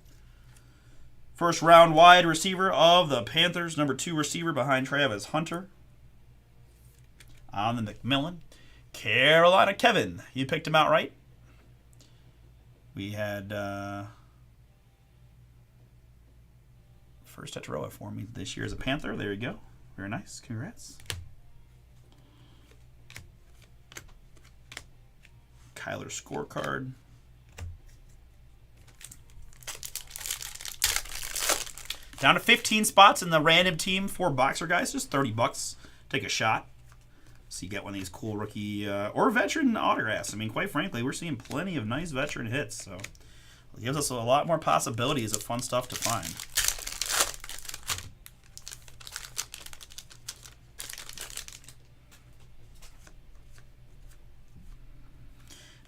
First round wide receiver of the Panthers. Number 2 receiver behind Travis Hunter. On the McMillan. Carolina Kevin. You picked him out right. We had first Tataroa for me this year as a Panther. There you go. Very nice. Congrats. Kyler scorecard. Down to 15 spots in the random team for Boxer guys. Just $30. Take a shot. So you get one of these cool rookie or veteran autographs. I mean, quite frankly, we're seeing plenty of nice veteran hits. So it gives us a lot more possibilities of fun stuff to find.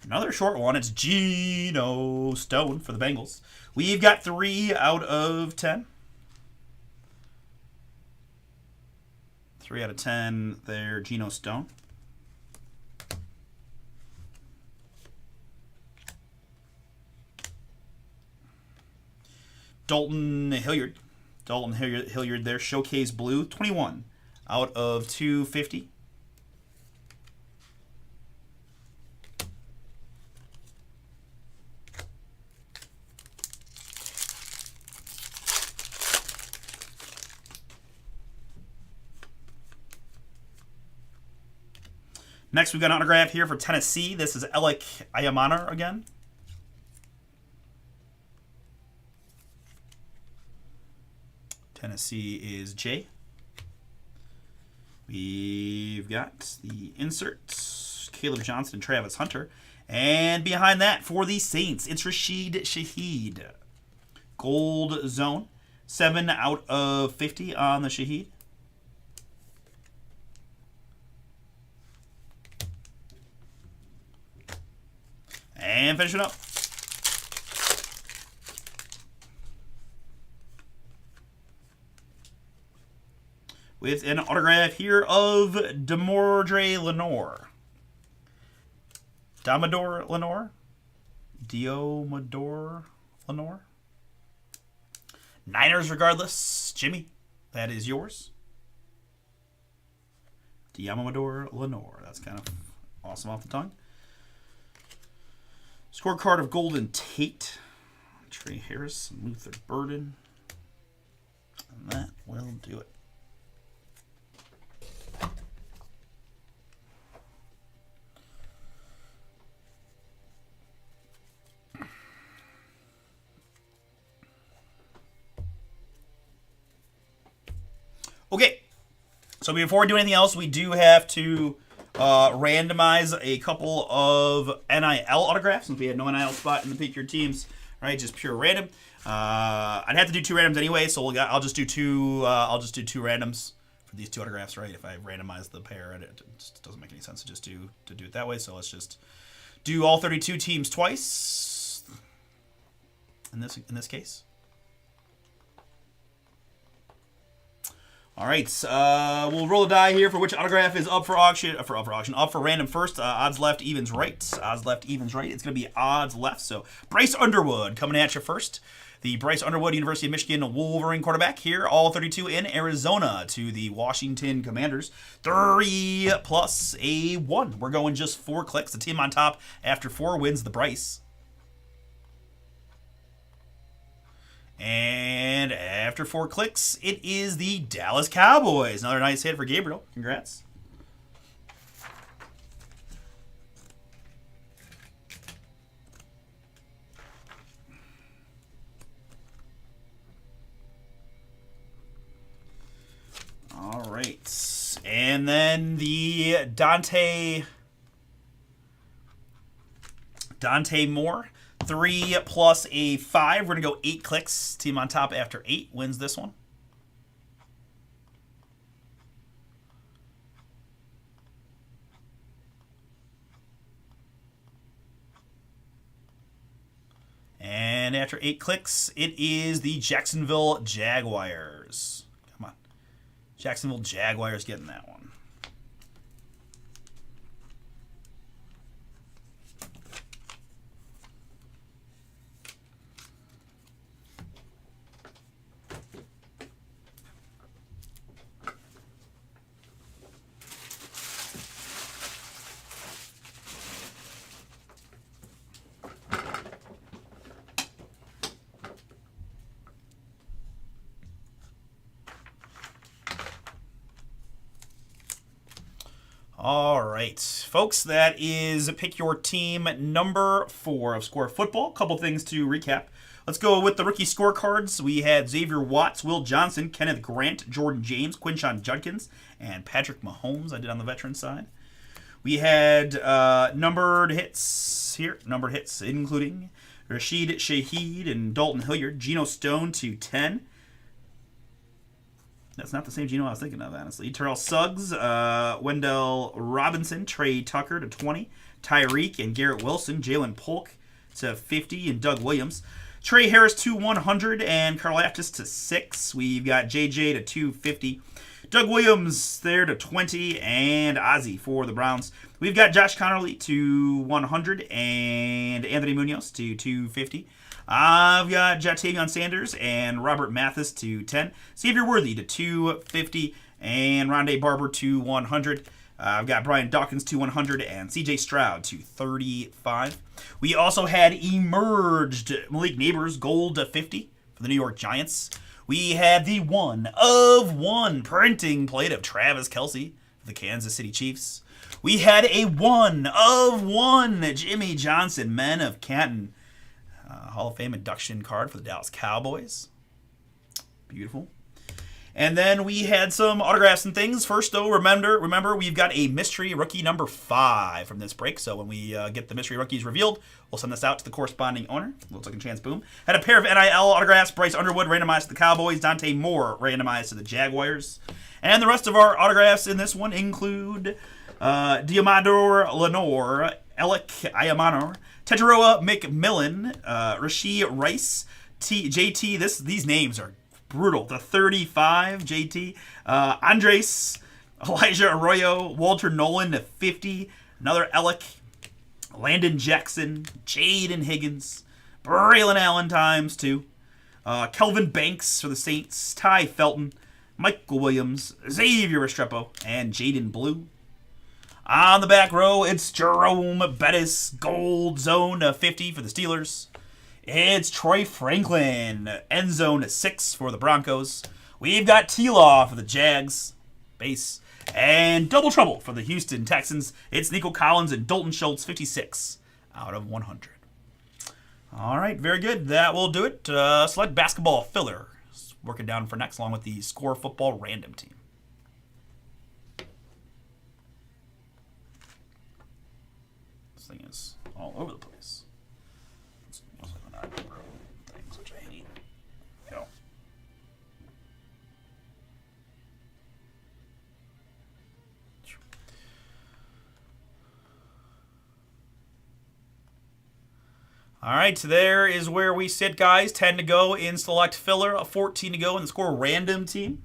Another short one. It's Geno Stone for the Bengals. We've got 3 out of 10. 3 out of 10 there, Geno Stone. Dalton Hilliard. Dalton Hilliard there, Showcase Blue, 21 out of 250. Next, we've got an autograph here for Tennessee. This is Alec Ayamana again. Tennessee is Jay. We've got the inserts, Caleb Johnson and Travis Hunter. And behind that, for the Saints, it's Rashid Shaheed. Gold zone. 7 out of 50 on the Shaheed. And finish it up. With an autograph here of Demordre Lenore. Diomedor Lenore. Niners regardless. Jimmy, that is yours. Diomedor Lenore. That's kind of awesome off the tongue. Scorecard of Golden Tate. Trey Harris and Luther Burden. And that will do it. Okay, so before we do anything else, we do have to randomize a couple of NIL autographs since we had no NIL spot in the Pick Your Teams right? Just pure random. I'd have to do 2 randoms anyway, so I'll just do 2. I'll just do 2 randoms for these 2 autographs, right? If I randomize the pair, it just doesn't make any sense to do it that way. So let's just do all 32 teams twice. In this case. All right, we'll roll a die here for which autograph is up for auction. Up for random first. Odds left, evens right. Odds left, evens right. It's going to be odds left. So Bryce Underwood coming at you first. The Bryce Underwood, University of Michigan Wolverine quarterback here. All 32 in Arizona to the Washington Commanders. 3 plus a 1. We're going just 4 clicks. The team on top after 4 wins the Bryce. And after 4 clicks, it is the Dallas Cowboys. Another nice hit for Gabriel. Congrats. All right. And then the Dante Moore. 3 plus a 5. We're going to go 8 clicks. Team on top after 8 wins this one. And after 8 clicks, it is the Jacksonville Jaguars. Come on. Jacksonville Jaguars getting that one. All right, folks, that is Pick Your Team number 4 of Score Football. Couple things to recap. Let's go with the rookie scorecards. We had Xavier Watts, Will Johnson, Kenneth Grant, Jordan James, Quinshon Judkins, and Patrick Mahomes. I did on the veteran side. We had numbered hits here. Numbered hits including Rashid Shaheed and Dalton Hilliard. Geno Stone to 10. That's not the same Geno I was thinking of, honestly. Terrell Suggs, Wendell Robinson, Trey Tucker to 20. Tyreek and Garrett Wilson. Jalen Polk to 50. And Doug Williams. Trey Harris to 100. And Karlaftis to 6. We've got JJ to 250. Doug Williams there to 20. And Ozzie for the Browns. We've got Josh Connerly to 100. And Anthony Munoz to 250. I've got Jatavion Sanders and Robert Mathis to 10. Xavier Worthy to 250. And Rondé Barber to 100. I've got Brian Dawkins to 100 and CJ Stroud to 35. We also had emerged Malik Neighbors gold to 50 for the New York Giants. We had the 1 of 1 printing plate of Travis Kelce for the Kansas City Chiefs. We had a 1 of 1 Jimmy Johnson, Men of Canton Hall of Fame induction card for the Dallas Cowboys. Beautiful. And then we had some autographs and things. First, though, remember we've got a mystery rookie number 5 from this break. So when we get the mystery rookies revealed, we'll send this out to the corresponding owner. Little second chance, boom. Had a pair of NIL autographs. Bryce Underwood randomized to the Cowboys. Dante Moore randomized to the Jaguars. And the rest of our autographs in this one include Diamador Lenore, Alec Ayamanor, Teteroa McMillan, Rashee Rice, JT. These names are brutal. The 35, JT. Andres, Elijah Arroyo, Walter Nolan to 50. Another Alec, Landon Jackson, Jaden Higgins, Braylon Allen times 2. Kelvin Banks for the Saints, Ty Felton, Michael Williams, Xavier Restrepo, and Jaden Blue. On the back row, it's Jerome Bettis, gold zone to 50 for the Steelers. It's Troy Franklin, end zone to 6 for the Broncos. We've got T-Law for the Jags, base. And double trouble for the Houston Texans. It's Nico Collins and Dalton Schultz, 56 out of 100. All right, very good. That will do it. Select basketball filler. Working down for next, along with the Score Football random team. This thing is all over the place. All right, so there is where we sit, guys. 10 to go in select filler, 14 to go in the score random team.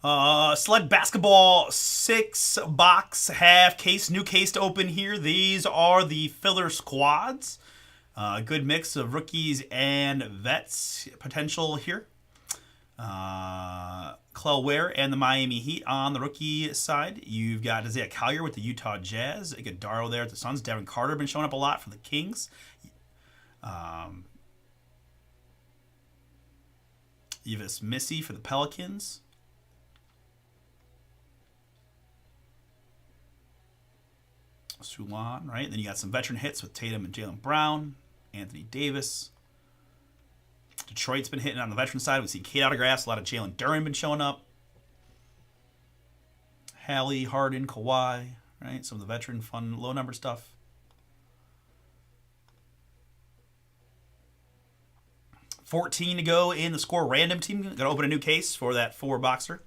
Sled basketball 6-box half case, new case to open here. These are the filler squads. Good mix of rookies and vets potential here. Clell Ware and the Miami Heat on the rookie side. You've got Isaiah Collier with the Utah Jazz. Iguodaro there at the Suns. Devin Carter been showing up a lot for the Kings. Yves Missy for the Pelicans. Sulan, right? Then you got some veteran hits with Tatum and Jaylen Brown, Anthony Davis. Detroit's been hitting on the veteran side. We've seen Kate autographs. A lot of Jalen Duren been showing up. Hallie, Harden, Kawhi, right? Some of the veteran fun low number stuff. $14 to go in the score random team. Going to open a new case for that 4-boxer.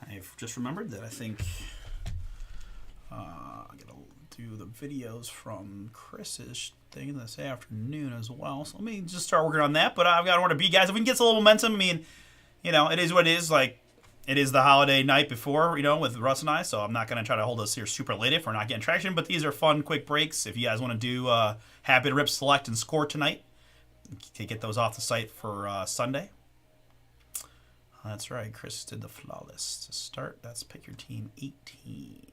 I've just remembered that I think I'm going to do the videos from Chris's thing this afternoon as well. So let me just start working on that. But I've got to be, guys. If we can get a little momentum, I mean, you know, it is what it is. Like, it is the holiday night before, you know, with Russ and I. So I'm not going to try to hold us here super late if we're not getting traction. But these are fun, quick breaks. If you guys want to do Happy to Rip, Select, and Score tonight, you can get those off the site for Sunday. That's right. Chris did the flawless to start. That's pick your team 18.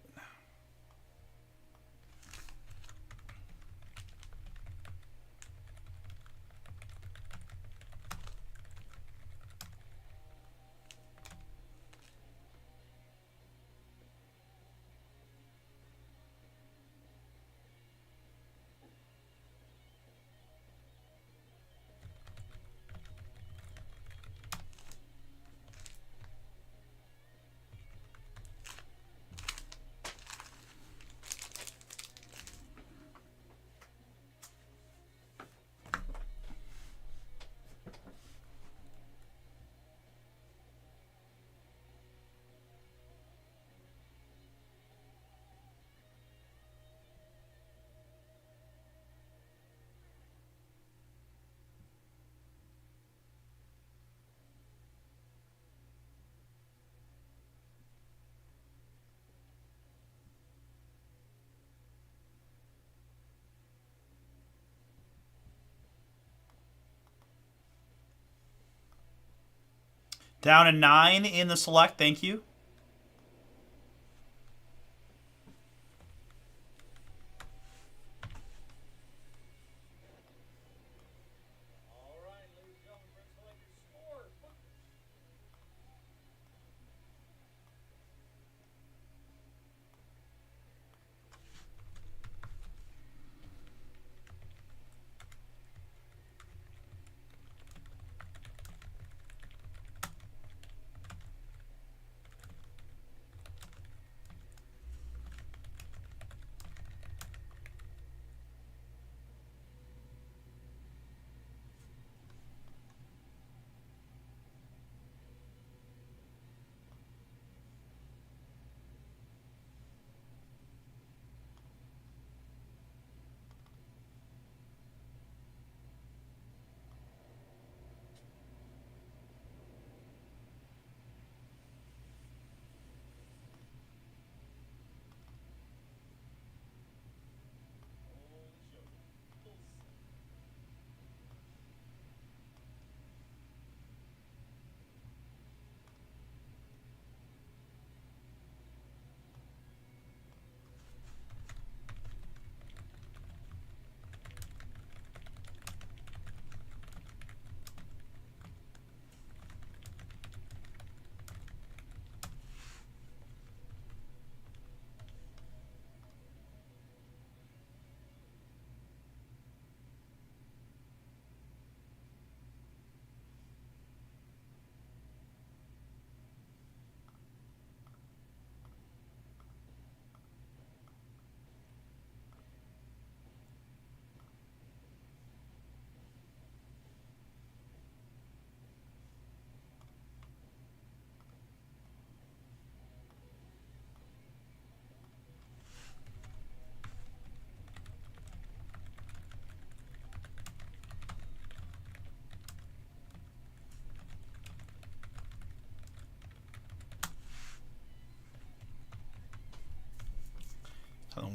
Down to 9 in the select. Thank you.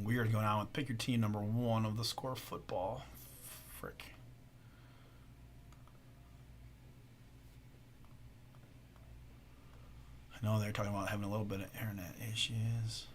weird going on with pick your team number 1 of the Score Football. Frick. I know they're talking about having a little bit of internet issues.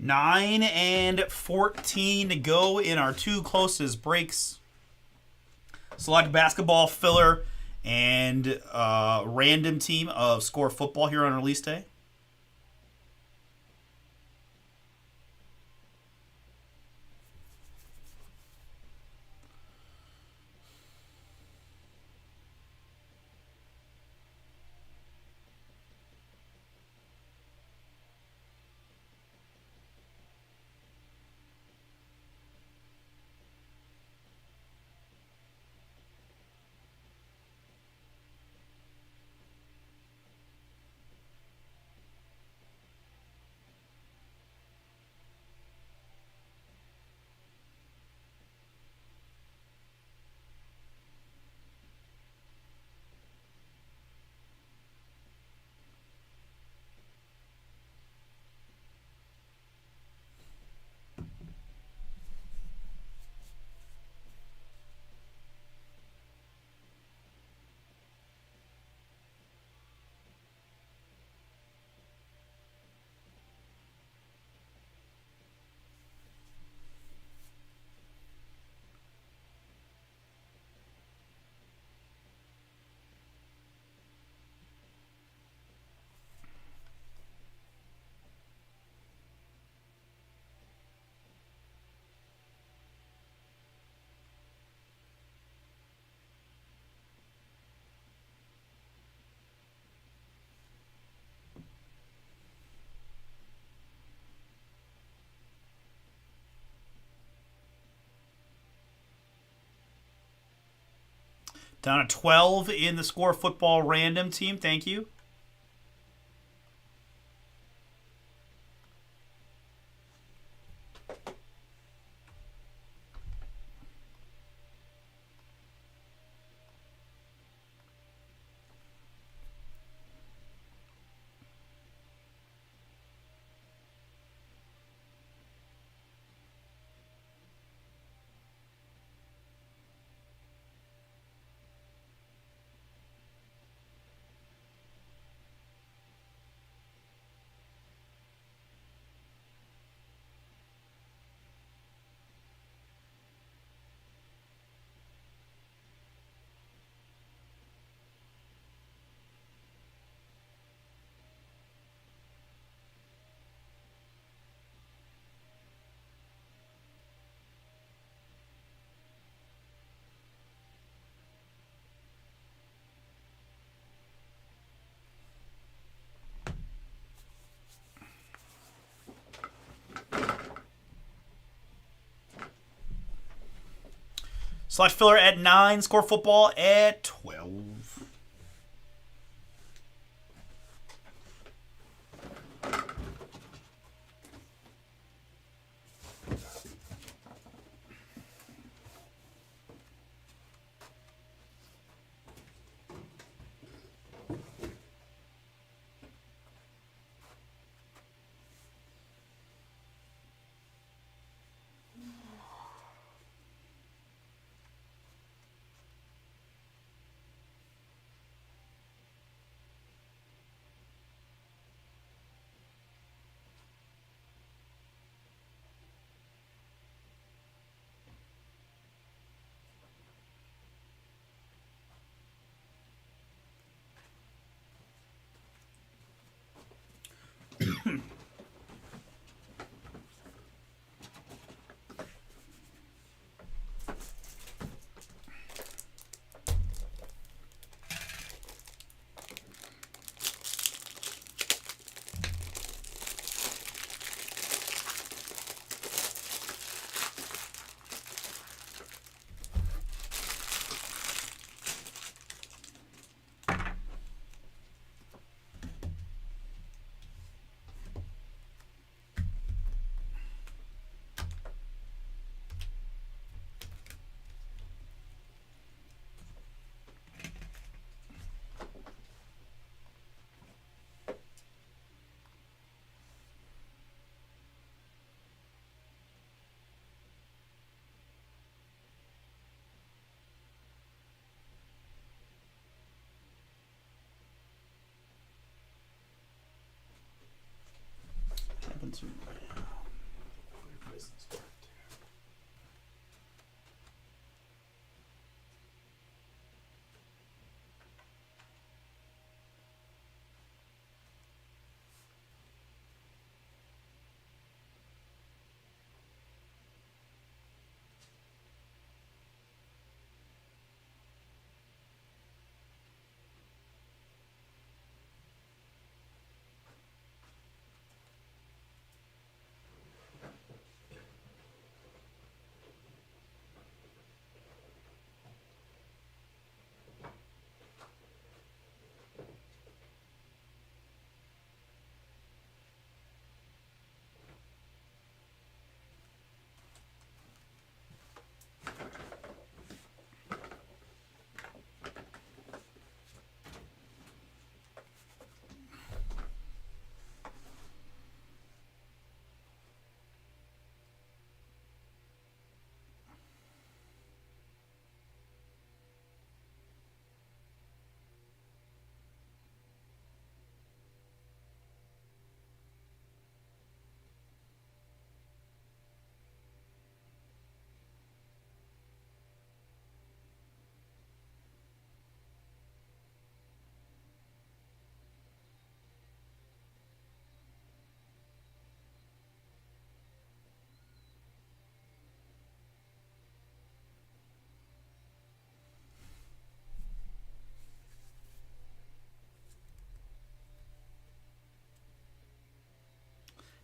Nine and 14 to go in our 2 closest breaks. Select basketball filler and random team of Score Football here on release day. Down to 12 in the Score Football Random team. Thank you. Slash filler at 9. Score Football at 12.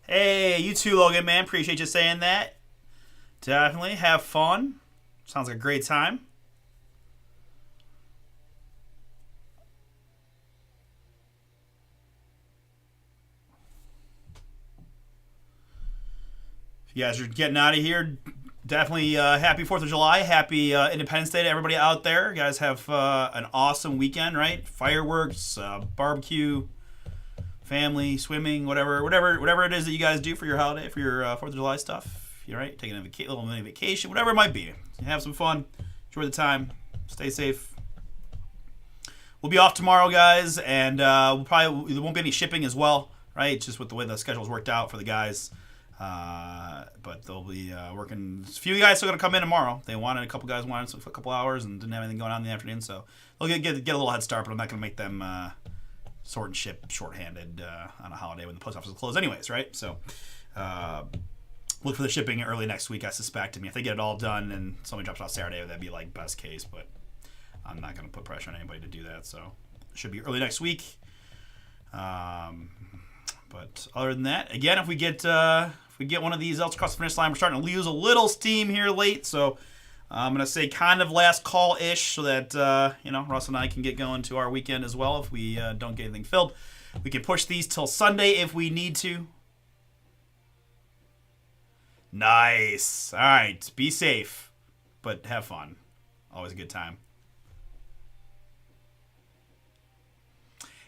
Hey, you too, Logan, man. Appreciate you saying that. Definitely have fun. Sounds like a great time. you guys are getting out of here, definitely happy 4th of July. Happy Independence Day to everybody out there. You guys have an awesome weekend, right? Fireworks, barbecue, family, swimming, whatever it is that you guys do for your holiday, for your 4th of July stuff. You're right, taking a little mini vacation, whatever it might be. Have some fun. Enjoy the time. Stay safe. We'll be off tomorrow, guys, and there won't be any shipping as well, right? Just with the way the schedule's worked out for the guys. But they'll be working. A few guys still going to come in tomorrow. A couple guys wanted for a couple hours and didn't have anything going on in the afternoon, so they'll get a little head start, but I'm not going to make them sort and ship shorthanded on a holiday when the post office is closed anyways, right? So look for the shipping early next week, I suspect. I mean, if they get it all done and somebody drops off Saturday, that'd be like best case, but I'm not going to put pressure on anybody to do that, so it should be early next week. But other than that, again, if we get one of these else across the finish line, we're starting to lose a little steam here late, so I'm going to say kind of last call-ish so that, Russ and I can get going to our weekend as well if we don't get anything filled. We can push these till Sunday if we need to. Nice. All right. Be safe, but have fun. Always a good time.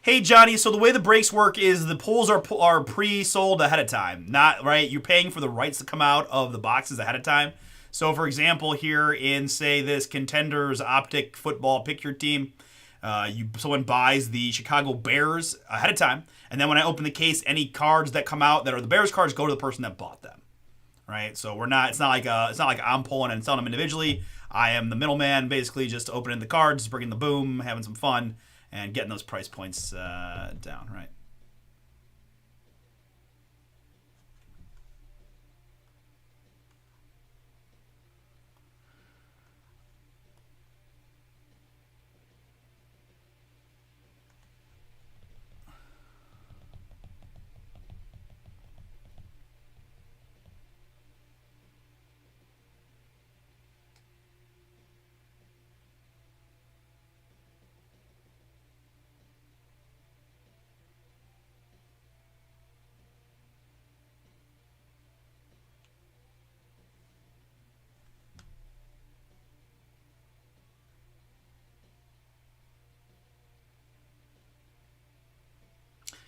Hey, Johnny, so the way the breaks work is the pulls are pre-sold ahead of time. Not, right? You're paying for the rights to come out of the boxes ahead of time. So, for example, here in, say, this Contenders Optic Football Pick Your Team, someone buys the Chicago Bears ahead of time, and then when I open the case, any cards that come out that are the Bears cards go to the person that bought them. Right? So it's not like I'm pulling and selling them individually. I am the middleman, basically just opening the cards, bringing the boom, having some fun, and getting those price points down, right?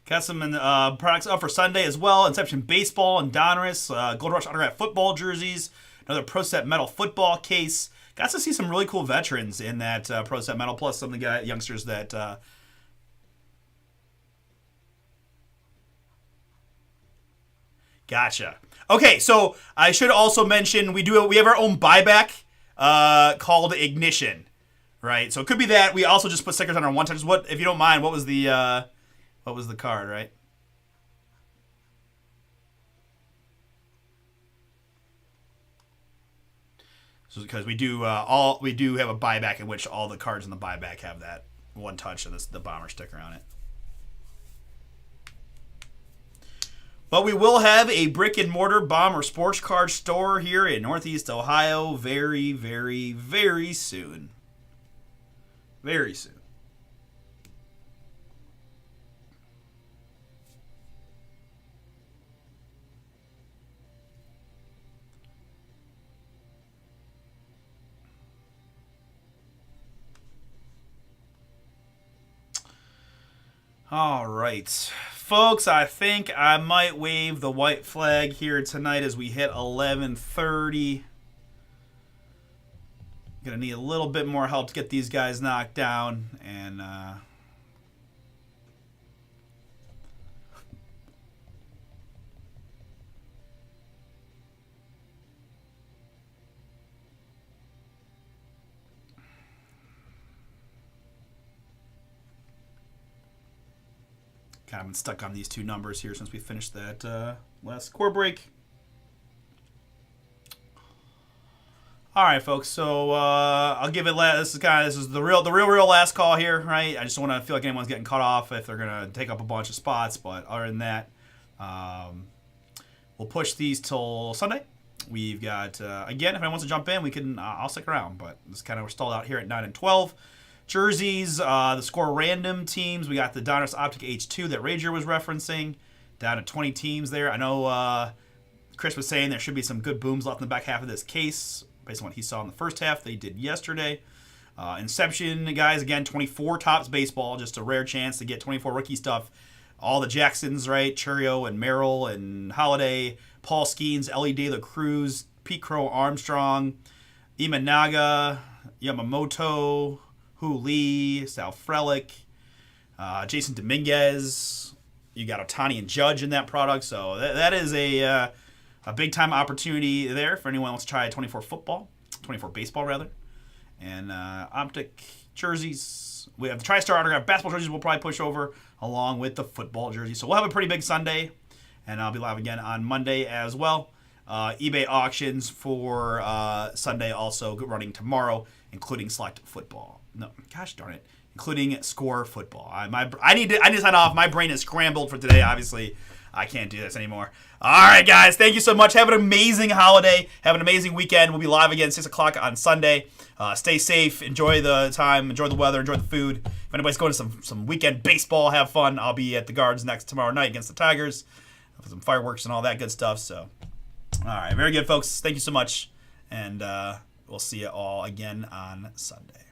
Got some products up for Sunday as well. Inception Baseball and Donruss, Gold Rush Autograph Football jerseys, another Pro Set Metal Football case. Got to see some really cool veterans in that Pro Set Metal, plus some of the youngsters that... Gotcha. Okay, so I should also mention we have our own buyback called Ignition, right? So it could be that we also just put stickers on our one-touches. What, if you don't mind, what was the card, right? So because we do have a buyback in which all the cards in the buyback have that one touch and the bomber sticker on it. But we will have a brick and mortar bomber sports card store here in Northeast Ohio very, very, very soon. Very soon. All right, folks, I think I might wave the white flag here tonight as we hit 11:30. Gonna need a little bit more help to get these guys knocked down, and kind of been stuck on these two numbers here since we finished that last score break. All right, folks. So I'll give it. This is the real last call here, right? I just don't want to feel like anyone's getting cut off if they're gonna take up a bunch of spots. But other than that, we'll push these till Sunday. We've got again, if anyone wants to jump in, we can. I'll stick around, but it's kind of we're stalled out here at 9 and 12. Jerseys, the score random teams. We got the Donruss Optic H2 that Rager was referencing. Down to 20 teams there. I know Chris was saying there should be some good booms left in the back half of this case, based on what he saw in the first half they did yesterday. Inception, guys, again, 24 Topps baseball, just a rare chance to get 24 rookie stuff. All the Jacksons, right? Churio and Merrill and Holiday, Paul Skeens, Ellie De La Cruz, Pete Crow Armstrong, Imanaga, Yamamoto, Hu Lee, Sal Frelick, Jason Dominguez. You got Ohtani and Judge in that product. So that is a big-time opportunity there for anyone who wants to try 24 baseball, rather. And optic jerseys. We have the TriStar autograph basketball jerseys we'll probably push over along with the football jerseys. So we'll have a pretty big Sunday, and I'll be live again on Monday as well. eBay auctions for Sunday also running tomorrow, including select football. No, gosh darn it, including score football. I need to sign off. My brain is scrambled for today. Obviously, I can't do this anymore. All right, guys, thank you so much. Have an amazing holiday. Have an amazing weekend. We'll be live again 6 o'clock on Sunday. Stay safe. Enjoy the time. Enjoy the weather. Enjoy the food. If anybody's going to some weekend baseball, have fun. I'll be at the Guards tomorrow night against the Tigers. Some fireworks and all that good stuff. So, all right, very good, folks. Thank you so much, and we'll see you all again on Sunday.